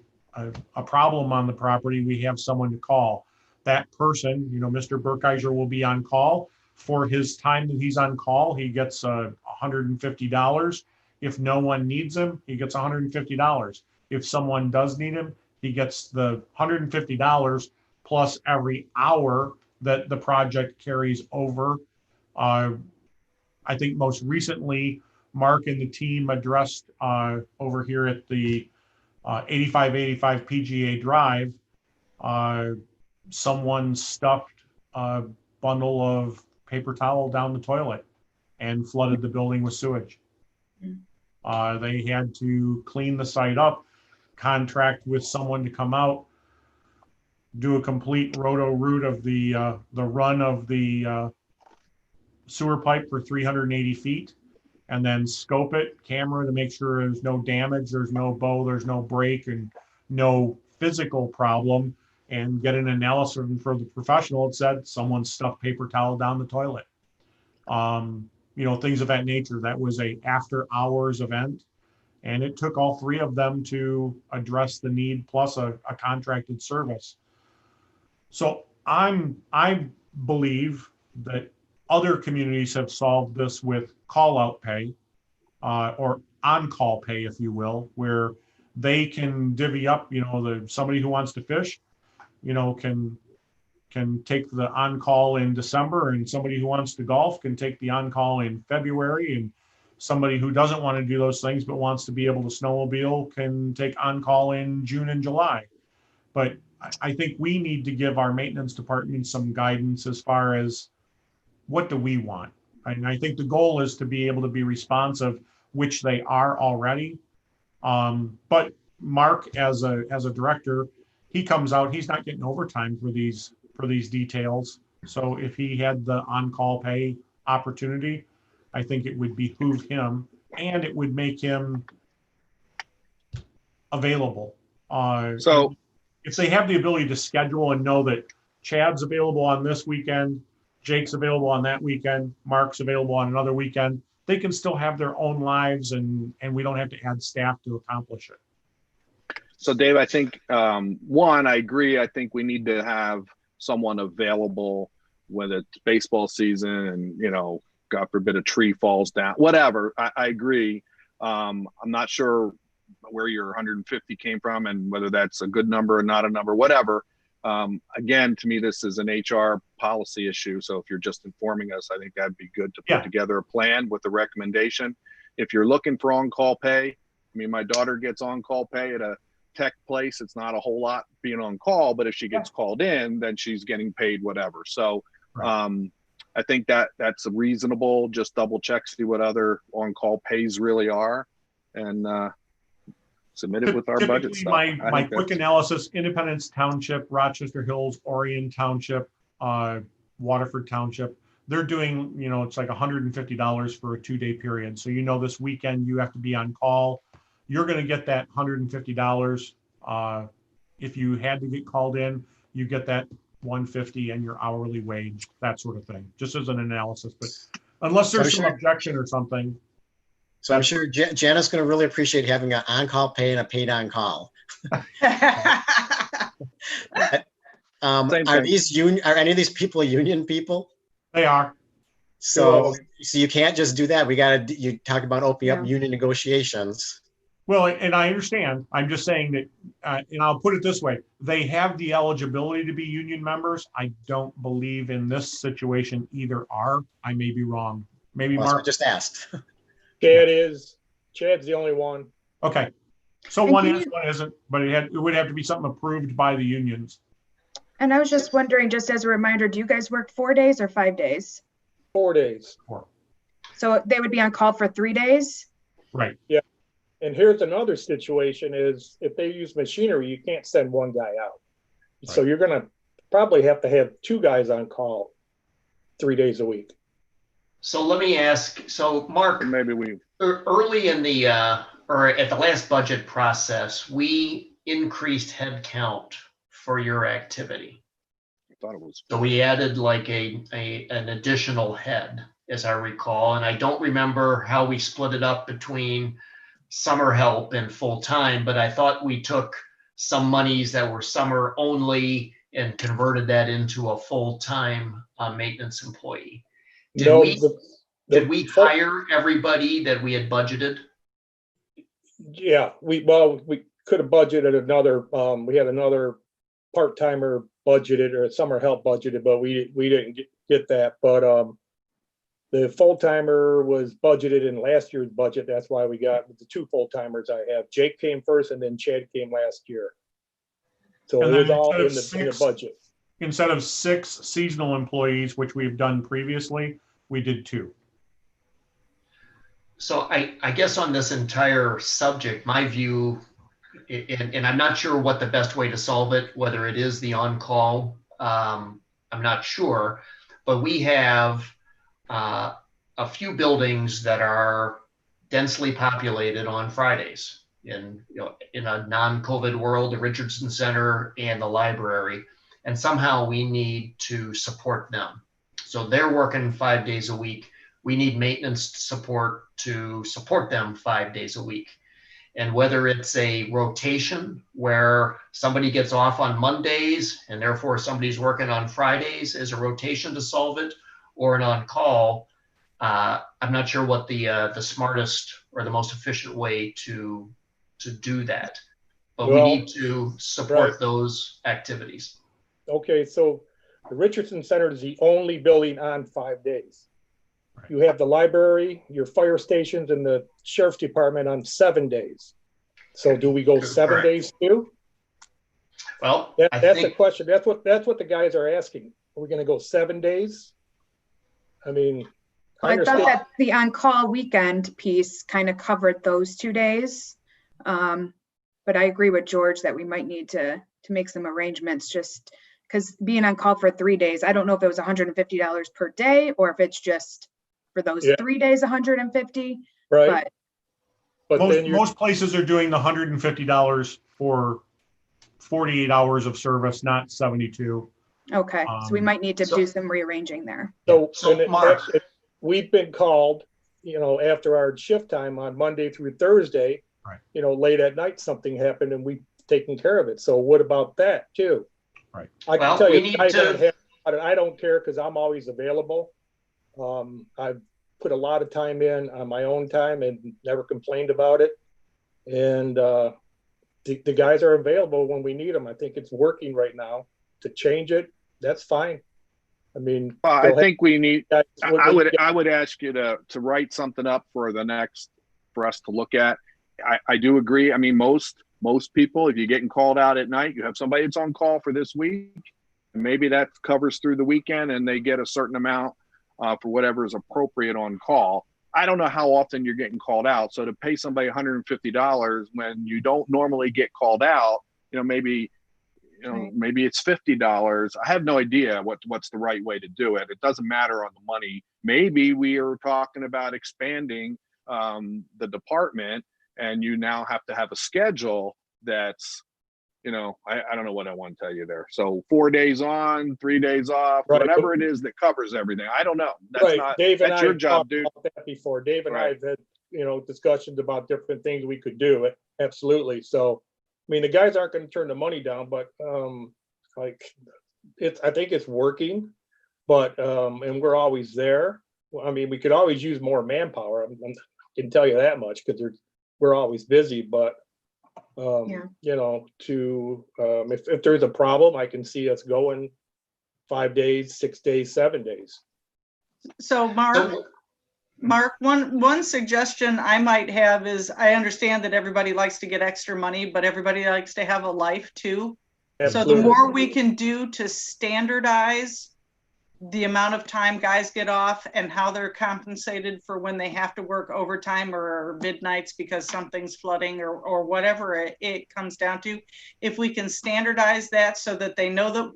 B: problem on the property, we have someone to call. That person, Mr. Burkeiser, will be on call. For his time that he's on call, he gets $150. If no one needs him, he gets $150. If someone does need him, he gets the $150 plus every hour that the project carries over. I think most recently, Mark and the team addressed over here at the 8585 PGA Drive, someone stuffed a bundle of paper towel down the toilet and flooded the building with sewage. They had to clean the site up, contract with someone to come out, do a complete roto-root of the run of the sewer pipe for 380 feet, and then scope it, camera, to make sure there's no damage, there's no bow, there's no break, and no physical problem, and get an analysis for the professional. It said someone stuffed paper towel down the toilet. Things of that nature. That was a after hours event, and it took all three of them to address the need, plus a contracted service. So I believe that other communities have solved this with call out pay, or on-call pay, if you will, where they can divvy up, somebody who wants to fish, can take the on-call in December, and somebody who wants to golf can take the on-call in February, and somebody who doesn't want to do those things but wants to be able to snowmobile can take on-call in June and July. But I think we need to give our maintenance department some guidance as far as what do we want. And I think the goal is to be able to be responsive, which they are already. But Mark, as a director, he comes out, he's not getting overtime for these details. So if he had the on-call pay opportunity, I think it would behoove him, and it would make him available. So if they have the ability to schedule and know that Chad's available on this weekend, Jake's available on that weekend, Mark's available on another weekend, they can still have their own lives, and we don't have to add staff to accomplish it.
C: So Dave, I think, one, I agree. I think we need to have someone available when it's baseball season and, God forbid a tree falls down, whatever. I agree. I'm not sure where your 150 came from and whether that's a good number or not a number, whatever. Again, to me, this is an HR policy issue. So if you're just informing us, I think that'd be good to put together a plan with a recommendation. If you're looking for on-call pay, my daughter gets on-call pay at a tech place. It's not a whole lot being on call, but if she gets called in, then she's getting paid whatever. So I think that's reasonable. Just double check, see what other on-call pays really are, and submit it with our budget stuff.
B: My quick analysis: Independence Township, Rochester Hills, Orion Township, Waterford Township, they're doing, it's like $150 for a 2-day period. So this weekend you have to be on call. You're going to get that $150. If you had to get called in, you get that $150 and your hourly wage, that sort of thing, just as an analysis. But unless there's some objection or something.
F: So I'm sure Janice's going to really appreciate having an on-call pay and a paid on-call. Are any of these people union people?
B: They are.
F: So you can't just do that. You talk about opening up union negotiations.
B: Well, and I understand. I'm just saying that, and I'll put it this way: they have the eligibility to be union members. I don't believe in this situation either are. I may be wrong. Maybe Mark.
F: I just asked.
L: Chad's the only one.
B: Okay, so one is, one isn't, but it would have to be something approved by the unions.
D: And I was just wondering, just as a reminder, do you guys work 4 days or 5 days?
L: 4 days.
B: 4.
D: So they would be on call for 3 days?
B: Right.
L: Yeah. And here's another situation is if they use machinery, you can't send one guy out. Right. So you're going to probably have to have 2 guys on call 3 days a week.
E: So let me ask, so Mark,
C: Maybe we,
E: early in the, or at the last budget process, we increased headcount for your activity.
C: I thought it was.
E: So we added like an additional head, as I recall, and I don't remember how we split it up between summer help and full-time, but I thought we took some monies that were summer only and converted that into a full-time maintenance employee. Did we hire everybody that we had budgeted?
L: Yeah, we could have budgeted another, we had another part-timer budgeted or summer help budgeted, but we didn't get that. But the full-timer was budgeted in last year's budget. That's why we got the 2 full-timers I have. Jake came first and then Chad came last year. So
B: And
L: it was
B: then
L: all in
B: instead
L: the budget.
B: Instead of 6 seasonal employees, which we've done previously, we did 2.
E: So I guess on this entire subject, my view, and I'm not sure what the best way to solve it, whether it is the on-call, I'm not sure, but we have a few buildings that are densely populated on Fridays. In a non-COVID world, the Richardson Center and the library, and somehow we need to support them. So they're working 5 days a week. We need maintenance support to support them 5 days a week. And whether it's a rotation where somebody gets off on Mondays and therefore somebody's working on Fridays as a rotation to solve it, or an on-call, I'm not sure what the smartest or the most efficient way to do that. But we need to support those activities.
L: Okay, so the Richardson Center is the only building on 5 days. You have the library, your fire stations, and the sheriff's department on 7 days. So do we go 7 days too?
E: Well,
L: that's the question. That's what the guys are asking. Are we going to go 7 days? I mean,
D: I thought that the on-call weekend piece kind of covered those 2 days. But I agree with George that we might need to make some arrangements, just because being on call for 3 days, I don't know if it was $150 per day or if it's just for those 3 days, $150.
L: Right. But
B: most places are doing the $150 for 48 hours of service, not 72.
D: Okay, so we might need to do some rearranging there.
L: So Mark, we've been called, after our shift time on Monday through Thursday, late at night, something happened and we've taken care of it. So what about that too?
B: Right.
L: I can tell you, I don't care because I'm always available. I've put a lot of time in on my own time and never complained about it. And the guys are available when we need them. I think it's working right now. To change it, that's fine. I mean,
C: I think we need. I would ask you to write something up for us to look at. I do agree. I mean, most people, if you're getting called out at night, you have somebody that's on call for this week, and maybe that covers through the weekend, and they get a certain amount for whatever is appropriate on call. I don't know how often you're getting called out, so to pay somebody $150 when you don't normally get called out, maybe it's $50. I have no idea what's the right way to do it. It doesn't matter on the money. Maybe we are talking about expanding the department, and you now have to have a schedule that's, I don't know what I want to tell you there. So 4 days on, 3 days off, whatever it is that covers everything. I don't know. That's not
L: Dave and
C: that's
L: I
C: your job, dude.
L: About that before. Dave and I have had, discussions about different things we could do. Absolutely. So, I mean, the guys aren't going to turn the money down, but I think it's working, but and we're always there. I mean, we could always use more manpower. I can tell you that much because we're always busy, but if there's a problem, I can see us going 5 days, 6 days, 7 days.
H: So Mark, one suggestion I might have is, I understand that everybody likes to get extra money, but everybody likes to have a life too.
L: Absolutely.
H: So the more we can do to standardize the amount of time guys get off and how they're compensated for when they have to work overtime or midnights because something's flooding or whatever it comes down to, if we can standardize that so that they know that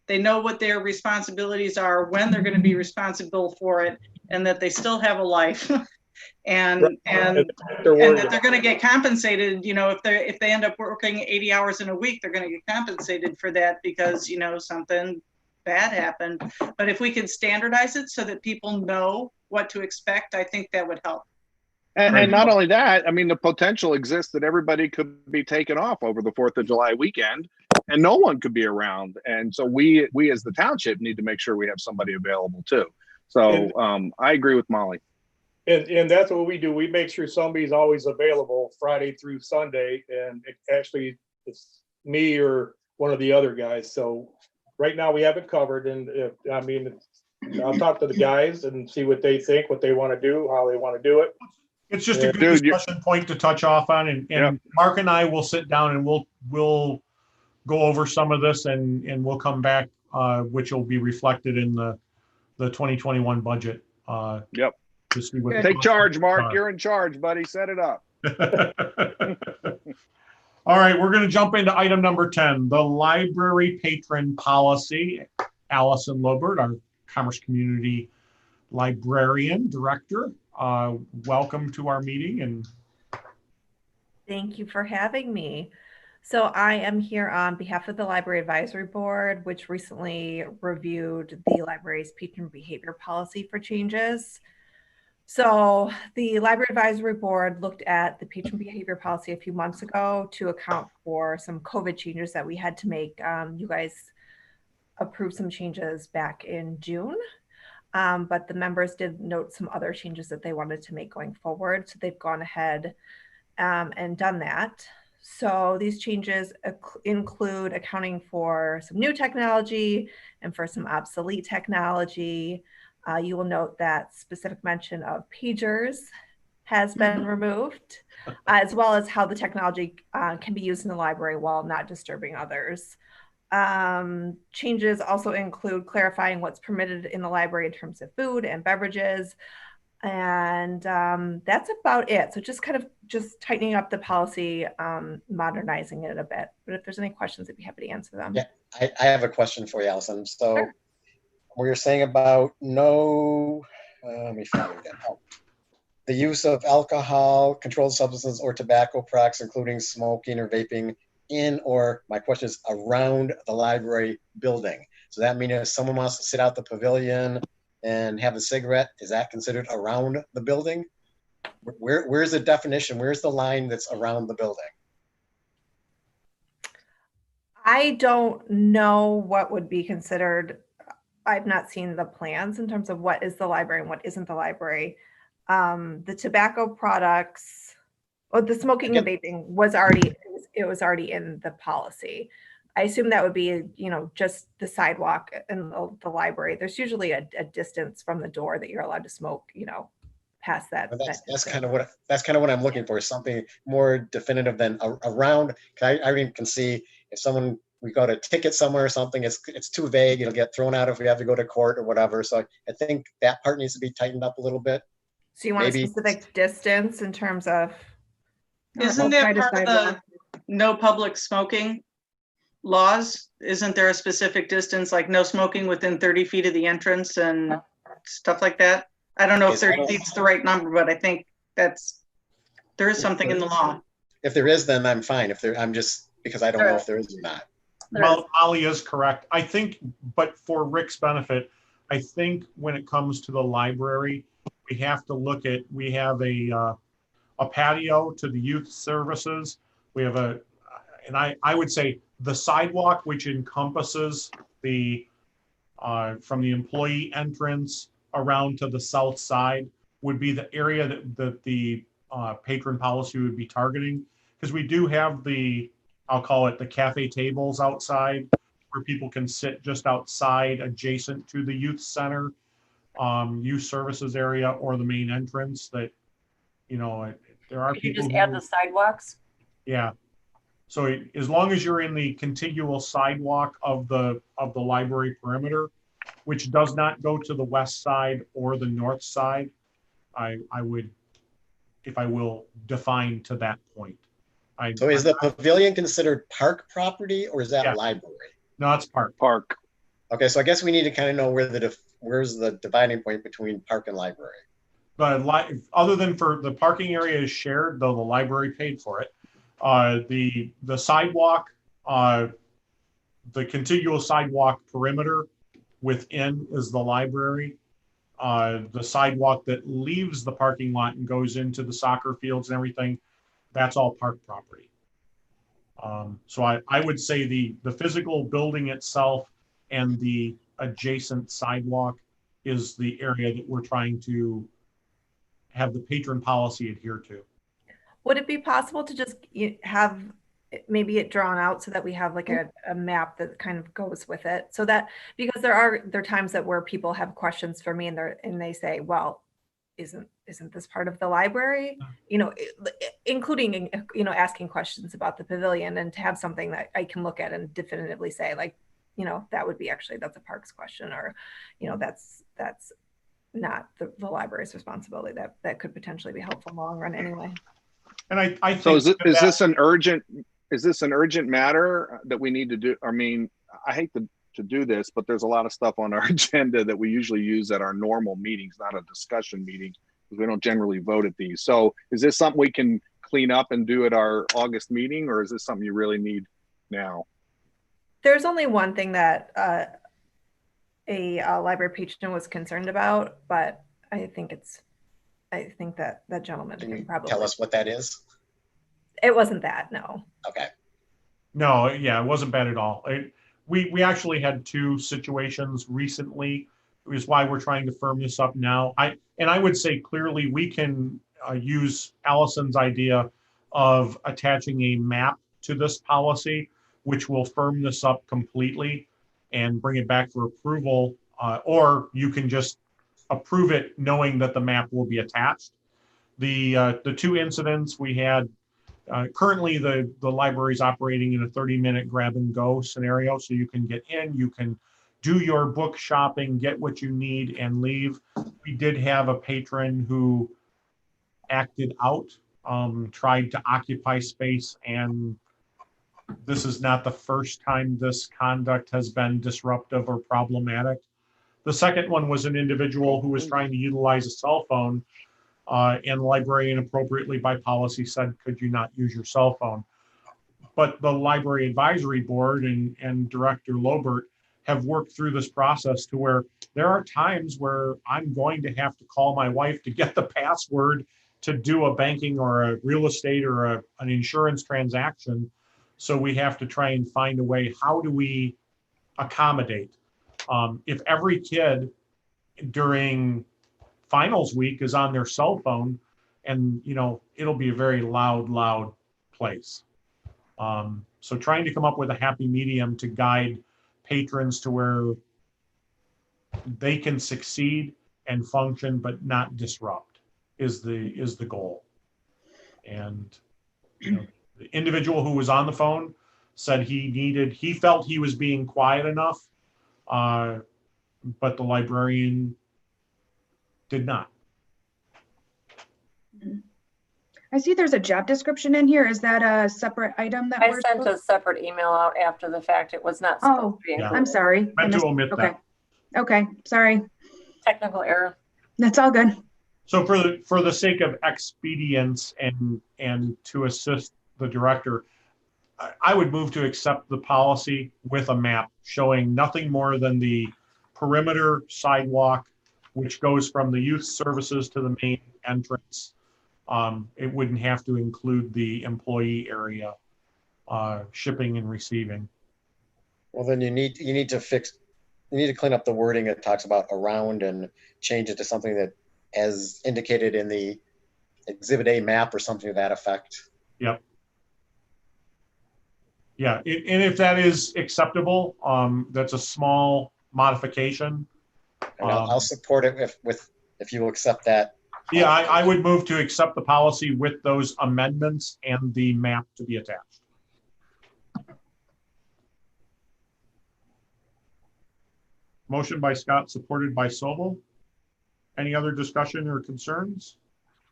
H: they know what their responsibilities are, when they're going to be responsible for it, and that they still have a life. and that they're going to get compensated. You know, if they end up working 80 hours in a week, they're going to get compensated for that because, you know, something bad happened. But if we could standardize it so that people know what to expect, I think that would help.
C: And not only that, I mean, the potential exists that everybody could be taken off over the 4th of July weekend and no one could be around. And so we as the township need to make sure we have somebody available too. So I agree with Molly.
L: And that's what we do. We make sure somebody's always available Friday through Sunday. And actually it's me or one of the other guys. So right now we have it covered. And I mean, I'll talk to the guys and see what they think, what they want to do, how they want to do it.
B: It's just a good discussion point to touch off on, and Mark and I will sit down and we'll go over some of this and we'll come back, which will be reflected in the 2021 budget.
C: Yep.
B: To see what
C: Take charge, Mark. You're in charge, buddy. Set it up.
B: All right, we're going to jump into item number 10, the library patron policy. Allison Lobert, our Commerce Community Librarian Director. Welcome to our meeting. And
M: thank you for having me. So I am here on behalf of the Library Advisory Board, which recently reviewed the library's patron behavior policy for changes. So the Library Advisory Board looked at the patron behavior policy a few months ago to account for some COVID changes that we had to make. You guys approved some changes back in June. But the members did note some other changes that they wanted to make going forward. So they've gone ahead and done that. So these changes include accounting for some new technology and for some obsolete technology. You will note that specific mention of pagers has been removed, as well as how the technology can be used in the library while not disturbing others. Changes also include clarifying what's permitted in the library in terms of food and beverages. And that's about it. So just kind of tightening up the policy, modernizing it a bit. But if there's any questions, I'd be happy to answer them.
F: Yeah, I have a question for you, Allison. So
M: sure.
F: We were saying about no, let me find it again. Oh, the use of alcohol, controlled substances, or tobacco products, including smoking or vaping in, or my question is around the library building. So that means if someone wants to sit out the pavilion and have a cigarette, is that considered around the building? Where's the definition? Where's the line that's around the building?
M: I don't know what would be considered. I've not seen the plans in terms of what is the library and what isn't the library. The tobacco products, or the smoking and vaping was already in the policy. I assume that would be, you know, just the sidewalk in the library. There's usually a distance from the door that you're allowed to smoke, you know, past that.
F: That's kind of what I'm looking for, something more definitive than around. I even can see if we got a ticket somewhere or something, it's too vague. It'll get thrown out if we have to go to court or whatever. So I think that part needs to be tightened up a little bit.
M: So you want maybe a specific distance in terms of?
H: Isn't that part of the no public smoking laws? Isn't there a specific distance, like no smoking within 30 feet of the entrance and stuff like that? I don't know if 30 feet's the right number, but I think there is something in the law.
F: If there is, then I'm fine. I'm just, because I don't know if there is or not.
B: Molly is correct. I think, but for Rick's benefit, I think when it comes to the library, we have to look at, we have a patio to the youth services. We have and I would say the sidewalk, which encompasses the, from the employee entrance around to the south side, would be the area that the patron policy would be targeting. Because we do have I'll call it the cafe tables outside where people can sit just outside adjacent to the youth center, youth services area, or the main entrance that, you know, there are people.
I: You just add the sidewalks?
B: Yeah. So as long as you're in the contiguous sidewalk of the library perimeter, which does not go to the west side or the north side, I would, if I will, define to that point.
F: So is the pavilion considered park property or is that library?
B: No, it's park.
C: Park.
F: Okay, so I guess we need to kind of know where's the dividing point between park and library.
B: Other than for the parking area is shared, though the library paid for it. The sidewalk, the contiguous sidewalk perimeter within is the library. The sidewalk that leaves the parking lot and goes into the soccer fields and everything, that's all park property. So I would say the physical building itself and the adjacent sidewalk is the area that we're trying to have the patron policy adhere to.
M: Would it be possible to just have maybe it drawn out so that we have like a map that kind of goes with it, so that, because there are times that where people have questions for me and they say, well, isn't this part of the library? You know, including, you know, asking questions about the pavilion, and to have something that I can look at and definitively say, like, you know, that would be actually, that's a parks question, or, you know, that's not the library's responsibility. That could potentially be helpful in the long run anyway.
B: And I think,
C: so is this an urgent matter that we need to do? I mean, I hate to do this, but there's a lot of stuff on our agenda that we usually use at our normal meetings, not a discussion meeting, because we don't generally vote at these. So is this something we can clean up and do at our August meeting, or is this something you really need now?
M: There's only one thing that a library patron was concerned about, but I think that gentleman can probably
F: tell us what that is.
M: It wasn't that, no.
F: Okay.
B: No, yeah, it wasn't bad at all. We actually had two situations recently, which is why we're trying to firm this up now. I would say clearly we can use Allison's idea of attaching a map to this policy, which will firm this up completely and bring it back for approval, or you can just approve it knowing that the map will be attached. The two incidents we had, currently the library is operating in a 30-minute grab and go scenario. So you can get in, you can do your book shopping, get what you need and leave. We did have a patron who acted out, tried to occupy space, and this is not the first time this conduct has been disruptive or problematic. The second one was an individual who was trying to utilize a cell phone, and the librarian appropriately by policy said, could you not use your cell phone? But the library advisory board and Director Lobert have worked through this process to where there are times where I'm going to have to call my wife to get the password to do a banking or a real estate or an insurance transaction. So we have to try and find a way, how do we accommodate? If every kid during finals week is on their cell phone, and you know, it'll be a very loud place. So trying to come up with a happy medium to guide patrons to where they can succeed and function but not disrupt is the goal. And you know, the individual who was on the phone said he felt he was being quiet enough, but the librarian did not.
D: I see there's a job description in here. Is that a separate item that
I: I
D: we're
I: sent a separate email out after the fact. It was not supposed to be
B: Yeah.
I: included.
D: I'm sorry.
B: Meant to omit
D: Okay.
B: that.
D: Okay, sorry.
I: Technical error.
D: That's all good.
B: So for the sake of expedience and to assist the director, I would move to accept the policy with a map showing nothing more than the perimeter sidewalk, which goes from the youth services to the main entrance. It wouldn't have to include the employee area, shipping and receiving.
F: Well, then you need to clean up the wording. It talks about around and change it to something that, as indicated in the Exhibit A map or something to that effect.
B: Yep. Yeah, and if that is acceptable, that's a small modification.
F: And I'll support it if you will accept that.
B: Yeah, I would move to accept the policy with those amendments and the map to be attached. Motion by Scott, supported by Sobel. Any other discussion or concerns?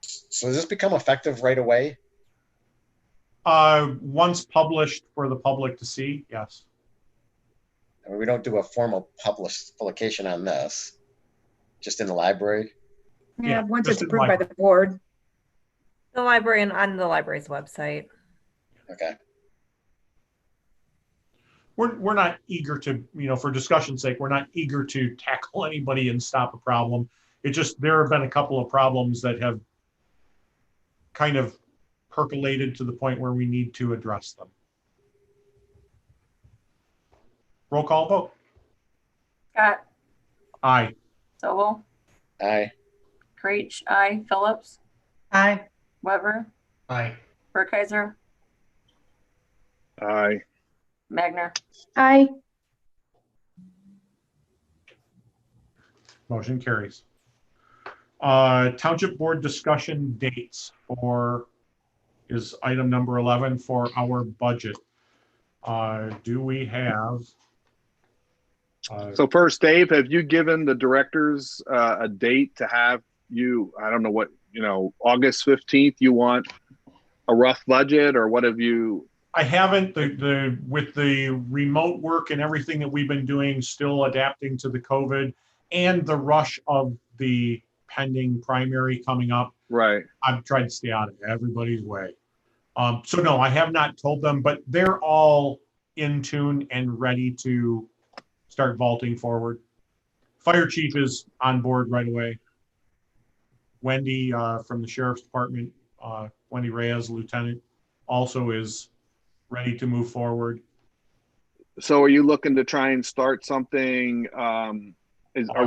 F: So does this become effective right away?
B: Once published for the public to see, yes.
F: I mean, we don't do a formal publication on this, just in the library.
D: Yeah, once
B: just
D: it's
B: in
D: approved by
B: library.
D: the board.
M: The library and on the library's website.
F: Okay.
B: We're not eager to, for discussion's sake, we're not eager to tackle anybody and stop a problem. It just, there have been a couple of problems that have kind of percolated to the point where we need to address them. Roll call vote.
I: Scott,
B: Aye.
I: Sobel,
F: Aye.
I: Creech, aye. Phillips,
H: Aye.
I: Weber,
E: Aye.
I: Burkheiser,
C: Aye.
I: Magner.
K: Aye.
B: Motion carries. Township board discussion dates is item number 11 for our budget. Do we have?
C: So first, Dave, have you given the directors a date to have you, I don't know what, August 15th, you want a rough budget, or what have you?
B: I haven't, with the remote work and everything that we've been doing, still adapting to the COVID and the rush of the pending primary coming up.
C: Right.
B: I've tried to stay out of everybody's way. So no, I have not told them, but they're all in tune and ready to start vaulting forward. Fire chief is on board right away. Wendy from the sheriff's department, Wendy Reyes, lieutenant, also is ready to move forward.
C: So are you looking to try and start something? Are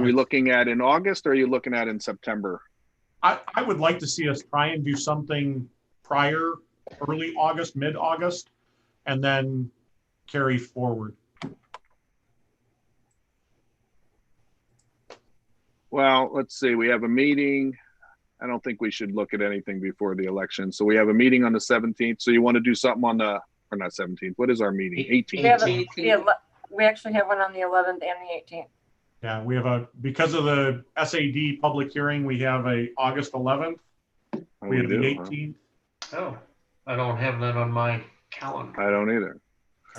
C: we looking at in August, or are you looking at in September?
B: I would like to see us try and do something prior, early August, mid-August, and then carry forward.
C: Well, let's see. We have a meeting. I don't think we should look at anything before the election. So we have a meeting on the 17th. So you want to do something on the, or not 17th. What is our meeting? 18th.
I: We actually have one on the 11th and the 18th.
B: Yeah, we have because of the SAD public hearing, we have a August 11th. We have the 18th.
E: Oh, I don't have that on my calendar.
C: I don't either.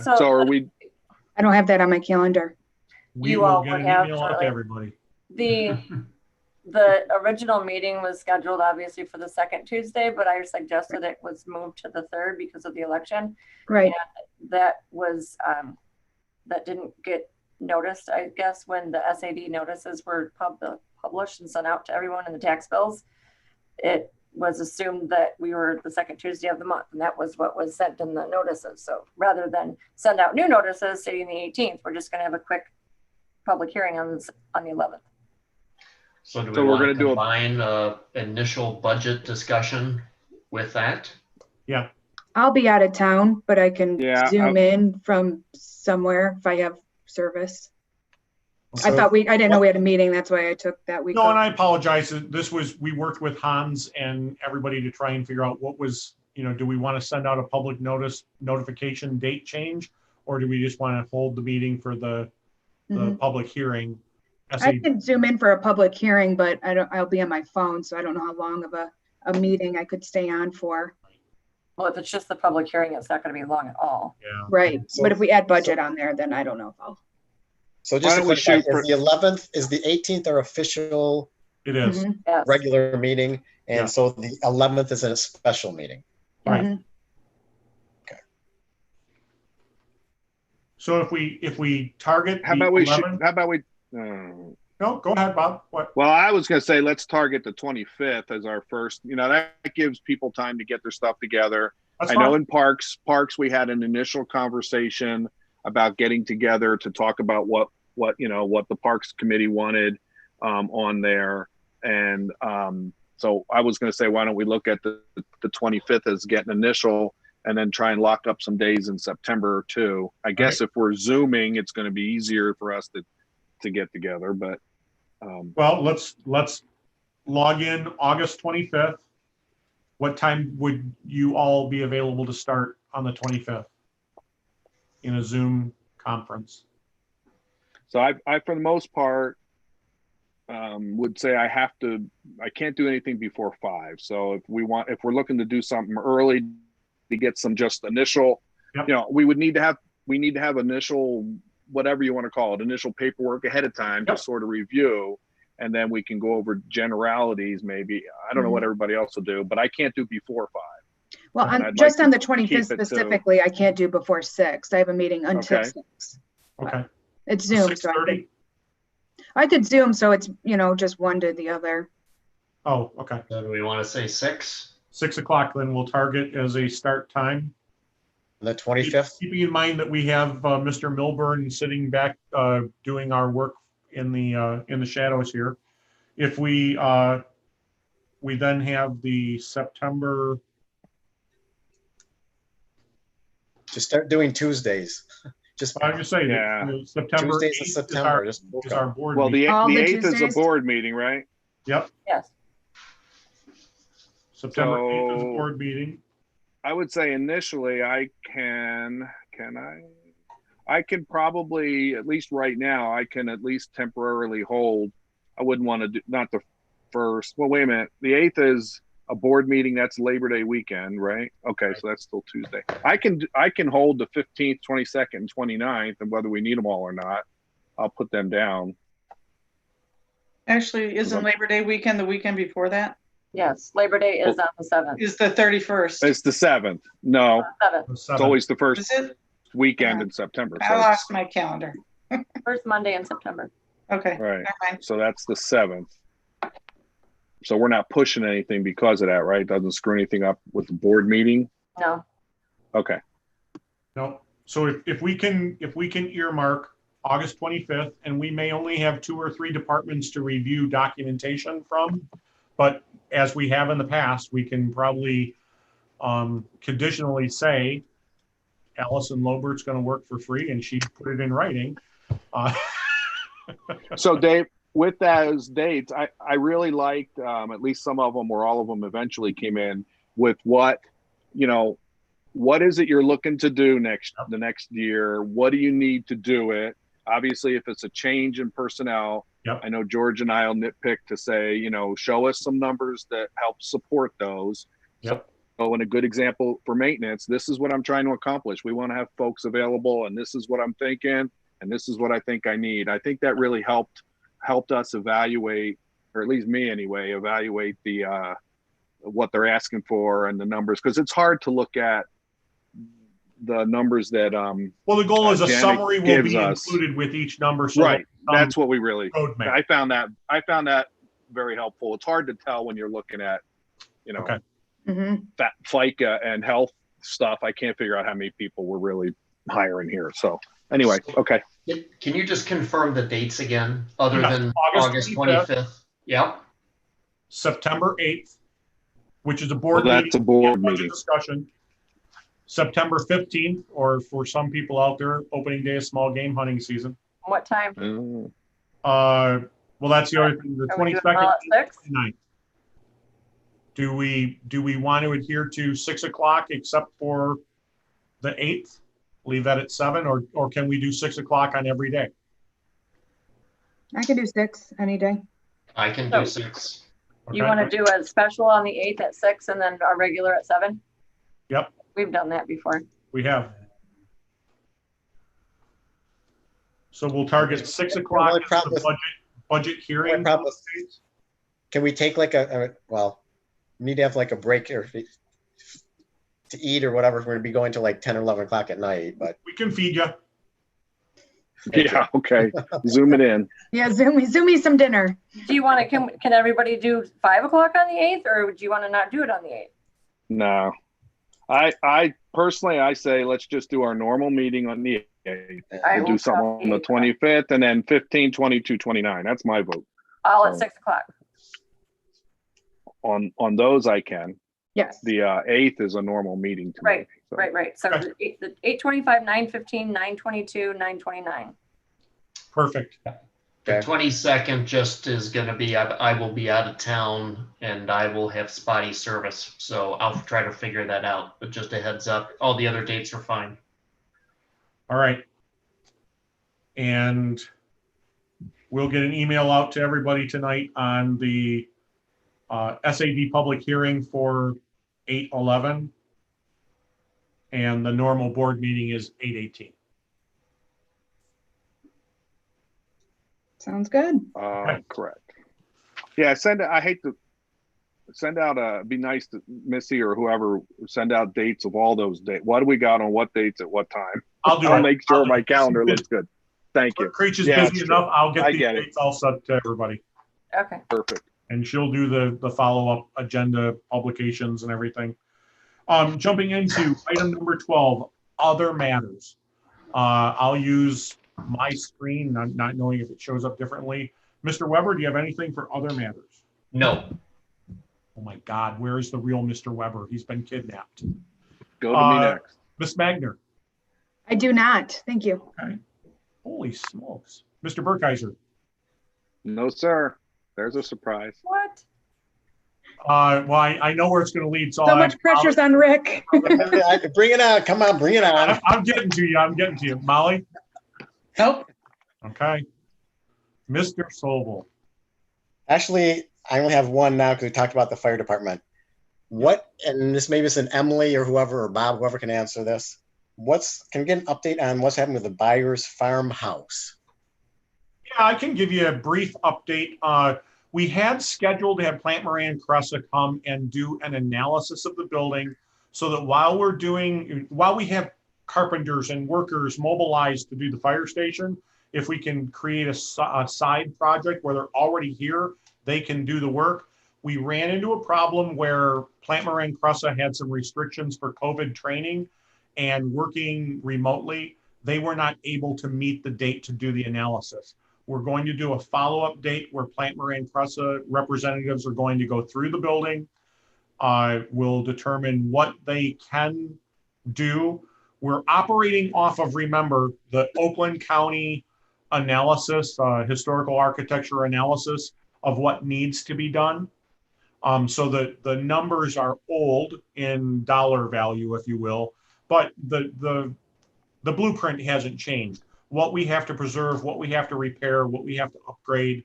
I: So
C: are we?
D: I don't have that on my calendar.
B: We will get an email out to everybody.
I: The original meeting was scheduled obviously for the second Tuesday, but I suggested it was moved to the third because of the election.
D: Right.
I: And that was that didn't get noticed, I guess, when the SAD notices were published and sent out to everyone in the tax bills. It was assumed that we were the second Tuesday of the month, and that was what was sent in the notices. So rather than send out new notices stating the 18th, we're just going to have a quick public hearing on the 11th.
E: So do we want to combine initial budget discussion with that?
B: Yeah.
D: I'll be out of town, but I can zoom in from somewhere if I have service. So, I didn't know we had a meeting. That's why I took that week.
B: No, and I apologize. We worked with Hans and everybody to try and figure out what was, do we want to send out a public notification date change, or do we just want to hold the meeting for the public hearing?
D: I can zoom in for a public hearing, but I'll be on my phone, so I don't know how long of a meeting I could stay on for.
I: Well, if it's just the public hearing, it's not going to be long at all.
B: Yeah.
D: Right. So, but if we add budget on there, then I don't know if I'll.
F: So just to clarify, is the 11th, is the 18th our official?
B: It is.
F: Regular meeting, and so the 11th is a special meeting.
B: Right. Okay. So if we target
C: how about we
B: no, go ahead, Bob. What?
C: Well, I was going to say, let's target the 25th as our first, that gives people time to get their stuff together. I know in parks, we had an initial conversation about getting together to talk about what the Parks Committee wanted on there. And so I was going to say, why don't we look at the 25th as getting initial, and then try and lock up some days in September too. I guess if we're Zooming, it's going to be easier for us to get together, but
B: well, let's log in August 25th. What time would you all be available to start on the 25th in a Zoom conference?
C: So I for the most part would say I can't do anything before 5. So if we're looking to do something early to get some just initial, we need to have initial whatever you want to call it, initial paperwork ahead of time to sort of review. And then we can go over generalities, maybe. I don't know what everybody else will do, but I can't do before 5.
D: Well,
C: And
D: just
C: I'd
D: on
C: like
D: the
C: to keep
D: 25th
C: it to-
D: specifically, I can't do before 6. I have a meeting until 6.
B: Okay.
D: It's Zoom, so
B: 6:30?
D: I could Zoom, so it's, just one to the other.
B: Oh, okay.
E: So do we want to say 6?
B: 6 o'clock, then we'll target as a start time.
F: The 25th?
B: Keeping in mind that we have Mr. Milburn sitting back doing our work in the shadows here. If we then have the September.
F: Just start doing Tuesdays.
B: I'm just saying, September
F: Tuesdays in
B: 8th
F: September.
B: is our board
C: Well,
B: meeting.
C: the 8th is a board meeting, right?
B: Yep.
I: Yes.
B: September 8th is a board meeting.
C: I would say initially I can probably, at least right now, I can at least temporarily hold. I wouldn't want to do, not the first, well, wait a minute. The 8th is a board meeting. That's Labor Day weekend, right? Okay. So that's still Tuesday. I can hold the 15th, 22nd, and 29th, and whether we need them all or not, I'll put them down.
H: Actually, isn't Labor Day weekend the weekend before that?
I: Yes, Labor Day is on the 7th.
H: Is the 31st.
C: It's the 7th. No,
I: 7th.
C: it's always the first
H: Is it?
C: weekend in September.
H: I lost my calendar.
I: First Monday in September.
H: Okay.
C: Right.
H: Never mind.
C: So that's the 7th. So we're not pushing anything because of that, right? Doesn't screw anything up with the board meeting?
I: No.
C: Okay.
B: No. So if we can earmark August 25th, and we may only have 2 or 3 departments to review documentation from, but as we have in the past, we can probably conditionally say Allison Lobert's going to work for free, and she put it in writing.
C: So Dave, with those dates, I really liked, at least some of them or all of them eventually came in with what is it you're looking to do the next year? What do you need to do it? Obviously, if it's a change in personnel, I know George and I'll nitpick to say, show us some numbers that help support those. So in a good example for maintenance, this is what I'm trying to accomplish. We want to have folks available, and this is what I'm thinking, and this is what I think I need. I think that really helped us evaluate, or at least me anyway, evaluate the what they're asking for and the numbers, because it's hard to look at the numbers that
B: well, the goal is a
C: Janet
B: summary will be
C: gives us.
B: included with each number. So
C: Right. That's what we really,
B: code map.
C: I found that very helpful. It's hard to tell when you're looking at, that FICA and health stuff. I can't figure out how many people we're really hiring here. So anyway, okay.
E: Can you just confirm the dates again, other than
B: August
E: August 25th? Yep.
B: September 8th, which is a board
C: Well,
B: meeting.
C: that's a board
B: budget
C: meeting.
B: discussion. September 15th, or for some people out there, opening day of small game hunting season.
I: What time?
B: Well, that's the other thing. The
I: Are we doing
B: 22nd,
I: all at 6?
B: 29th. Do we want to adhere to 6 o'clock except for the 8th? Leave that at 7, or can we do 6 o'clock on every day?
D: I can do 6 any day.
E: I can do 6.
I: You want to do a special on the 8th at 6 and then our regular at 7?
B: Yep.
I: We've done that before.
B: We have. So we'll target 6 o'clock as the budget hearing.
F: Can we take like we need to have like a break or to eat or whatever. We're going to be going to like 10 or 11 o'clock at night, but
B: we can feed you.
C: Yeah. Okay. Zoom it in.
D: Yeah. Zoom me some dinner.
I: Do you want to, can everybody do 5 o'clock on the 8th, or do you want to not do it on the 8th?
C: No, I personally, I say, let's just do our normal meeting on the 8th. We'll do something on the 25th and then 15, 22, 29. That's my vote.
I: All at 6 o'clock.
C: On those I can.
D: Yes.
C: The 8th is a normal meeting to me. So.
I: Right. So the 8:25, 9:15, 9:22, 9:29.
B: Perfect.
E: The 22nd just is going to be, I will be out of town and I will have spotty service. So I'll try to figure that out, but just a heads up, all the other dates are fine.
B: All right. And we'll get an email out to everybody tonight on the SAD public hearing for 8/11. And the normal board meeting is 8/18.
D: Sounds good.
C: Correct. Yeah, I hate to send out be nice to Missy or whoever, send out dates of all those dates. What do we got on what dates at what time?
B: I'll do
C: I'll
B: it.
C: make sure my calendar
B: Busy.
C: looks good. Thank you.
B: Creech is
C: Yeah,
B: busy enough. I'll get these
C: get it.
B: dates all set to everybody.
I: Okay.
C: Perfect.
B: And she'll do the follow-up agenda publications and everything. Jumping into item number 12, other matters. I'll use my screen, not knowing if it shows up differently. Mr. Weber, do you have anything for other matters?
E: No.
B: Oh my God, where is the real Mr. Weber? He's been kidnapped.
C: Go to me next.
B: Miss Magner.
D: I do not. Thank you.
B: Okay. Holy smokes. Mr. Burkeiser.
C: No, sir. There's a surprise.
I: What?
B: Well, I know where it's going to lead. So
D: much pressure's on Rick.
F: Bring it on. Come on, bring it on.
B: I'm getting to you. I'm getting to you. Molly?
H: Nope.
B: Okay. Mr. Sobel.
F: Actually, I only have one now because we talked about the fire department. What, and this maybe it's an Emily or whoever, or Bob, whoever can answer this. Can we get an update on what's happening with the Byers farmhouse?
B: Yeah, I can give you a brief update. We had scheduled to have Plant Moran Cressa come and do an analysis of the building so that while we have carpenters and workers mobilized to do the fire station, if we can create a side project where they're already here, they can do the work. We ran into a problem where Plant Moran Cressa had some restrictions for COVID training and working remotely. They were not able to meet the date to do the analysis. We're going to do a follow-up date where Plant Moran Cressa representatives are going to go through the building. We'll determine what they can do. We're operating off of, remember, the Oakland County analysis, historical architecture analysis of what needs to be done. So the numbers are old in dollar value, if you will, but the blueprint hasn't changed. What we have to preserve, what we have to repair, what we have to upgrade.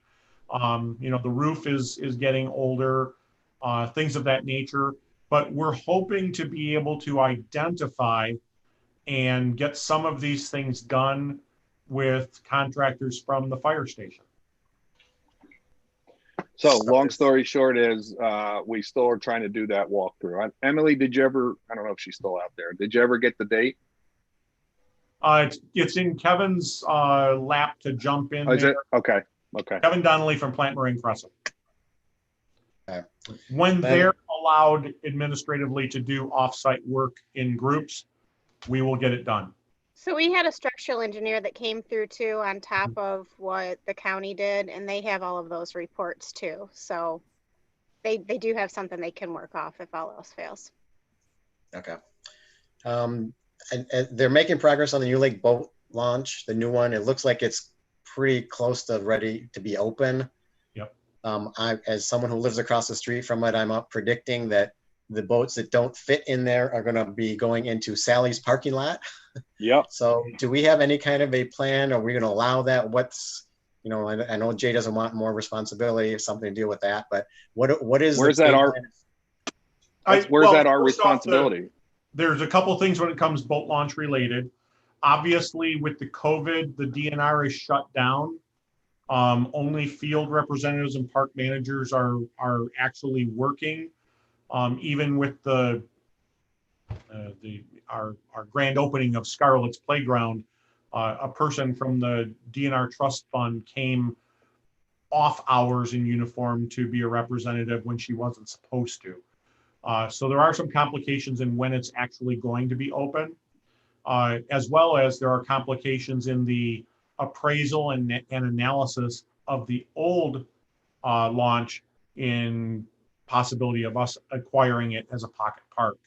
B: The roof is getting older, things of that nature. But we're hoping to be able to identify and get some of these things done with contractors from the fire station.
C: So long story short is we still are trying to do that walkthrough. Emily, I don't know if she's still out there. Did you ever get the date?
B: It's in Kevin's lap to jump in.
C: Is it? Okay.
B: Kevin Donnelly from Plant Moran Cressa.
F: Okay.
B: When they're allowed administratively to do offsite work in groups, we will get it done.
N: So we had a structural engineer that came through too on top of what the county did, and they have all of those reports too. So they do have something they can work off if all else fails.
F: Okay. And they're making progress on the New Lake boat launch, the new one. It looks like it's pretty close to ready to be open.
B: Yep.
F: As someone who lives across the street from it, I'm up predicting that the boats that don't fit in there are going to be going into Sally's parking lot.
C: Yep.
F: So do we have any kind of a plan? Are we going to allow that? I know Jay doesn't want more responsibility or something to deal with that, but what is,
C: where's that our responsibility?
B: There's a couple of things when it comes boat launch related. Obviously with the COVID, the DNR is shut down. Only field representatives and park managers are actually working. Even with our grand opening of Scarlett's Playground, a person from the DNR Trust Fund came off hours in uniform to be a representative when she wasn't supposed to. So there are some complications in when it's actually going to be open, as well as there are complications in the appraisal and analysis of the old launch in possibility of us acquiring it as a pocket park.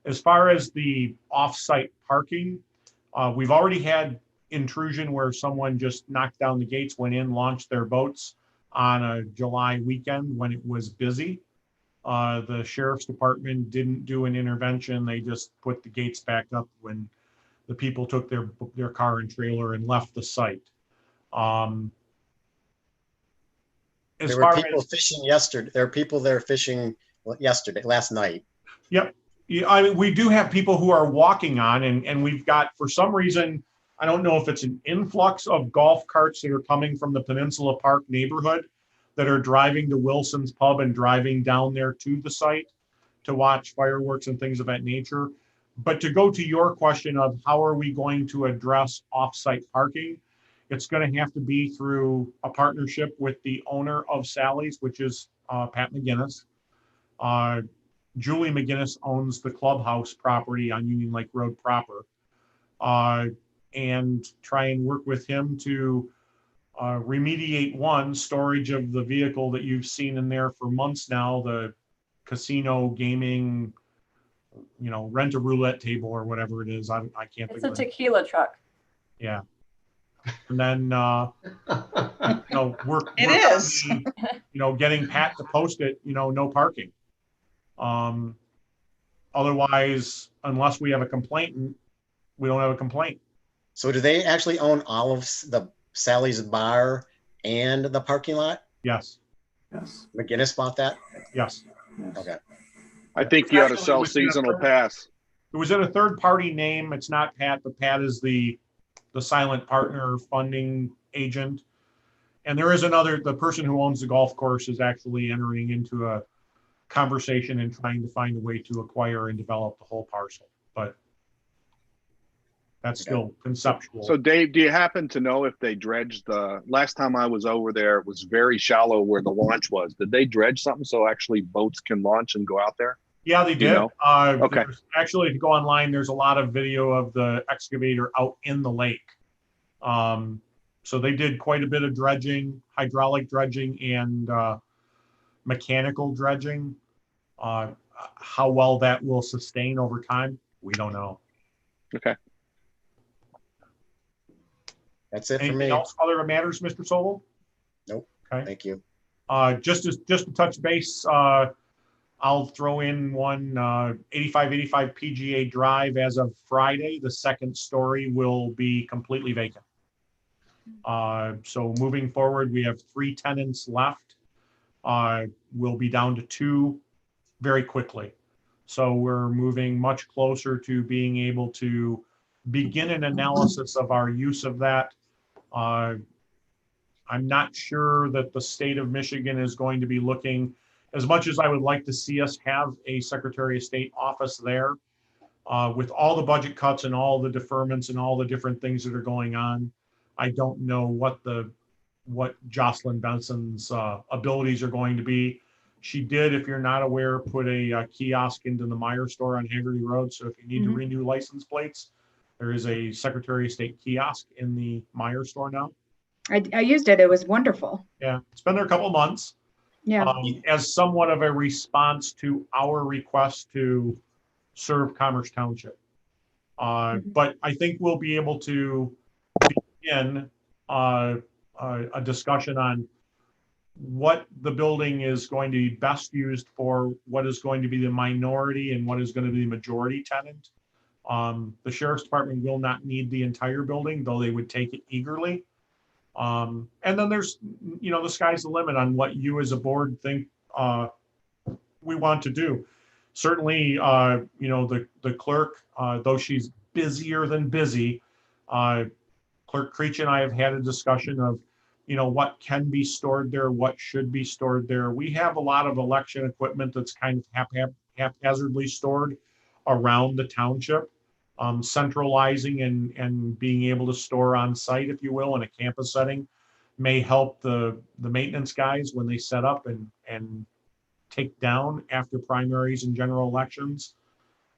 B: As far as the off-site parking, we've already had intrusion where someone just knocked down the gates, went in, launched their boats on a July weekend when it was busy. The sheriff's department didn't do an intervention. They just put the gates back up when the people took their car and trailer and left the site.
F: There were people fishing yesterday. There are people there fishing last night.
B: Yep. Yeah, I mean, we do have people who are walking on, and we've got, for some reason, I don't know if it's an influx of golf carts that are coming from the Peninsula Park neighborhood that are driving to Wilson's Pub and driving down there to the site to watch fireworks and things of that nature. But to go to your question of how are we going to address off-site parking, it's going to have to be through a partnership with the owner of Sally's, which is Pat McGinnis. Julie McGinnis owns the clubhouse property on Union Lake Road proper. And try and work with him to remediate storage of the vehicle that you've seen in there for months now, the casino gaming, rent a roulette table or whatever it is. I can't
I: It's
B: think
I: a tequila truck.
B: Yeah. And then, work
H: It
B: on
H: is.
B: getting Pat to post it, no parking. Otherwise, unless we have a complaint, we don't have a complaint.
F: So do they actually own all of the Sally's bar and the parking lot?
B: Yes.
J: Yes.
F: McGinnis bought that?
B: Yes.
F: Okay.
C: I think you ought to sell seasonal pass.
B: It was in a third party name. It's not Pat, but Pat is the silent partner funding agent. And there is the person who owns the golf course is actually entering into a conversation and trying to find a way to acquire and develop the whole parcel. But that's still conceptual.
C: So Dave, do you happen to know if they dredged last time I was over there, it was very shallow where the launch was. Did they dredge something so actually boats can launch and go out there?
B: Yeah, they did.
C: Okay.
B: Actually, if you go online, there's a lot of video of the excavator out in the lake. So they did quite a bit of dredging, hydraulic dredging and mechanical dredging. How well that will sustain over time, we don't know.
C: Okay.
F: That's it for
B: Anything
F: me.
B: else other matters, Mr. Sobel?
F: Nope.
B: Okay.
F: Thank you.
B: Just to touch base, I'll throw in one 8585 PGA Drive as of Friday. The second story will be completely vacant. So moving forward, we have 3 tenants left. We'll be down to 2 very quickly. So we're moving much closer to being able to begin an analysis of our use of that. I'm not sure that the state of Michigan is going to be looking, as much as I would like to see us have a Secretary of State office there, with all the budget cuts and all the deferments and all the different things that are going on. I don't know what Jocelyn Benson's abilities are going to be. She did, if you're not aware, put a kiosk into the Meyer store on Haggerty Road. So if you need to renew license plates, there is a Secretary of State kiosk in the Meyer store now.
D: I used it. It was wonderful.
B: Yeah, it's been there a couple of months.
D: Yeah.
B: As somewhat of a response to our request to serve Commerce Township. But I think we'll be able to begin a discussion on what the building is going to be best used for, what is going to be the minority and what is going to be the majority tenant. The Sheriff's Department will not need the entire building, though they would take it eagerly. And then there's, the sky's the limit on what you as a board think we want to do. Certainly, the clerk, though she's busier than busy, Clerk Creech and I have had a discussion of, what can be stored there, what should be stored there. We have a lot of election equipment that's kind of haphazardly stored around the township. Centralizing and being able to store on site, if you will, in a campus setting may help the maintenance guys when they set up and take down after primaries and general elections.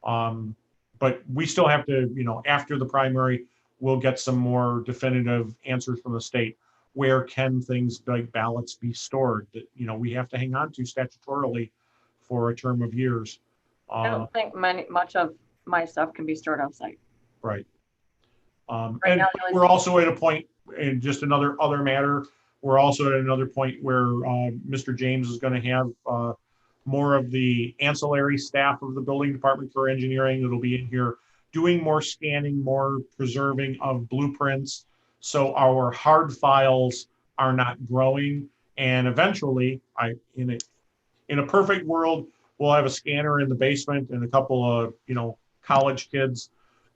B: But we still have to, after the primary, we'll get some more definitive answers from the state. Where can things like ballots be stored that, we have to hang on to statutorily for a term of years?
I: I don't think much of my stuff can be stored on site.
B: Right.
I: Right
B: And
I: now,
B: we're also at a point, in just other matter, we're also at another point where Mr. James is going to have more of the ancillary staff of the building department for engineering that'll be in here doing more scanning, more preserving of blueprints, so our hard files are not growing. And eventually, in a perfect world, we'll have a scanner in the basement and a couple of college kids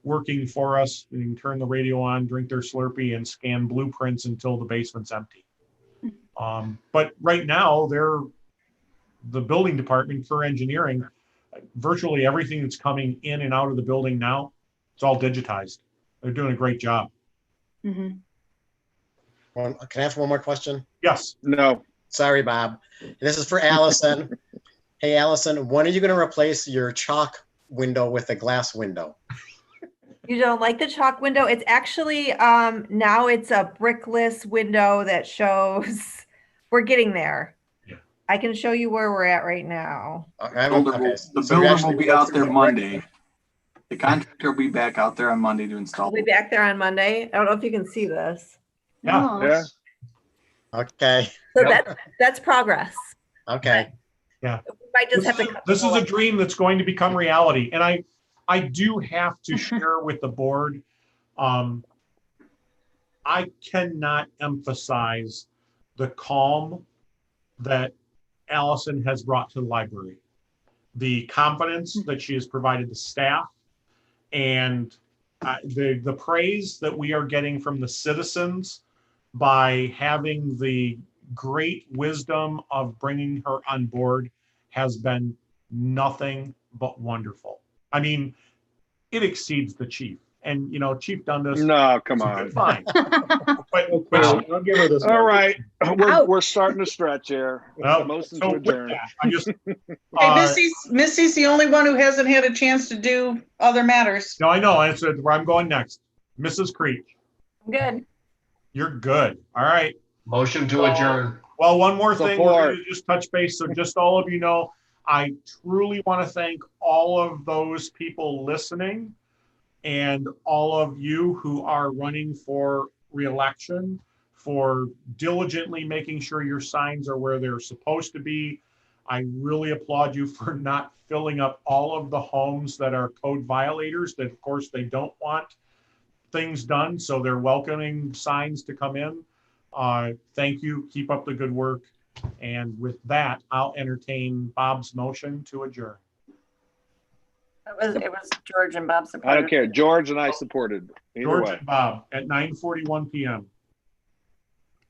B: working for us. They can turn the radio on, drink their Slurpee, and scan blueprints until the basement's empty. But right now, the building department for engineering, virtually everything that's coming in and out of the building now, it's all digitized. They're doing a great job.
D: Mhm.
F: Can I ask one more question?
B: Yes.
C: No.
F: Sorry, Bob. This is for Allison. Hey, Allison, when are you going to replace your chalk window with a glass window?
M: You don't like the chalk window? It's actually, now it's a brickless window that shows, we're getting there.
B: Yeah.
M: I can show you where we're at right now.
F: Okay.
J: The builder will be out there Monday. The contractor will be back out there on Monday to install.
M: We'll be back there on Monday. I don't know if you can see this.
B: Yeah.
C: Yeah.
F: Okay.
M: So that's progress.
F: Okay.
B: Yeah.
M: We might just have to.
B: This is a dream that's going to become reality. And I do have to share with the board, I cannot emphasize the calm that Allison has brought to the library, the confidence that she has provided the staff, and the praise that we are getting from the citizens by having the great wisdom of bringing her on board has been nothing but wonderful. I mean, it exceeds the chief. And, you know, Chief Dundas.
C: No, come on.
B: Fine. But,
G: I'll give her this.
C: All right. We're starting to stretch here.
B: Well,
C: Motion
B: so
C: to
B: with
C: adjourn.
B: that, I just,
H: Hey, Missy's the only one who hasn't had a chance to do other matters.
B: no, I know. It's where I'm going next. Mrs. Creech,
I: Good.
B: you're good. All right.
E: Motion to adjourn.
B: Well, one more thing, we're
C: Support.
B: going to just touch base. So just all of you know, I truly want to thank all of those people listening and all of you who are running for re-election for diligently making sure your signs are where they're supposed to be. I really applaud you for not filling up all of the homes that are code violators that, of course, they don't want things done. So they're welcoming signs to come in. Thank you. Keep up the good work. And with that, I'll entertain Bob's motion to adjourn.
I: It was George and Bob supported.
C: I don't care. George and I supported. Either
B: George
C: way.
B: and Bob at 9:41 p.m.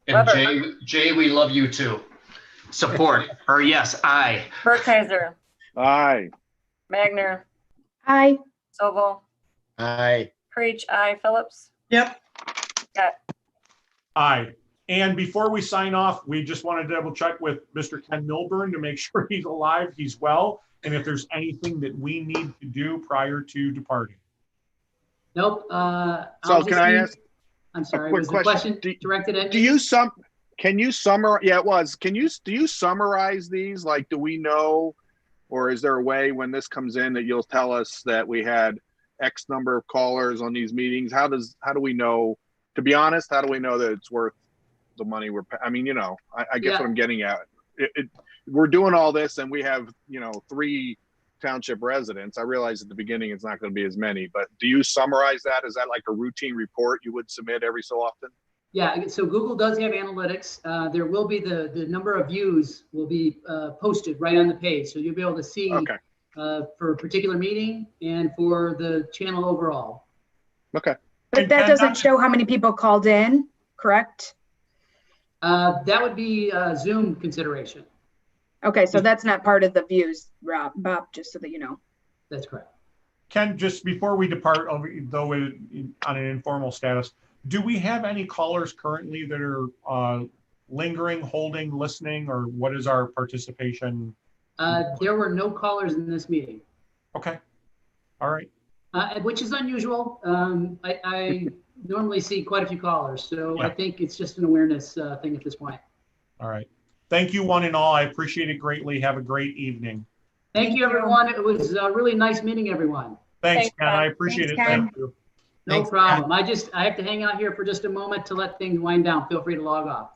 E: And Jay, we love you too. Support, or yes, aye.
I: Burkheiser,
C: Aye.
I: Magner,
K: Aye.
I: Sobel,
F: Aye.
I: Creech, aye. Phillips.
H: Yep.
I: Yeah.
B: Aye. And before we sign off, we just want to double check with Mr. Ken Milburn to make sure he's alive, he's well, and if there's anything that we need to do prior to departing.
A: Nope.
C: So can I ask?
A: I'm sorry.
C: a quick
A: Was the question directed at
C: Do
A: me?
C: you can you summarize? Yeah, it was. Do you summarize these? Like, do we know, or is there a way when this comes in that you'll tell us that we had X number of callers on these meetings? How do we know? To be honest, how do we know that it's worth the money we're paying? I mean, you know, I guess what I'm getting at. We're doing all this, and we have 3 township residents. I realize at the beginning it's not going to be as many, but do you summarize that? Is that like a routine report you would submit every so often?
A: Yeah, so Google does have analytics. There will be the number of views will be posted right on the page. So you'll be able to see for a particular meeting and for the channel overall.
C: Okay.
D: But that doesn't show how many people called in, correct?
A: That would be Zoom consideration.
D: Okay, so that's not part of the views, Bob, just so that you know.
A: That's correct.
B: Ken, just before we depart, though on an informal status, do we have any callers currently that are lingering, holding, listening, or what is our participation?
A: There were no callers in this meeting.
B: Okay. All right.
A: Which is unusual. I normally see quite a few callers, so I think it's just an awareness thing at this point.
B: All right. Thank you, one and all. I appreciate it greatly. Have a great evening.
A: Thank you, everyone. It was really nice meeting everyone.
B: Thanks, Ken. I appreciate it. Thank you.
A: No problem. I have to hang out here for just a moment to let things wind down. Feel free to log off.